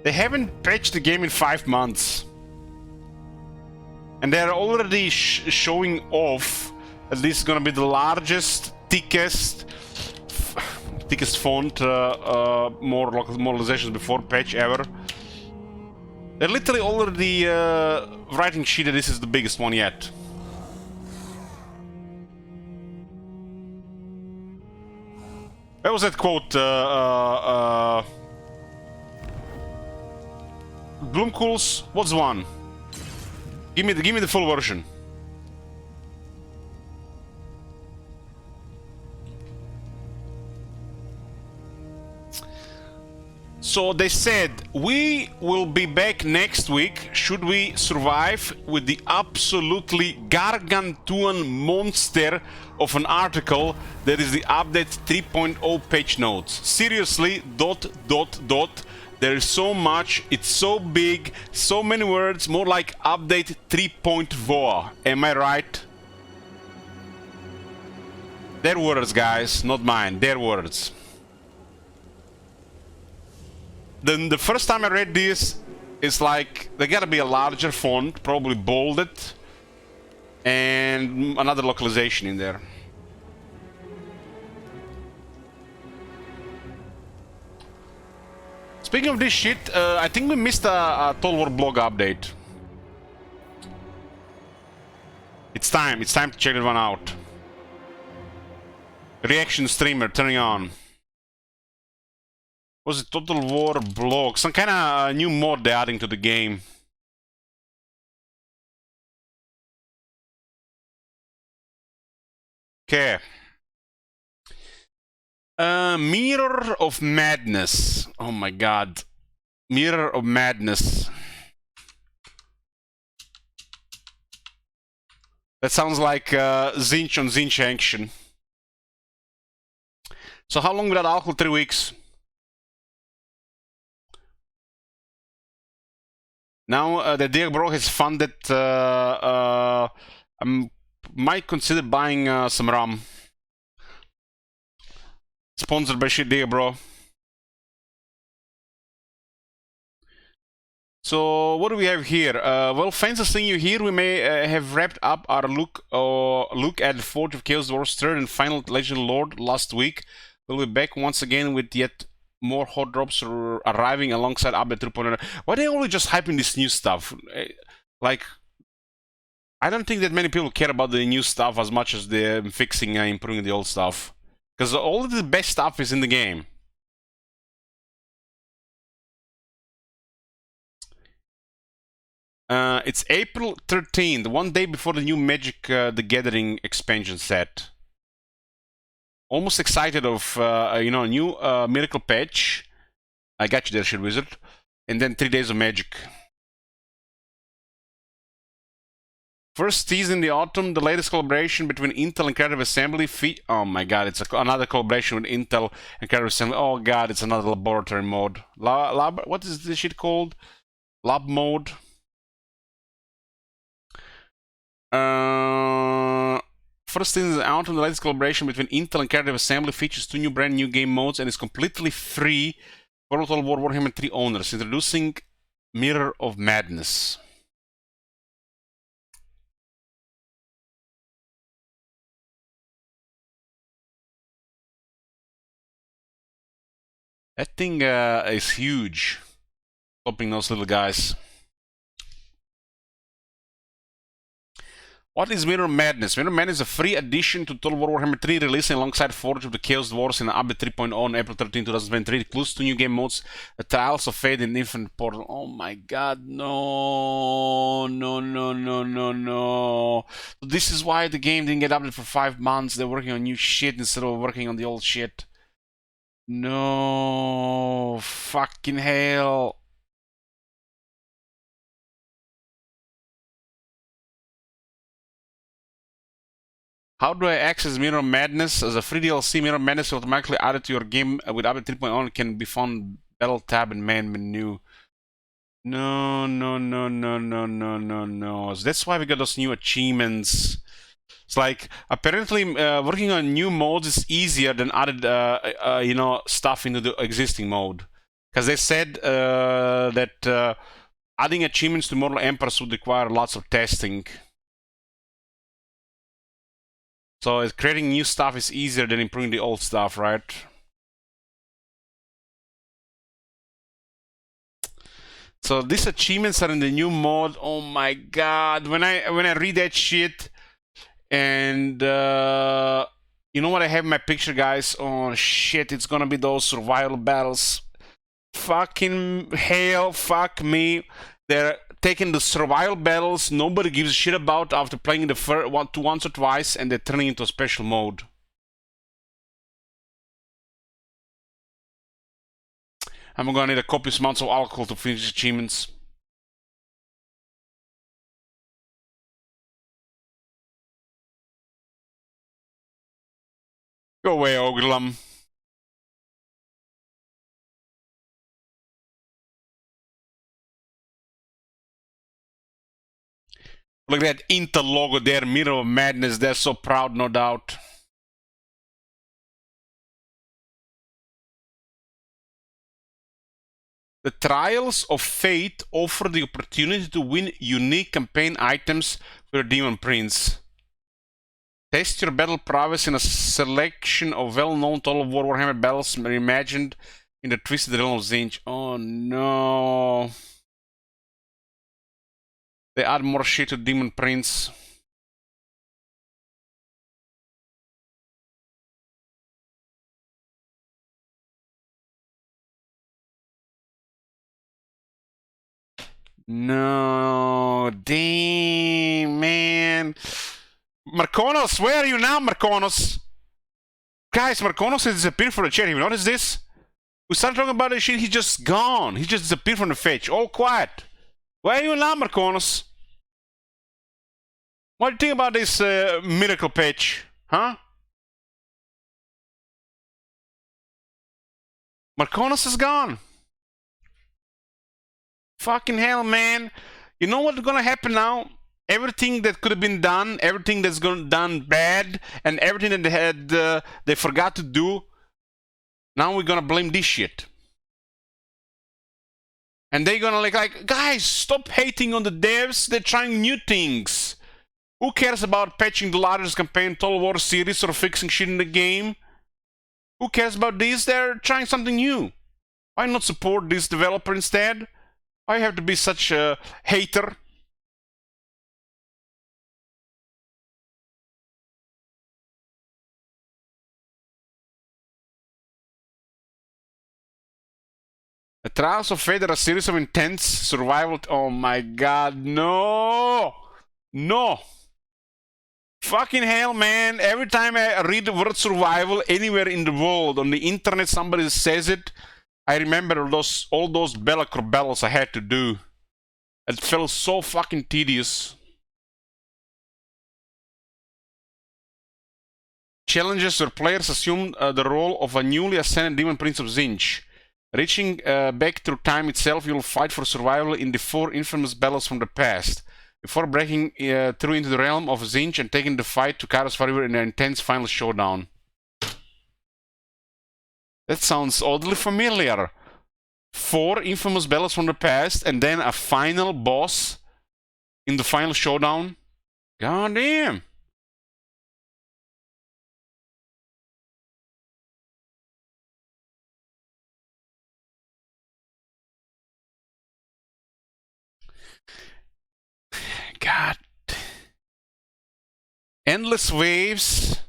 They haven't patched the game in 5 months. And they're already showing off that this is gonna be the largest, thickest font, more localizations before patch ever. They're literally already writing shit that this is the biggest one yet. Where was that quote? Gloomcools, what's one? Give me the full version. So they said we will be back next week should we survive with the absolutely gargantuan monster of an article that is the update 3.0 patch notes. Seriously, ... There is so much, it's so big, so many words, more like update 3.4. Am I right? Their words, guys, not mine, their words. Then the first time I read this, it's like, there gotta be a larger font, probably bolded, and another localization in there. Speaking of this shit, I think we missed a Total War blog update. It's time to check that one out. Reaction streamer turning on. Was it Total War blog? Some kind of new mod they're adding to the game. Okay. Mirror of Madness. Oh my god. Mirror of Madness. That sounds like Zinch on Zinch action. So how long without alcohol? 3 weeks. Now the dear bro has funded, I might consider buying some rum. Sponsored by shit, dear bro. So what do we have here? Well, fans are seeing you here. We may have wrapped up our look at Forge of Chaos War's third and final Legend Lord last week. We'll be back once again with yet more hot drops arriving alongside update 3.0. Why are they only just hyping this new stuff? Like, I don't think that many people care about the new stuff as much as they're fixing and improving the old stuff. Because all of the best stuff is in the game. It's April 13th, one day before the new Magic the Gathering expansion set. Almost excited of, you know, a new Miracle patch. I got you there, Shit Wizard. And then 3 days of Magic. First teased in the autumn, the latest collaboration between Intel and Creative Assembly. Oh my god, it's another collaboration with Intel and Creative Assembly. Oh god, it's another laboratory mode. What is this shit called? Lab mode. First teased in the autumn, the latest collaboration between Intel and Creative Assembly features 2 new brand new game modes and is completely free for Total War Warhammer 3 owners, introducing Mirror of Madness. That thing is huge, stopping those little guys. What is Mirror Madness? Mirror Madness is a free addition to Total War Warhammer 3, releasing alongside Forge of the Chaos Dwarfs in Update 3.0 on April 13, 2023. It includes 2 new game modes, the Trials of Fate and Infinite Portal. Oh my god, no. This is why the game didn't get updated for 5 months. They're working on new shit instead of working on the old shit. No, fucking hell. How do I access Mirror Madness? As a free DLC, Mirror Madness is automatically added to your game with Update 3.0 and can be found Battle tab and main menu. No. That's why we got those new achievements. It's like, apparently, working on new modes is easier than added, you know, stuff into the existing mode. Because they said that adding achievements to Mortal Empress would require lots of testing. So creating new stuff is easier than improving the old stuff, right? So these achievements are in the new mode. Oh my god! When I read that shit, and you know what I have in my picture, guys? Oh shit! It's gonna be those survival battles. Fucking hell! Fuck me! They're taking the survival battles nobody gives a shit about after playing the first once or twice, and they're turning into a special mode. I'm gonna need a copious amount of alcohol to finish achievements. Go away, Ogrelum. Look at that Intel logo there, Mirror of Madness. They're so proud, no doubt. The Trials of Fate offer the opportunity to win unique campaign items for your Demon Prince. Test your battle prowess in a selection of well-known Total War Warhammer battles reimagined in the Twisted Realm of Zinch. Oh no. They add more shit to Demon Prince. No, damn, man. Marconos, where are you now, Marconos? Guys, Marconos has disappeared from the chat. Have you noticed this? We started talking about this shit, he's just gone. He just disappeared from the fetch. All quiet. Where are you now, Marconos? What do you think about this miracle patch? Huh? Marconos is gone. Fucking hell, man. You know what's gonna happen now? Everything that could have been done, everything that's gone done bad, and everything that they had they forgot to do. Now we're gonna blame this shit. And they're gonna like, guys, stop hating on the devs. They're trying new things. Who cares about patching the largest campaign Total War series or fixing shit in the game? Who cares about this? They're trying something new. Why not support this developer instead? Why have to be such a hater? Trials of Fate are a series of intense survival. Oh my god, no! No! Fucking hell, man. Every time I read the word survival anywhere in the world, on the internet, somebody says it, I remember all those Bellacore battles I had to do. It felt so fucking tedious. Challenges where players assume the role of a newly ascended Demon Prince of Zinj. Reaching back through time itself, you will fight for survival in the 4 infamous battles from the past, before breaking through into the realm of Zinj and taking the fight to Karak's forever in an intense final showdown. That sounds oddly familiar. 4 infamous battles from the past, and then a final boss in the final showdown? God damn! God. Endless waves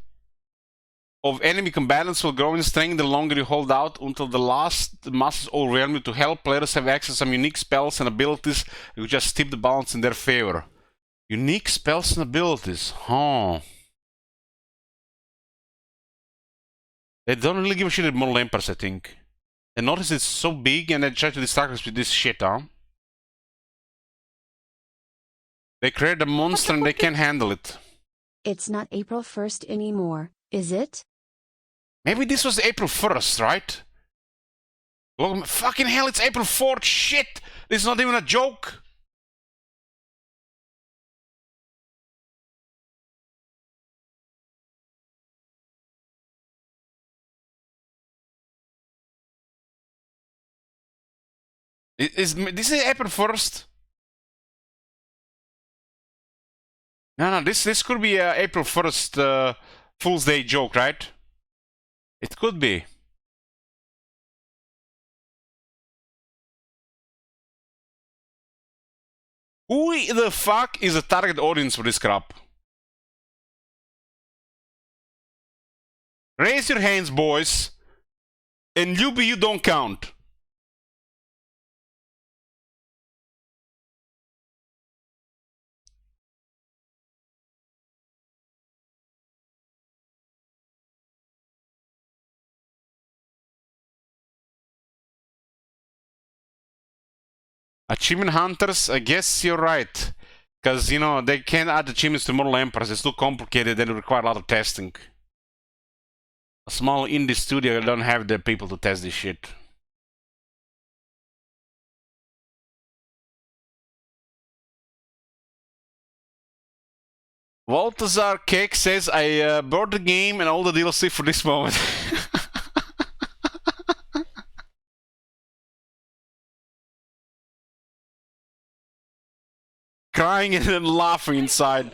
of enemy combatants will grow in strength the longer you hold out, until the last masses overwhelm you. To help players have access to some unique spells and abilities you just tip the balance in their favor. Unique spells and abilities, huh? They don't really give a shit at Mortal Emperors, I think. They notice it's so big and they try to distract us with this shit, huh? They create a monster and they can't handle it. It's not April 1st anymore, is it? Maybe this was April 1st, right? Well, fucking hell, it's April 4th, shit! This is not even a joke! This is April 1st? No, this could be a April 1st Fool's Day joke, right? It could be. Who the fuck is the target audience for this crap? Raise your hands, boys. And you don't count. Achievement hunters, I guess you're right. Because, you know, they can't add achievements to Mortal Emperors. It's too complicated and it requires a lot of testing. A small indie studio don't have the people to test this shit. Balthazar Cake says, I bought the game and all the DLC for this moment. Crying and then laughing inside.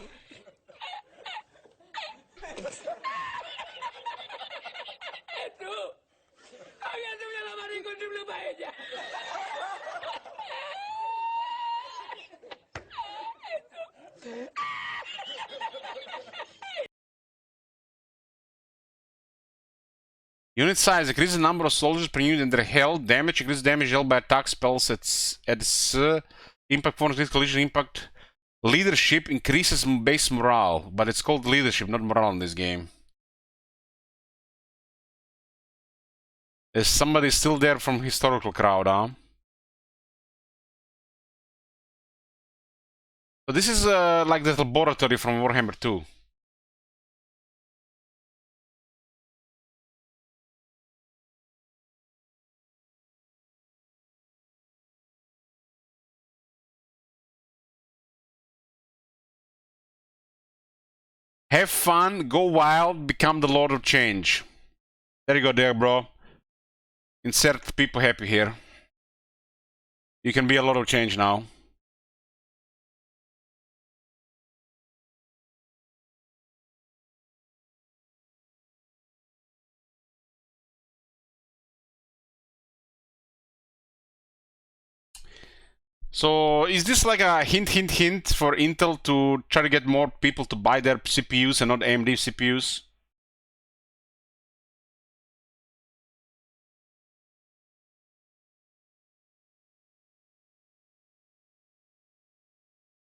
Unit size increases the number of soldiers per unit and their health. Damage increases damage dealt by attack spells at impact for critical collision impact. Leadership increases base morale, but it's called leadership, not morale in this game. Is somebody still there from historical crowd, huh? So this is like the laboratory from Warhammer 2. Have fun, go wild, become the Lord of Change. There you go there, bro. Insert people happy here. You can be a Lord of Change now. So, is this like a hint for Intel to try to get more people to buy their CPUs and not AMD CPUs?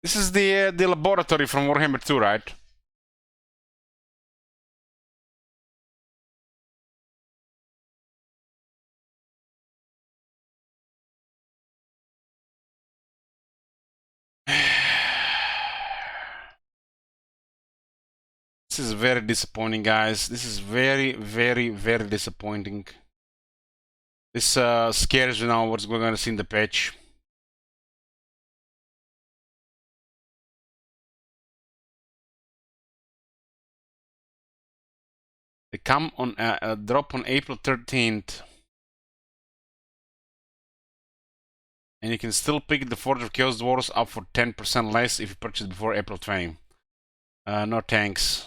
This is the laboratory from Warhammer 2, right? This is very disappointing, guys. This is very, very, very disappointing. This scares me now what's going to see in the patch. They come on a drop on April 13th. And you can still pick the Forge of Chaos Dwarves up for 10% less if you purchase before April 20. No thanks.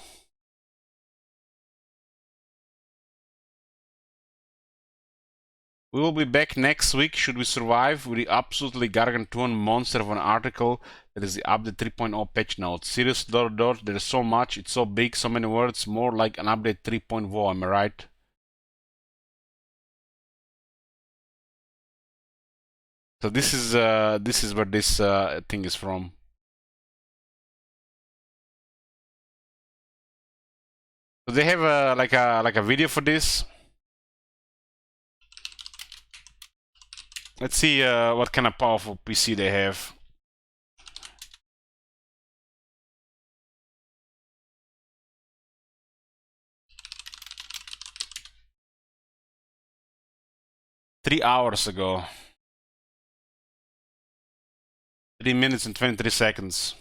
We will be back next week, should we survive, with the absolutely gargantuan monster of an article that is the update 3.0 patch notes. Serious there's so much, it's so big, so many words, more like an update 3.0, am I right? So this is where this thing is from. So they have like a video for this. Let's see what kind of powerful PC they have. Three hours ago. 3 minutes and 23 seconds.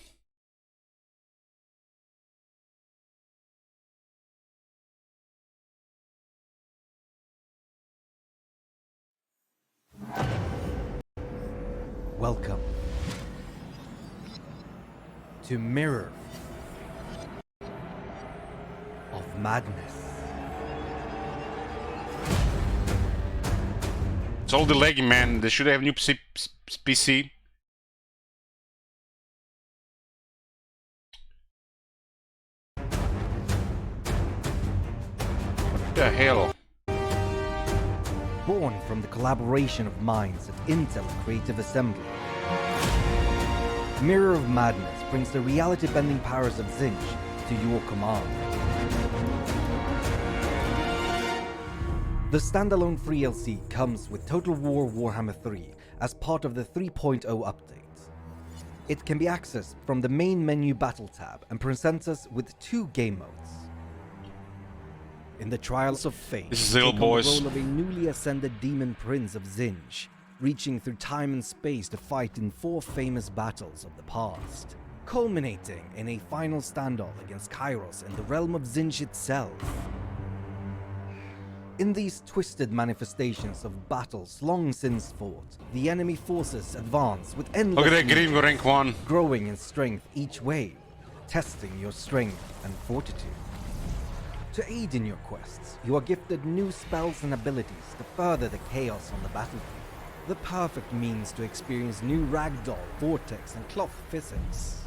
Welcome to Mirror of Madness. It's all the laggy, man. They should have new PC. What the hell? Born from the collaboration of minds at Intel Creative Assembly, Mirror of Madness brings the reality-bending powers of Tzeentch to your command. The standalone free LC comes with Total War Warhammer 3 as part of the 3.0 update. It can be accessed from the main menu battle tab and presents us with 2 game modes. In the Trials of Fate, this is take little on boys. the role of a newly ascended demon prince of Tzeentch, reaching through time and space to fight in 4 famous battles of the past, culminating in a final standoff against Kairos and the realm of Tzeentch itself. In these twisted manifestations of battles long since fought, the enemy forces advance with endless Look at that Grimgor rank 1. growing in strength each wave, testing your strength and fortitude. To aid in your quests, you are gifted new spells and abilities to further the chaos on the battlefield. The perfect means to experience new ragdoll, vortex, and cloth physics.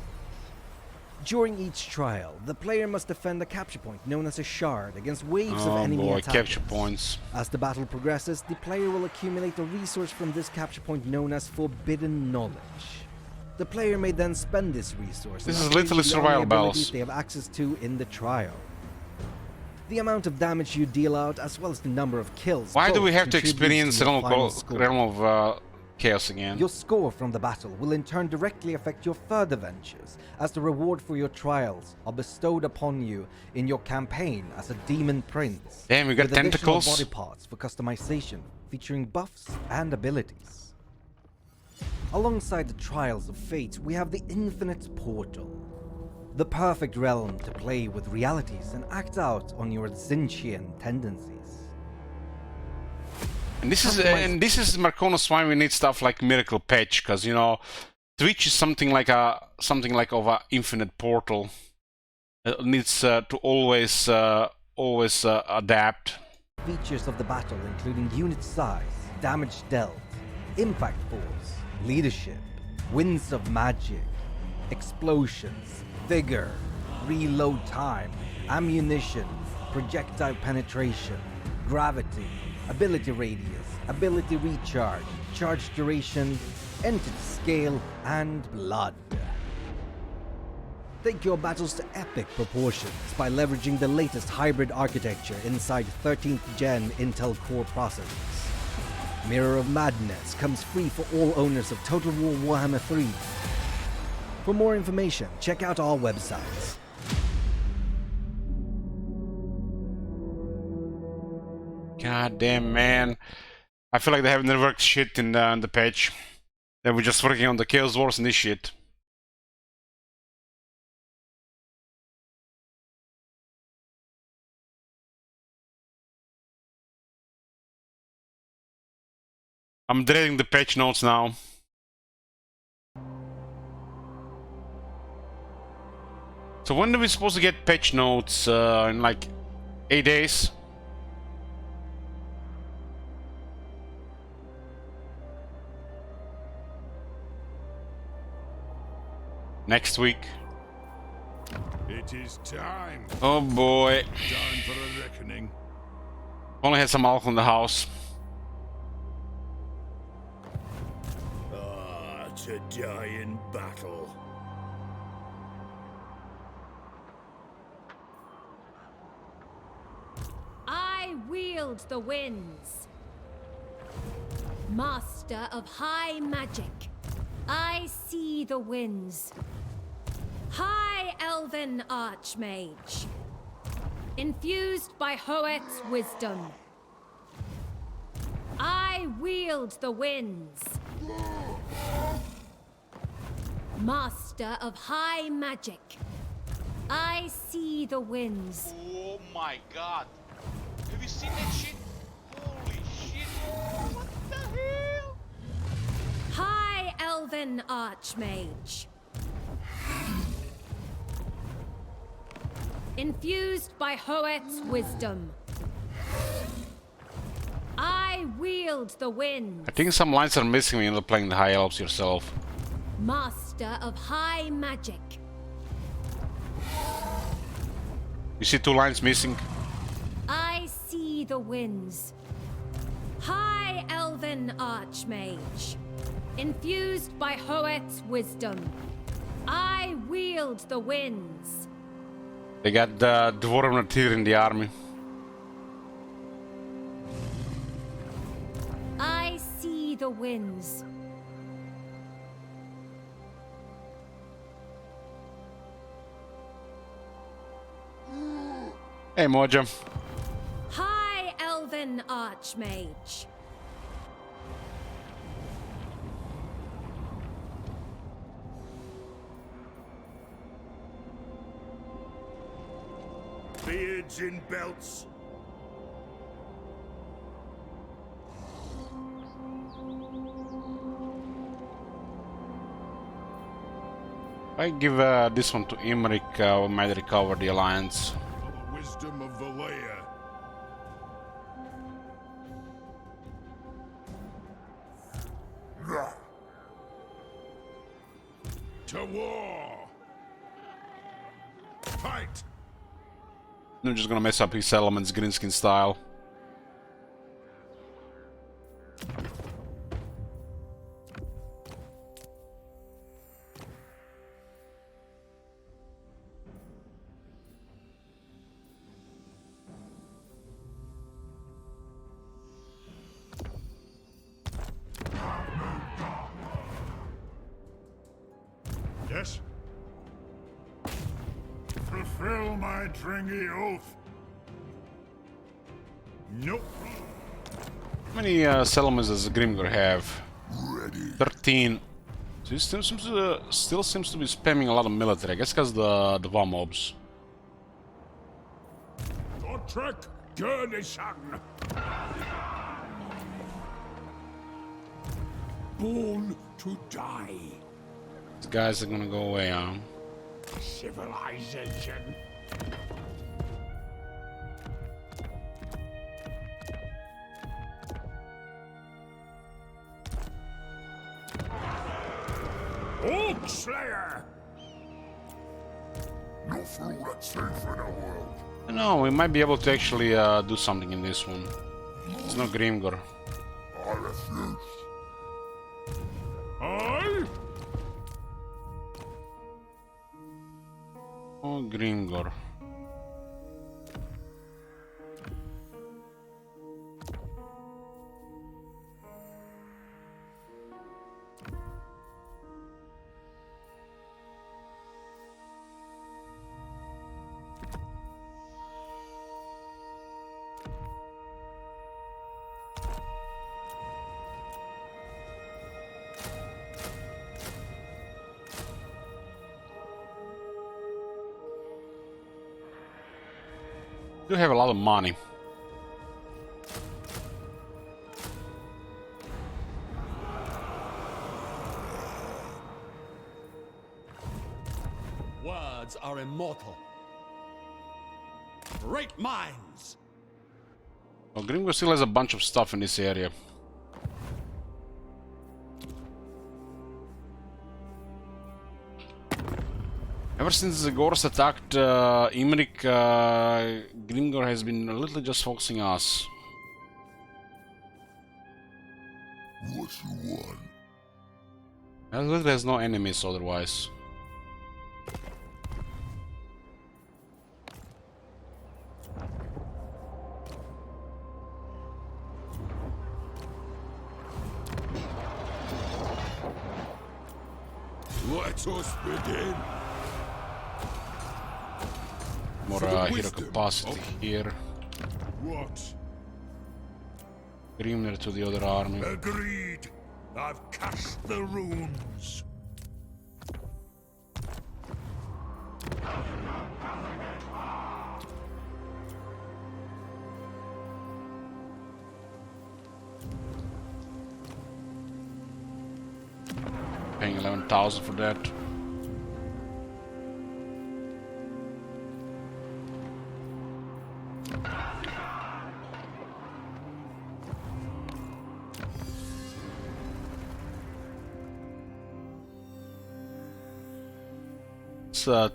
During each trial, the player must defend a capture point known as a shard against waves of enemy attacks. Capture points. As the battle progresses, the player will accumulate a resource from this capture point known as Forbidden Knowledge. The player may then spend this resource. This is literally survival battles. They have access to in the trial. The amount of damage you deal out, as well as the number of kills. Why do we have to contributes experience your realm of chaos again? Your score from the battle will in turn directly affect your further ventures, as the reward for your trials are bestowed upon you in your campaign as a demon prince. Damn, we got with additional tentacles. body parts for customization, featuring buffs and abilities. Alongside the Trials of Fate, we have the Infinite Portal. The perfect realm to play with realities and act out on your Tzeentchian tendencies. And this is Marcona's why we need stuff like Miracle Patch, because you know, Twitch is something like of a infinite portal. It needs to always adapt. Features of the battle including unit size, damage dealt, impact force, leadership, winds of magic, explosions, vigor, reload time, ammunition, projectile penetration, gravity, ability radius, ability recharge, charge duration, entity scale, and blood. Take your battles to epic proportions by leveraging the latest hybrid architecture inside 13th gen Intel Core processors. Mirror of Madness comes free for all owners of Total War Warhammer 3. For more information, check out our websites. God damn, man. I feel like they haven't worked shit in the patch. They were just working on the Chaos Wars and this shit. I'm dreading the patch notes now. So when are we supposed to get patch notes? In like 8 days? Next week? It is time. Oh boy. Time for a reckoning. Only had some alcohol in the house. To die in battle. I wield the winds. Master of high magic. I see the winds. High elven archmage. Infused by Hoet's wisdom. I wield the winds. Master of high magic. I see the winds. Oh my god. Have you seen that shit? Holy shit. What the hell? High elven archmage. Infused by Hoet's wisdom. I wield the wind. I think some lines are missing when you're playing the high elves yourself. Master of high magic. You see 2 lines missing? I see the winds. High elven archmage. Infused by Hoet's wisdom. I wield the winds. They got the Dwarven tier in the army. I see the winds. Hey Moja. High elven archmage. Beards in belts. I give this one to Imrik, we might recover the alliance. The wisdom of Valea. To war. Fight. I'm just gonna mess up his elements Greenskin style. Yes? Fulfill my Dringy oath. Nope. How many settlements does Grimgor have? 13. So he still seems to be spamming a lot of military. I guess because the war mobs. Gotrek Gurnison. Born to die. These guys are gonna go away, huh? Civilization. Orc Slayer! No fool that's safe in our world. No, we might be able to actually do something in this one. It's no Grimgor. I refuse. I? Oh, Grimgor. You have a lot of money. Words are immortal. Great minds. Well, Grimgor still has a bunch of stuff in this area. Ever since the Gors attacked Imrik, Grimgor has been literally just focusing us. What you want? Literally has no enemies otherwise. Let us begin. More hero capacity here. What? Grimner to the other army. Agreed. I've cast the runes. Paying 11,000 for that.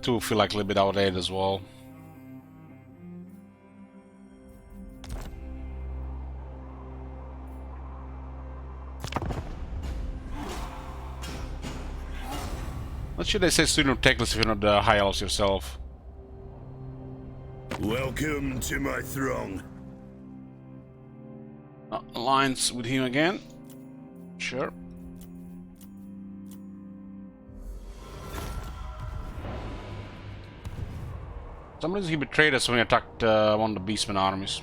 Two feel like a little bit outdated as well. What should I say, student of Techless, if you're not high elves yourself? Welcome to my throng. Alliance with him again? Sure. For some reason he betrayed us when he attacked one of the Beastman armies.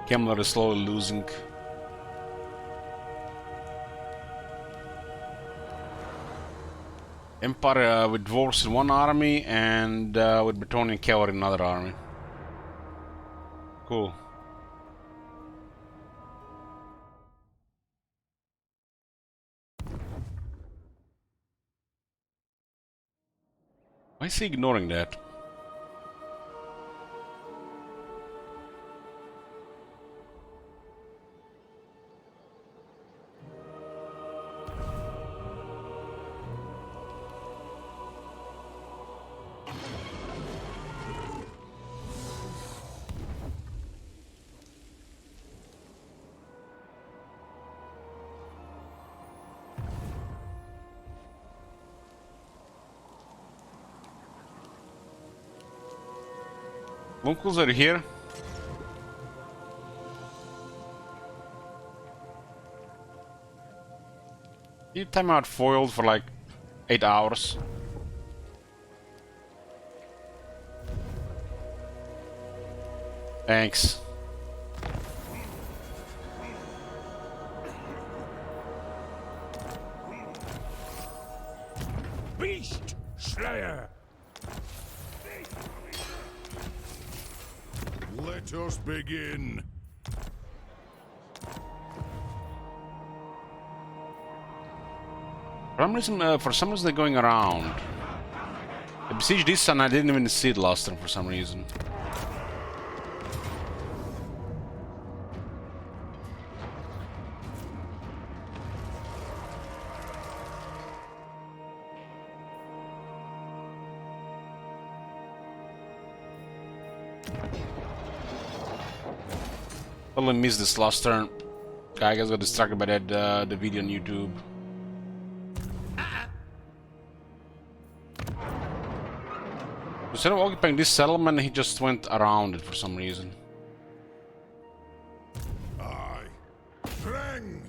Kemmler is slowly losing. Empire with dwarves in one army and with Bretonnian cavalry in another army. Cool. Why is he ignoring that? Uncles are here. You time out foiled for like 8 hours. Thanks. Beast Slayer! Let us begin. For some reason they're going around. They besieged this and I didn't even see it last time for some reason. Totally missed this last turn. I guess got distracted by that the video on YouTube. Instead of occupying this settlement, he just went around it for some reason. Aye. Dreng!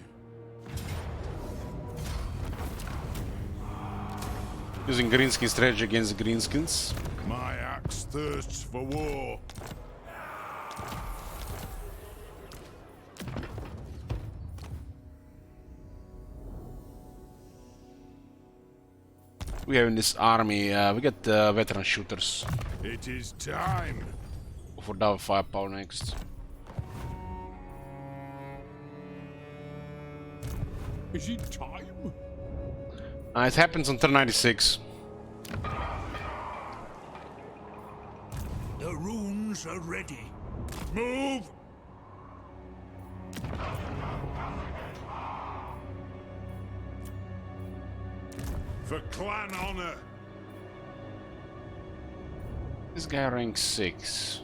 Using Greenskin strategy against the Greenskins. My axe thirsts for war. We have in this army, we got veteran shooters. It is time. For double firepower next. Is it time? It happens on turn 96. The runes are ready. Move! For clan honor. This guy rank 6.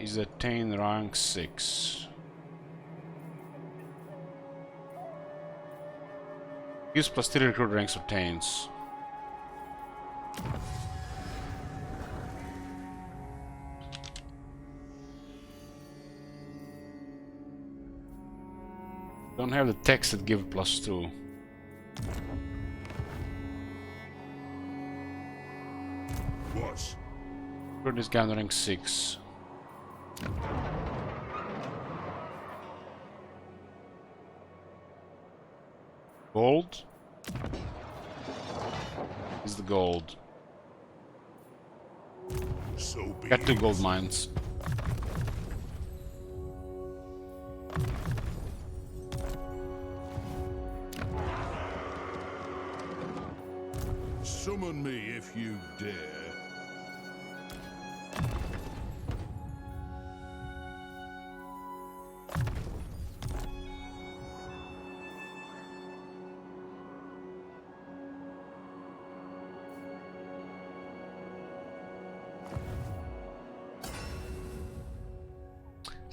Is attained rank 6. Gives plus 3 recruit ranks obtains. Don't have the text that give plus 2. What? Recruit is guy rank 6. Gold? Is the gold. So be Got 2 gold mines. Summon me if you dare.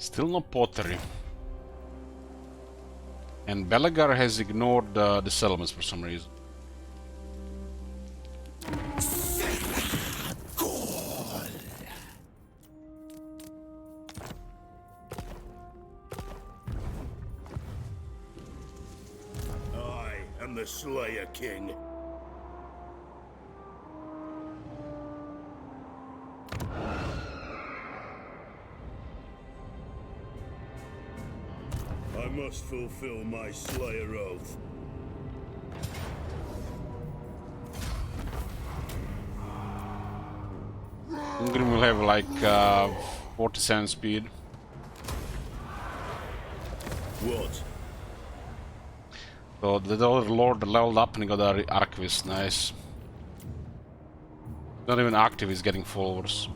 Still no pottery. And Belagar has ignored the settlements for some reason. I am the Slayer King. I must fulfill my Slayer oath. Grim will have like 47 speed. What? So the other lord leveled up and he got an archivist, nice. Not even active, he's getting followers.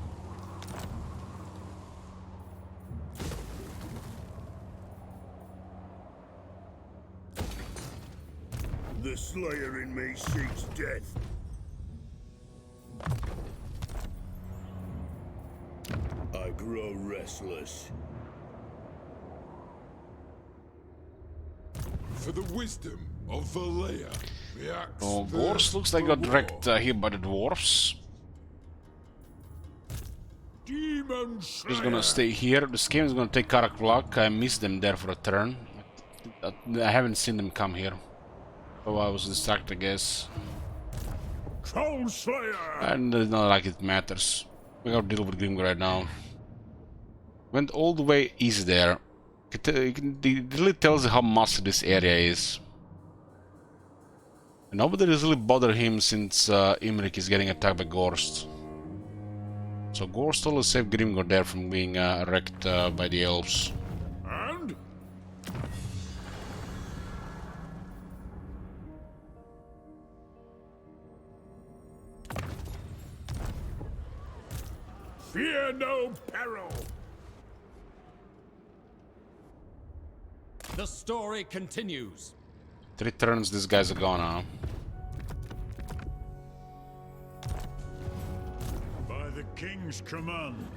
The Slayer in me seeks death. I grow restless. For the wisdom of Valea, the axe Oh, Gors looks like got wrecked here by the dwarfs. Demon Just gonna stay here. This game is gonna take Karak block. I missed them there for a turn. I haven't seen them come here. So I was distracted, I guess. Troll Slayer! And it's not like it matters. We gotta deal with Grimgor right now. Went all the way east there. It really tells you how massive this area is. And nobody has really bothered him since Imrik is getting attacked by Gorst. So Gorst totally saved Grimgor there from being wrecked by the elves. And? Fear no peril! The story continues. 3 turns, these guys are gone now. By the king's command.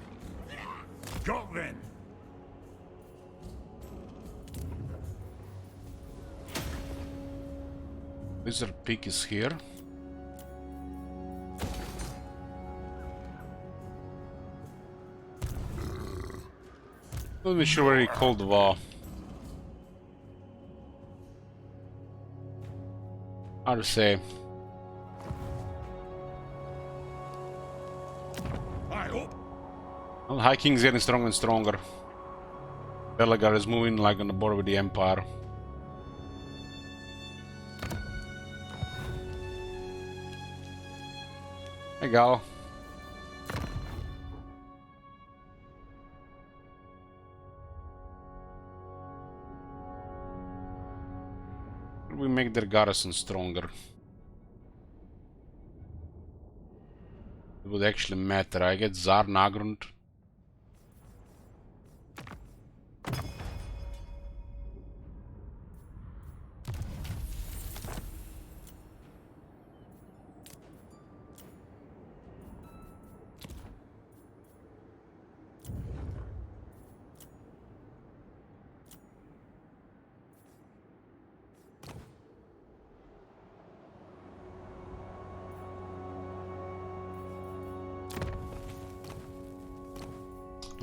Got then. Wizard Peak is here. Not even sure where he called the war. Hard to say. Well, High King's getting stronger and stronger. Belagar is moving like on the border with the Empire. Hey, Gal. We make their garrison stronger. It would actually matter. I get Tsar Nagrund.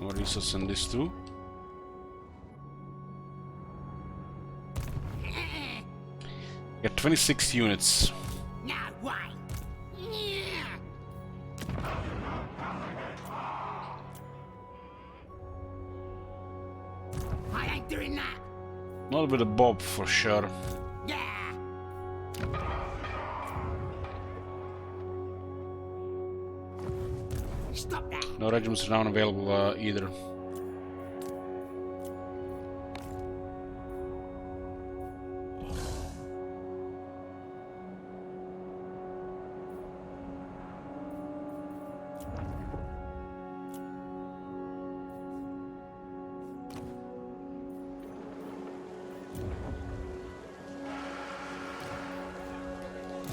No resources in this too. Get 26 units. No way. I ain't doing that. A little bit of Bob for sure. Yeah. Stop that. No regiments are now available either.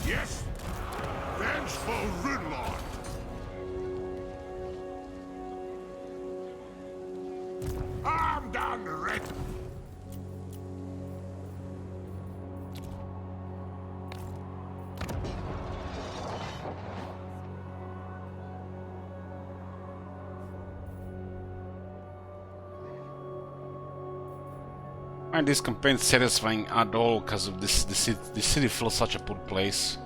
Yes! Vengeful Rinlord! I'm down the red. And this campaign is satisfying at all because of this. The city feels such a poor place.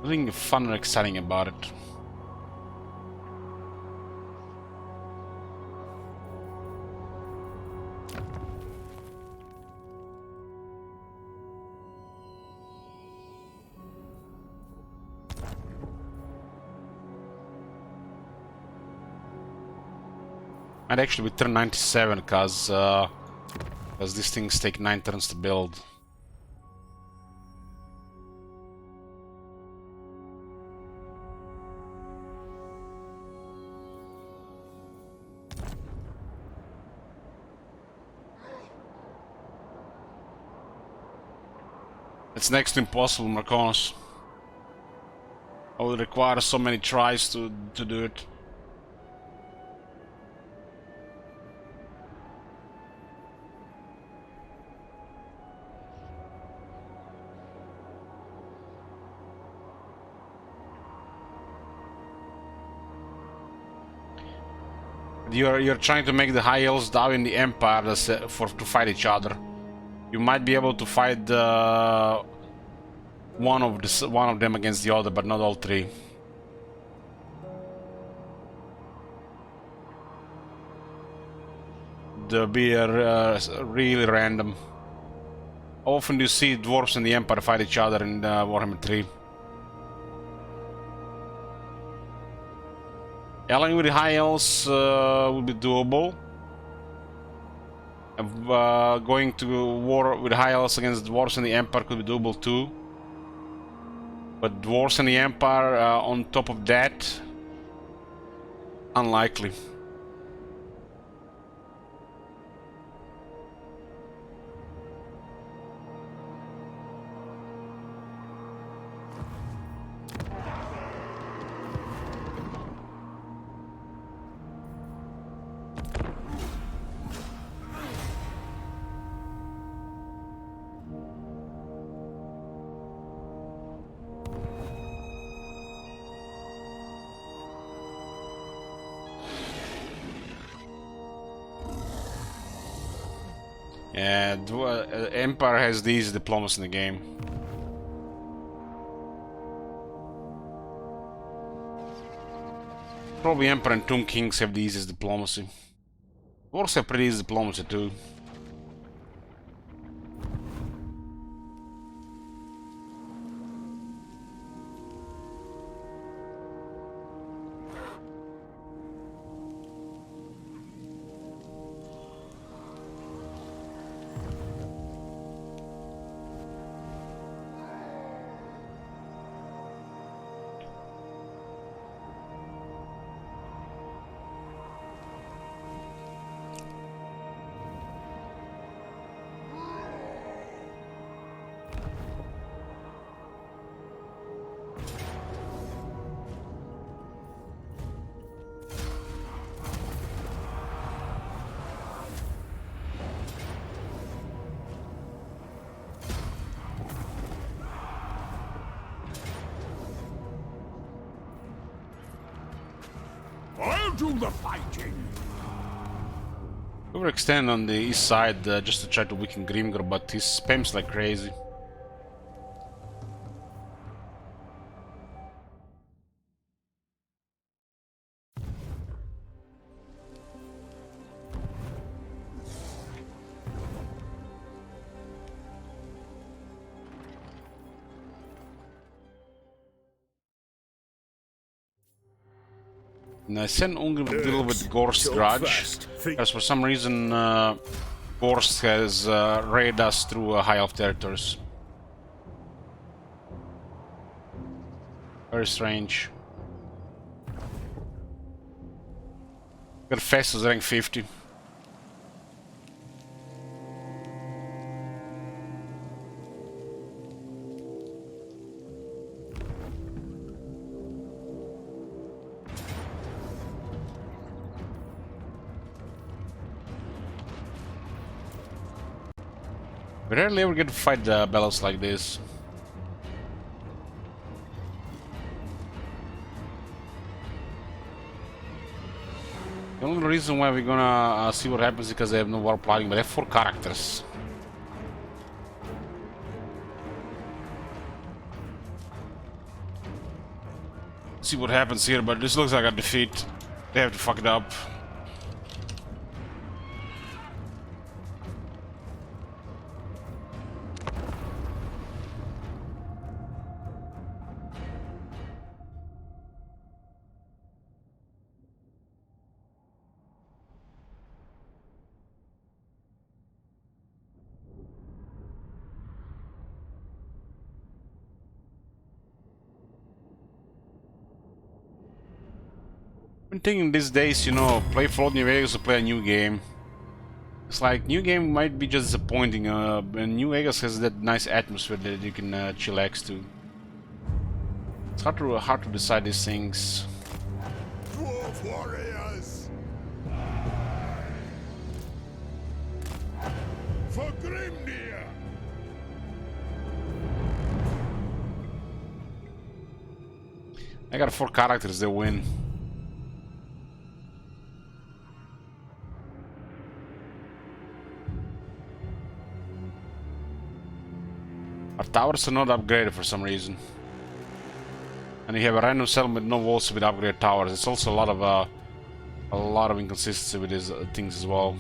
Nothing fun or exciting about it. I'd actually be turn 97 because these things take 9 turns to build. It's next to impossible, Marconis. I would require so many tries to do it. You're trying to make the high elves down in the Empire to fight each other. You might be able to fight one of them against the other, but not all three. They'll be really random. How often do you see dwarves and the Empire fight each other in Warhammer 3? Allying with the high elves will be doable. Going to war with high elves against dwarves and the Empire could be doable too. But dwarves and the Empire on top of that, unlikely. Empire has these diplomas in the game. Probably Emperor and Tomb Kings have the easiest diplomacy. Dwarves have pretty easy diplomacy too. I'll do the fighting. We were extending on the east side just to try to weaken Grimgor, but he spams like crazy. And I sent Ungrim to deal with Gorst's grudge, because for some reason Gorst has raided us through high elf territories. Very strange. Got Festus rank 50. We rarely ever get to fight the battles like this. The only reason why we're gonna see what happens is because they have no war plotting, but they have 4 characters. See what happens here, but this looks like a defeat. They have to fuck it up. I'm thinking these days, you know, play Fallout New Vegas or play a new game. It's like, new game might be just disappointing, and New Vegas has that nice atmosphere that you can chillax to. It's hard to decide these things. Dwarf warriors! For Grimnir! I got 4 characters that win. Our towers are not upgraded for some reason. And you have a random settlement with no walls with upgraded towers. It's also a lot of inconsistency with these things as well.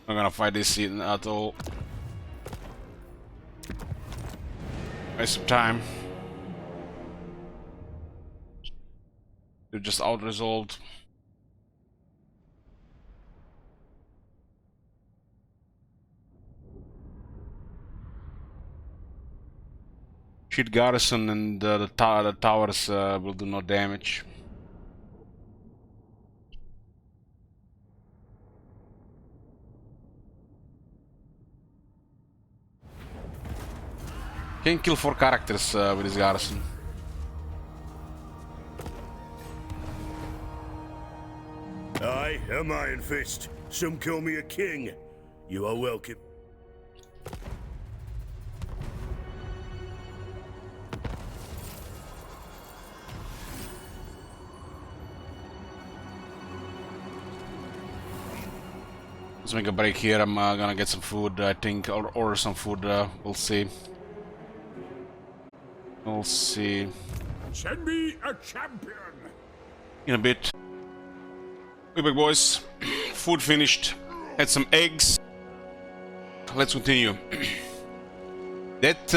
Not gonna fight this scene at all. Waste some time. They're just out-resolved. Shield garrison and the towers will do no damage. Can kill 4 characters with this garrison. I am Iron Fist. Some call me a king. You are welcome. Let's make a break here. I'm gonna get some food, I think, or order some food. We'll see. We'll see. Send me a champion. In a bit. We're back, boys. Food finished. Had some eggs. Let's continue. That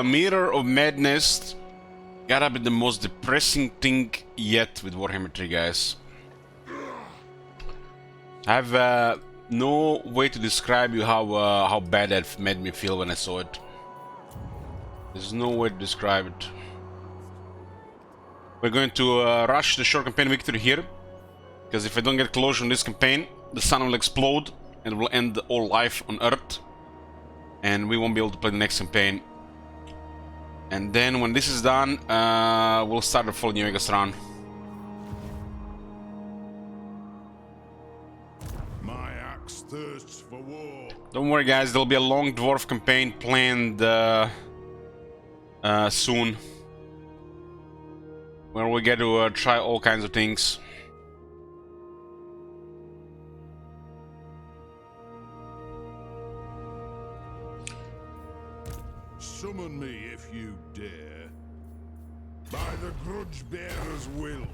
Mirror of Madness gotta be the most depressing thing yet with Warhammer 3, guys. I have no way to describe you how bad that made me feel when I saw it. There's no way to describe it. We're going to rush the short campaign victory here, because if I don't get closure on this campaign, the sun will explode and it will end all life on Earth, and we won't be able to play the next campaign. And then when this is done, we'll start the full New Vegas run. My axe thirsts for war. Don't worry, guys, there'll be a long dwarf campaign planned soon, where we get to try all kinds of things. Summon me if you dare. By the grudge bearer's will.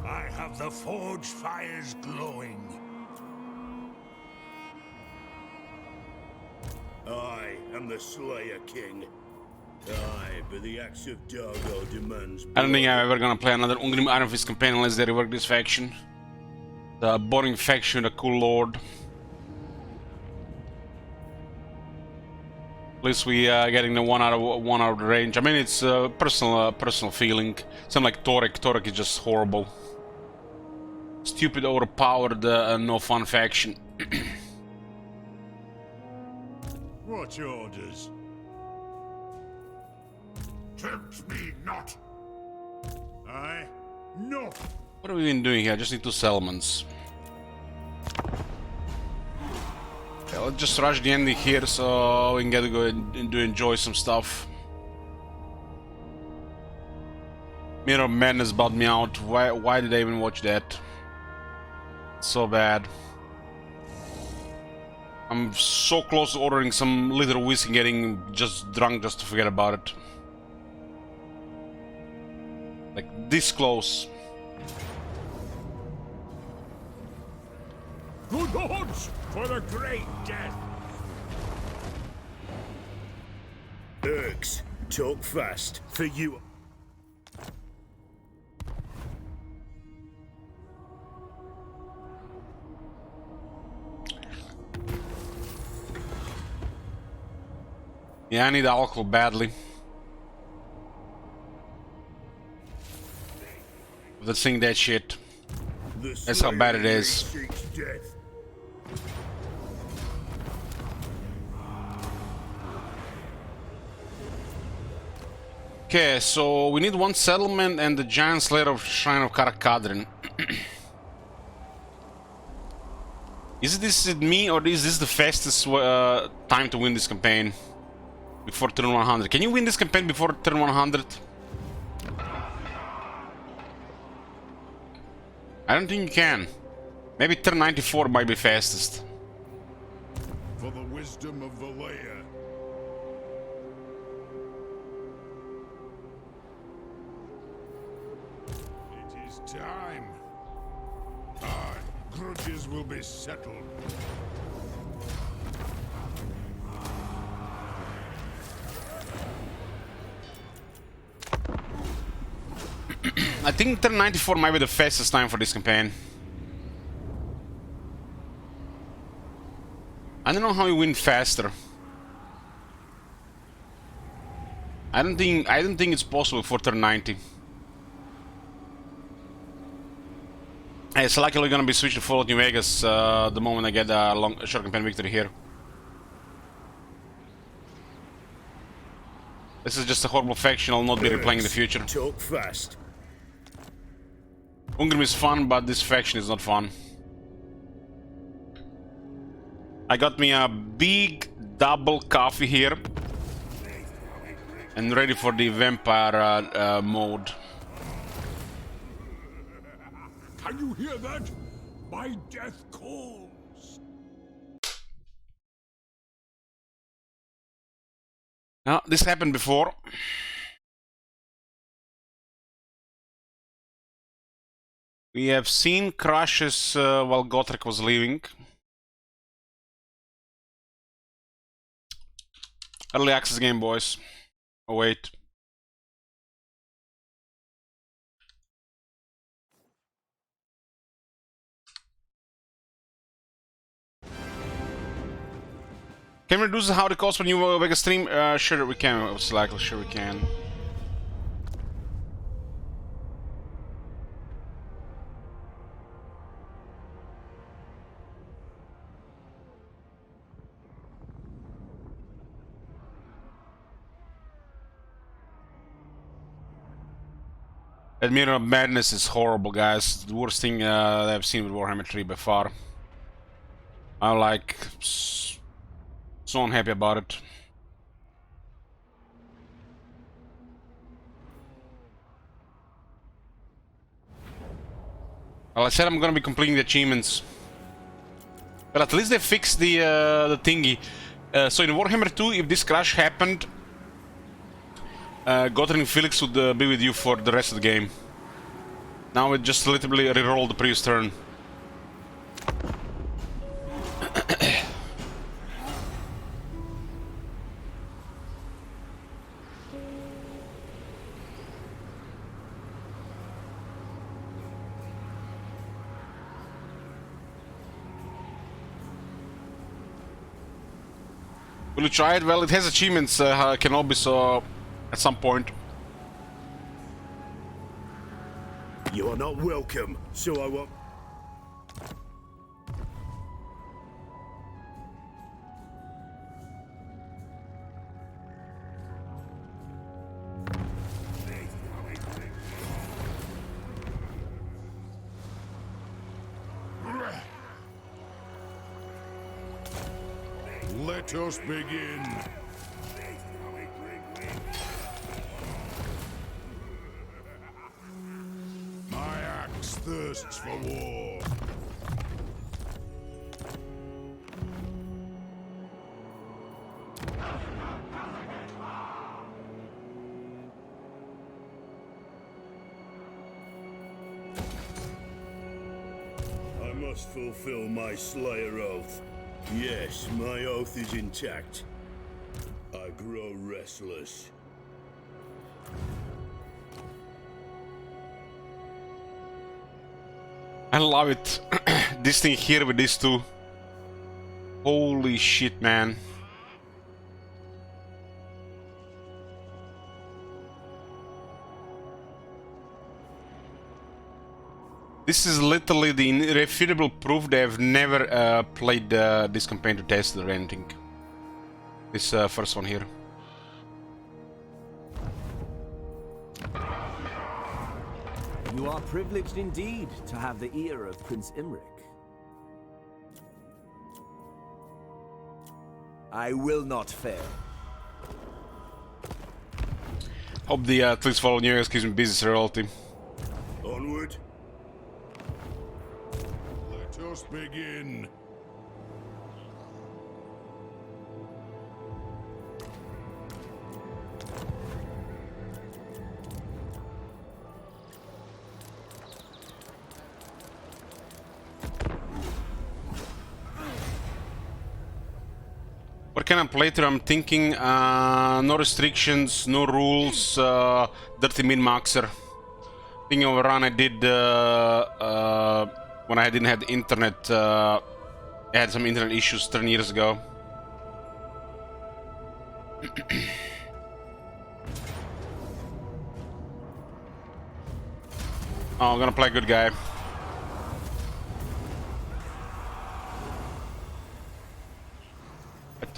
I have the forge fires glowing. I am the Slayer King. Aye, but the axe of Dargo demands blood. I don't think I'm ever gonna play another Ungrim Iron Fist campaign unless they rework this faction. The boring faction, the cool lord. At least we getting the one out of the range. I mean, it's personal feeling. Something like Torek. Torek is just horrible. Stupid, overpowered, no fun faction. What orders? Tempt me not. Aye? No. What have we been doing here? I just need 2 settlements. Okay, let's just rush the ending here so we can get to go and enjoy some stuff. Mirror of Madness bought me out. Why did I even watch that? It's so bad. I'm so close to ordering some little whiskey, getting just drunk just to forget about it. Like this close. Good odds for the great death. Urks, talk fast, for you. Yeah, I need alcohol badly. Let's sing that shit. That's how bad it is. Okay, so we need 1 settlement and the giant slayer of Shrine of Karak Kadrin. Is this me, or is this the fastest time to win this campaign? Before turn 100. Can you win this campaign before turn 100? I don't think you can. Maybe turn 94 might be fastest. For the wisdom of Valea. It is time. grudges will be settled. I think turn 94 might be the fastest time for this campaign. I don't know how you win faster. I don't think it's possible for turn 90. It's likely gonna be switched to Fallout New Vegas the moment I get a short campaign victory here. This is just a horrible faction I'll not be replaying in the future. Talk fast. Ungrim is fun, but this faction is not fun. I got me a big double coffee here. And ready for the vampire mode. Can you hear that? My death calls. Now, this happened before. We have seen crashes while Gotrek was leaving. Early access game, boys. Oh, wait. Can we reduce how the cost for new Vega stream? Sure we can. It's likely, sure we can. Admiral Madness is horrible, guys. The worst thing that I've seen with Warhammer 3 by far. I'm like so unhappy about it. Well, I said I'm gonna be completing the achievements, but at least they fixed the thingy. So in Warhammer 2, if this crash happened, Kadrin and Felix would be with you for the rest of the game. Now it just literally rerolled the previous turn. Will you try it? Well, it has achievements, Kenobi, so at some point. You are not welcome, so I won't. Let us begin. My axe thirsts for war. I must fulfill my Slayer oath. Yes, my oath is intact. I grow restless. I love it. This thing here with these two. Holy shit, man. This is literally the irrefutable proof they have never played this campaign to test or anything. This first one here. You are privileged indeed to have the ear of Prince Imric. I will not fail. Hope the please follow New Year's keeps me busy, royalty. Onward. Let us begin. What kind of playthrough I'm thinking? No restrictions, no rules, dirty min-maxer. Thinking of a run I did when I didn't have the internet. I had some internet issues 10 years ago. Oh, I'm gonna play good guy.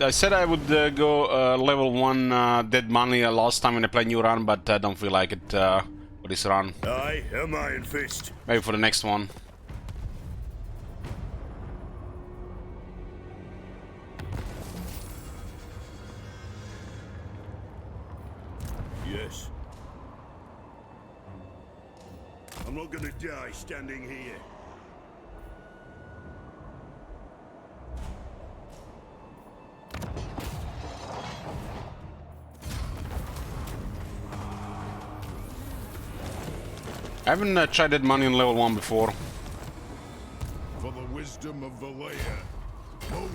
I said I would go level 1 dead money last time when I played new run, but I don't feel like it for this run. I am Iron Fist. Maybe for the next one. Yes. I'm not gonna die standing here. I haven't tried that money in level 1 before. For the wisdom of Valea. Move.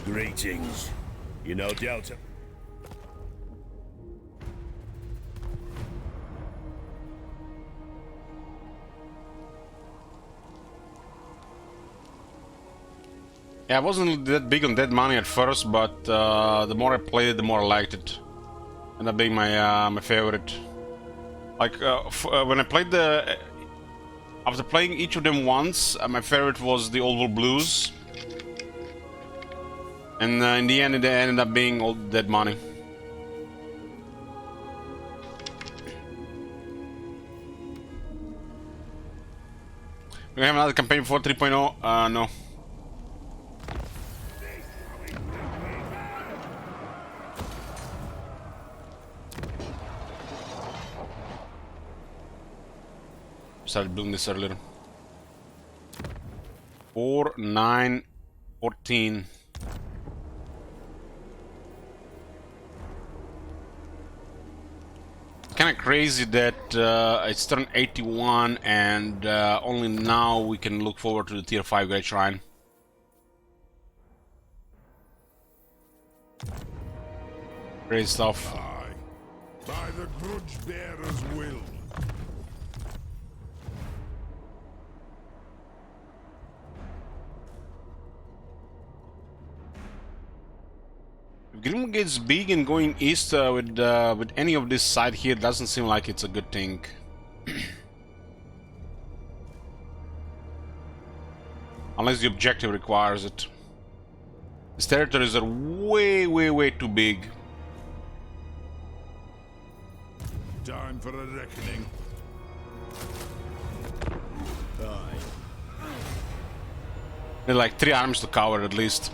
Greetings. You no doubt. Yeah, I wasn't that big on dead money at first, but the more I played it, the more I liked it. Ended up being my favorite. Like when I played after playing each of them once, my favorite was the Old World Blues, and in the end, it ended up being all dead money. We have another campaign before 3.0. No. Started doing this earlier. 4, 9, 14. Kind of crazy that it's turned 81 and only now we can look forward to the tier 5 Great Shrine. Great stuff. Aye. By the grudge bearer's will. If Grimgor gets big and going east with any of this side here doesn't seem like it's a good thing. Unless the objective requires it. These territories are way too big. Time for a reckoning. Aye. There are like 3 armies to cover at least.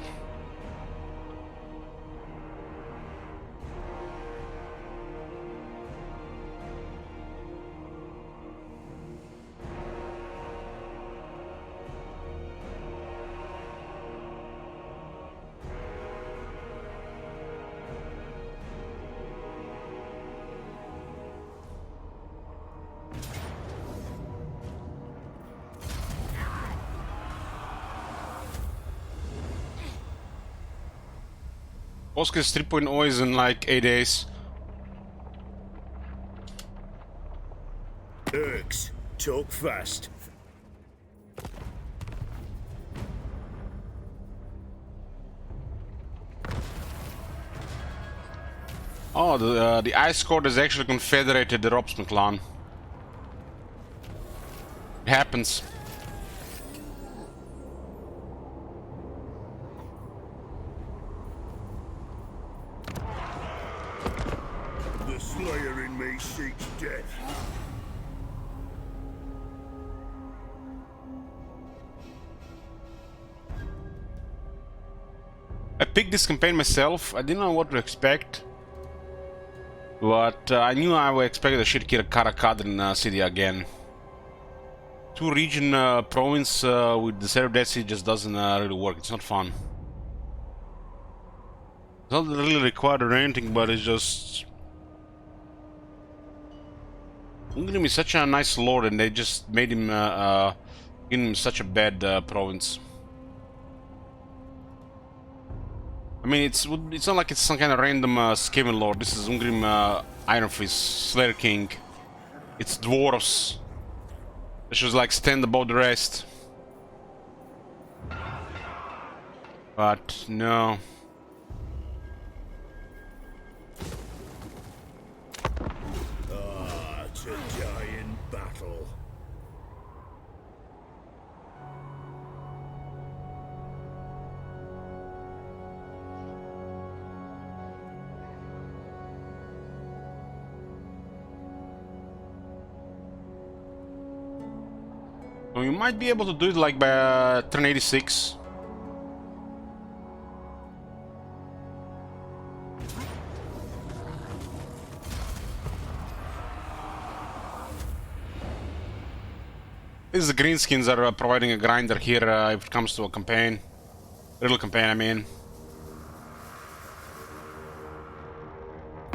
Oscar's 3.0 is in like 8 days. Urks, talk fast. Oh, the Ice Court has actually confederated the Robson clan. It happens. The Slayer in me seeks death. I picked this campaign myself. I didn't know what to expect. But I knew I would expect the shit kill Karak Kadrin city again. two region province with the Zero Dead Sea just doesn't really work. It's not fun. It's not really required or anything, but it's just... Ungrim is such a nice lord, and they just made him give him such a bad province. I mean, it's not like it's some kind of random Skaven lord. This is Ungrim Iron Fist, Slayer King. It's dwarves. They should like stand above the rest. But no. To die in battle. So you might be able to do it like by turn 86. These greenskins are providing a grinder here if it comes to a campaign. Little campaign, I mean.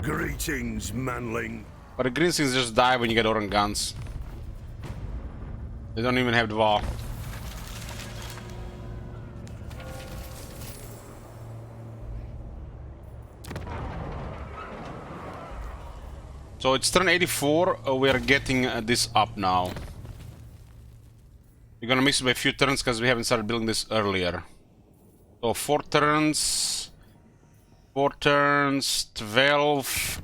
Greetings, manling. But the greenskins just die when you get Oran guns. They don't even have the wall. So it's turn 84, we are getting this up now. We're gonna miss it by a few turns because we haven't started building this earlier. So 4 turns, 12.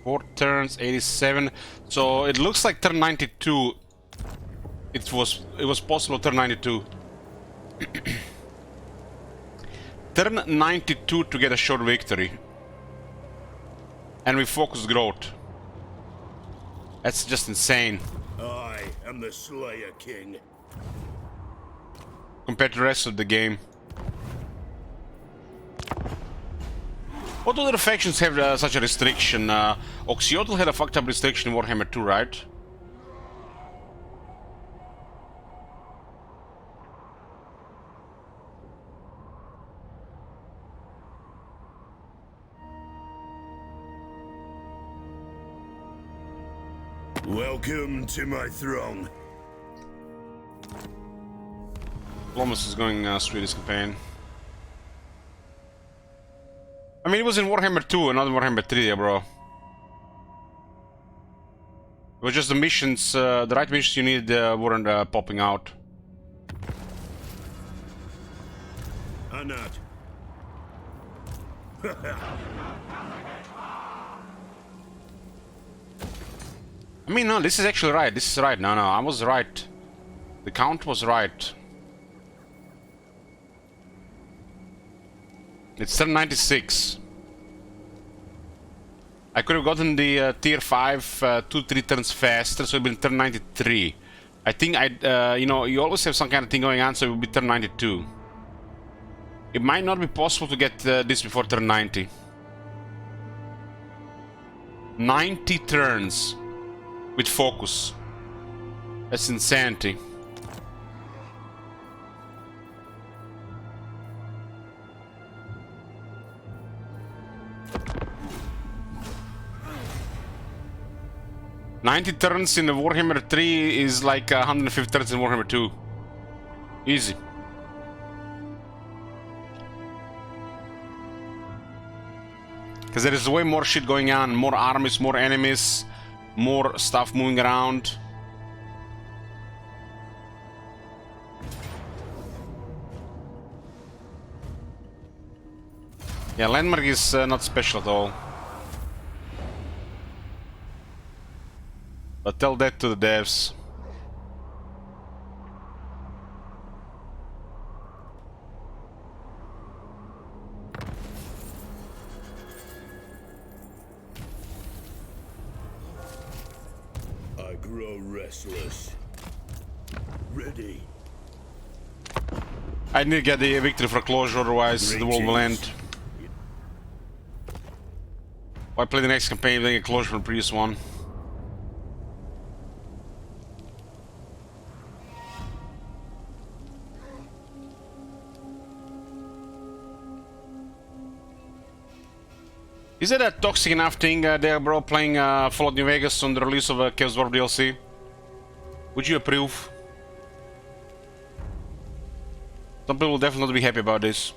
Four turns, 87. So it looks like turn 92. It was possible turn 92. Turn 92 to get a short victory. And we focus growth. That's just insane. I am the Slayer King. Compared to the rest of the game. What other factions have such a restriction? Oxyotl had a fucked up restriction in Warhammer 2, right? Welcome to my throng. Lomas is going through this campaign. I mean, it was in Warhammer 2 and not in Warhammer 3, yeah, bro. It was just the missions, the right missions you needed weren't popping out. Anat. I mean, no, this is actually right. This is right. No, I was right. The count was right. It's turn 96. I could have gotten the tier 5 2-3 turns faster, so it would be turn 93. I think you know, you always have some kind of thing going on, so it would be turn 92. It might not be possible to get this before turn 90. 90 turns with focus. That's insanity. $90 turns in the Warhammer 3 is like 150 turns in Warhammer 2. Easy. Because there is way more shit going on, more armies, more enemies, more stuff moving around. Yeah, landmark is not special at all. But tell that to the devs. I grow restless. Ready. I need to get the victory for closure, otherwise the world will end. Why play the next campaign then get closure from the previous one? Is it a toxic enough thing there, bro, playing Fallout New Vegas on the release of Chaos Dwarf DLC? Would you approve? Some people will definitely not be happy about this.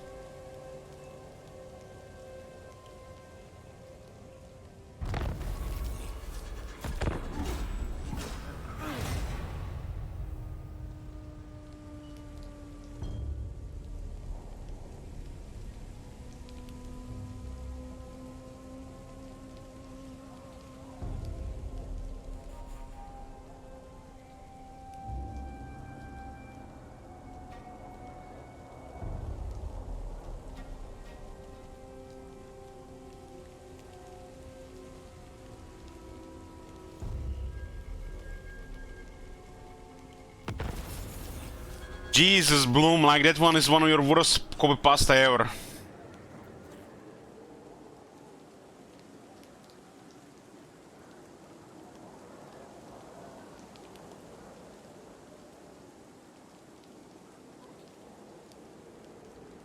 Jesus, Bloom, like that one is one of your worst copy pasta ever.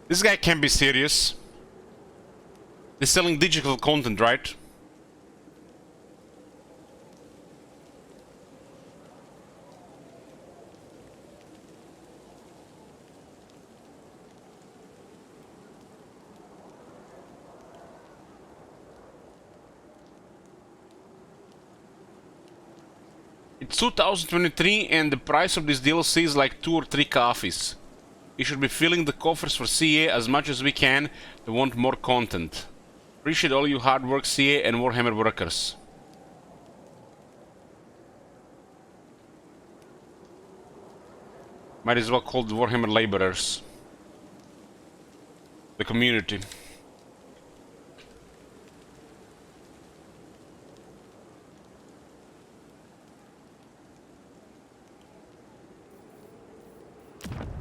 This guy can't be serious. He's selling digital content, right? It's 2023 and the price of this DLC is like 2 or 3 coffees. We should be filling the coffers for CA as much as we can. We want more content. Appreciate all you hard work CA and Warhammer workers. Might as well call the Warhammer laborers. The community.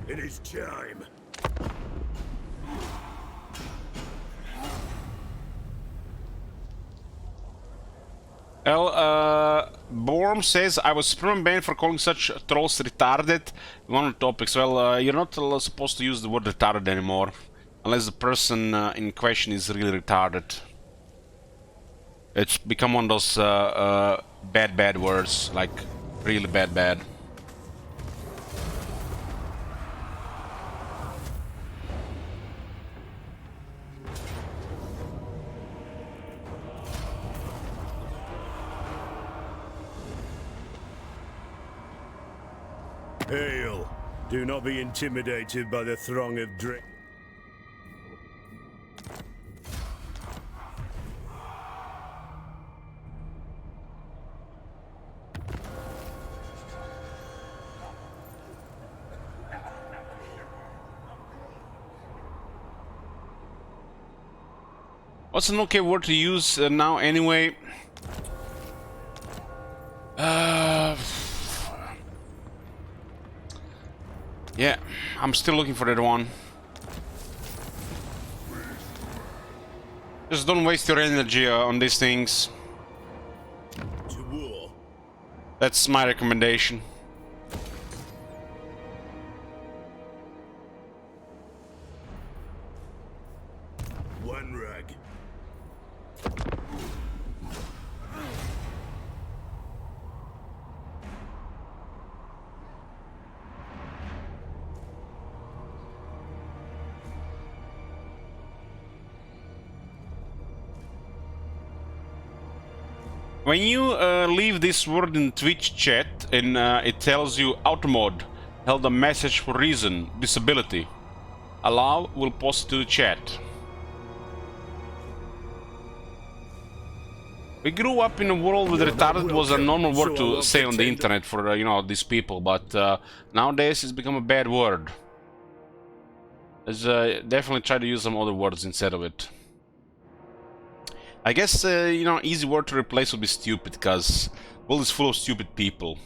It is time. Borm says, I was permanent banned for calling such trolls retarded. One of the topics. Well, you're not supposed to use the word retarded anymore. Unless the person in question is really retarded. It's become one of those bad words. Like, really bad. Hail. Do not be intimidated by the throng of What's an okay word to use now anyway? Yeah, I'm still looking for that one. Just don't waste your energy on these things. To war. That's my recommendation. One rag. When you leave this word in Twitch chat and it tells you automod held a message for reason, disability, allow will post to the chat. We grew up in a world where retarded was a normal word to say on the internet for, you know, these people, but nowadays it's become a bad word. Let's definitely try to use some other words instead of it. I guess, you know, easy word to replace would be stupid, because the world is full of stupid people.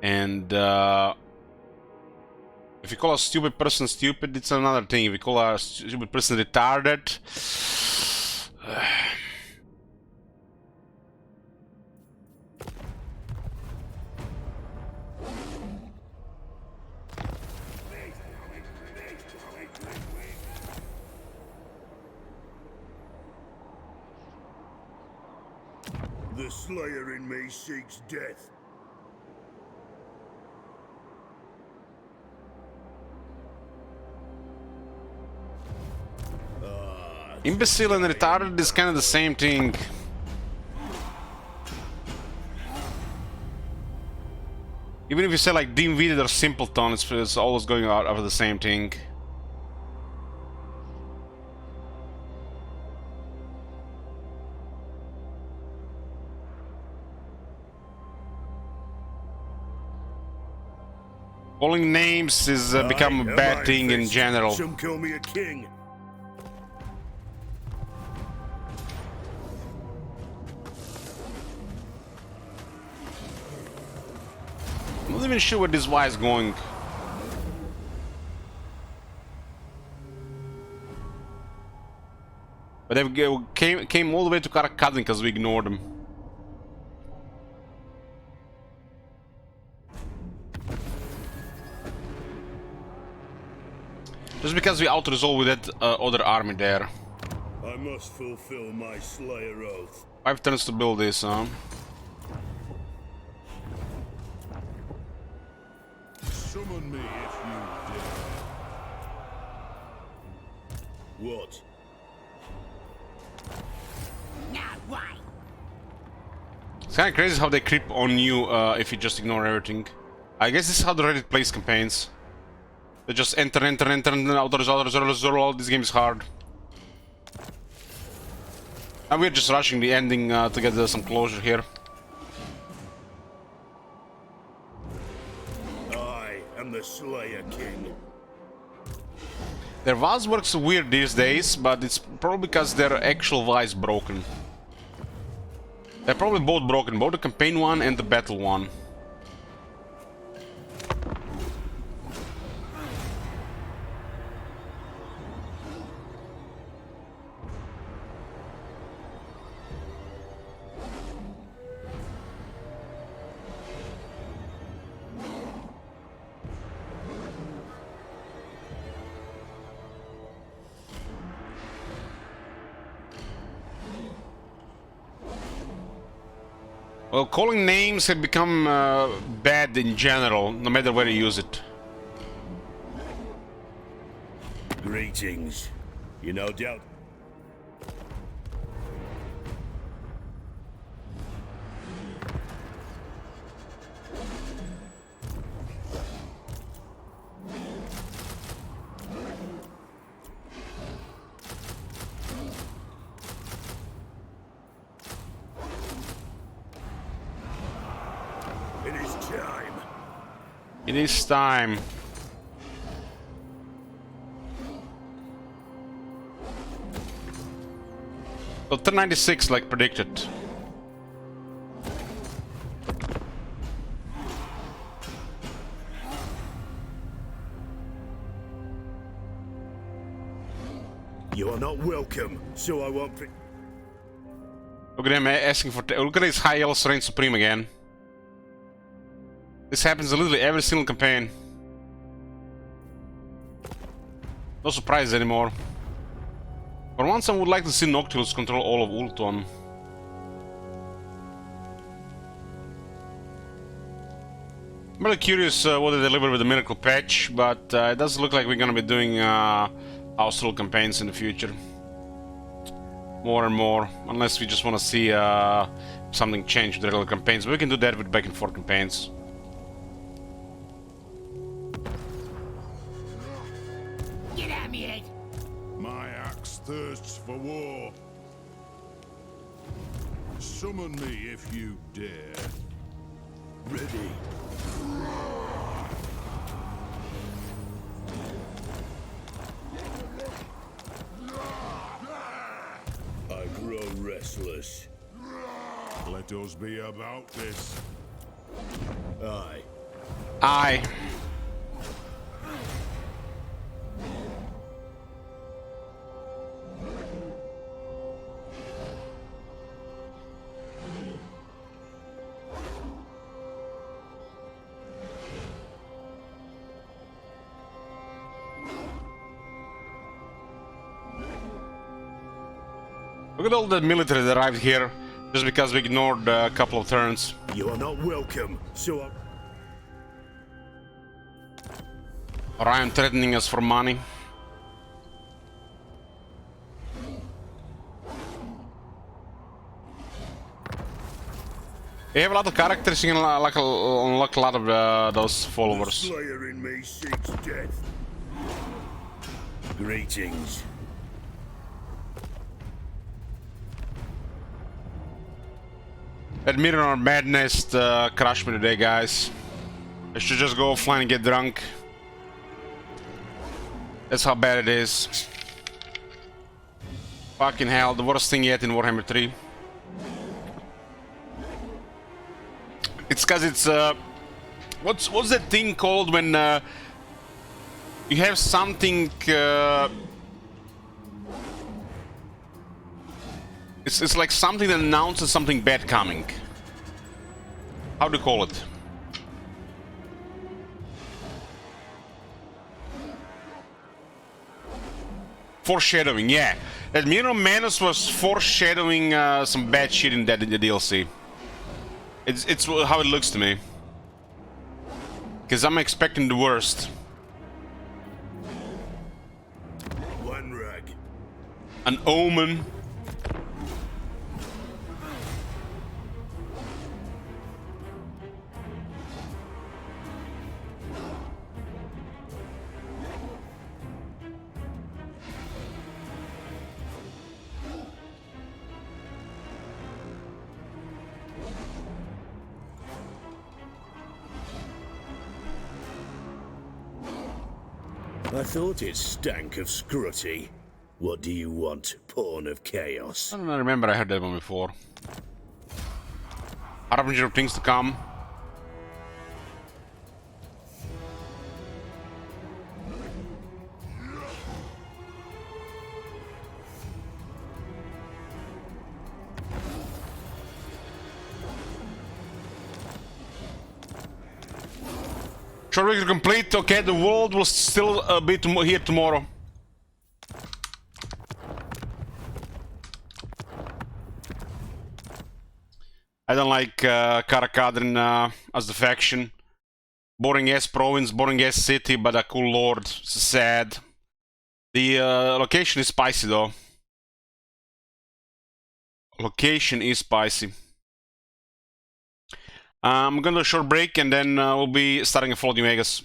And if you call a stupid person stupid, it's another thing. If you call a stupid person retarded... The Slayer in me seeks death. Imbecile and retarded is kind of the same thing. Even if you say like dim-witted or simpleton, it's always going out over the same thing. Calling names is become a bad thing in general. Some call me a king. I'm not even sure where this Y is going. But they came all the way to Karak because we ignored them. Just because we out-resolved with that other army there. I must fulfill my Slayer oath. 5 turns to build this, huh? Summon me if you dare. What? Now why? It's kind of crazy how they creep on you if you just ignore everything. I guess this is how the Reddit plays campaigns. They just enter, and out. This game is hard. And we're just rushing the ending to get some closure here. I am the Slayer King. Their vase works weird these days, but it's probably because their actual vase is broken. They're probably both broken, both the campaign one and the battle one. Well, calling names have become bad in general, no matter where you use it. Greetings. You no doubt. It is time. It is time. So 1096 like predicted. You are not welcome, so I won't be. Look at him asking for. Look at his high yellow reign supreme again. This happens literally every single campaign. No surprises anymore. For once, I would like to see Noctilus control all of Ultron. I'm really curious what they deliver with the Miracle Patch, but it does look like we're gonna be doing Austral campaigns in the future. More and more, unless we just want to see something change with the regular campaigns. But we can do that with back and forth campaigns. Get at me, Ed. My axe thirsts for war. Summon me if you dare. Ready. I grow restless. Let us be about this. Aye. Aye. Look at all the military that arrived here. Just because we ignored a couple of turns. You are not welcome, so Orion threatening us for money. We have a lot of characters, you can unlock a lot of those followers. The Slayer in me seeks death. Greetings. Admitting our madness crushed me today, guys. I should just go offline and get drunk. That's how bad it is. Fucking hell, the worst thing yet in Warhammer 3. It's cause it's what's that thing called when you have something it's like something that announces something bad coming. How do you call it? Foreshadowing, yeah. Admiral Manus was foreshadowing some bad shit in the DLC. It's how it looks to me. Because I'm expecting the worst. One rag. An omen. I thought it stank of scrutty. What do you want, pawn of chaos? I don't remember, I heard that one before. Harbinger of things to come. Short week complete. Okay, the world will still be here tomorrow. I don't like Karak Kadrin as the faction. Boring ass province, boring ass city, but a cool lord. It's sad. The location is spicy though. Location is spicy. I'm gonna do a short break and then we'll be starting a Fall New Vegas.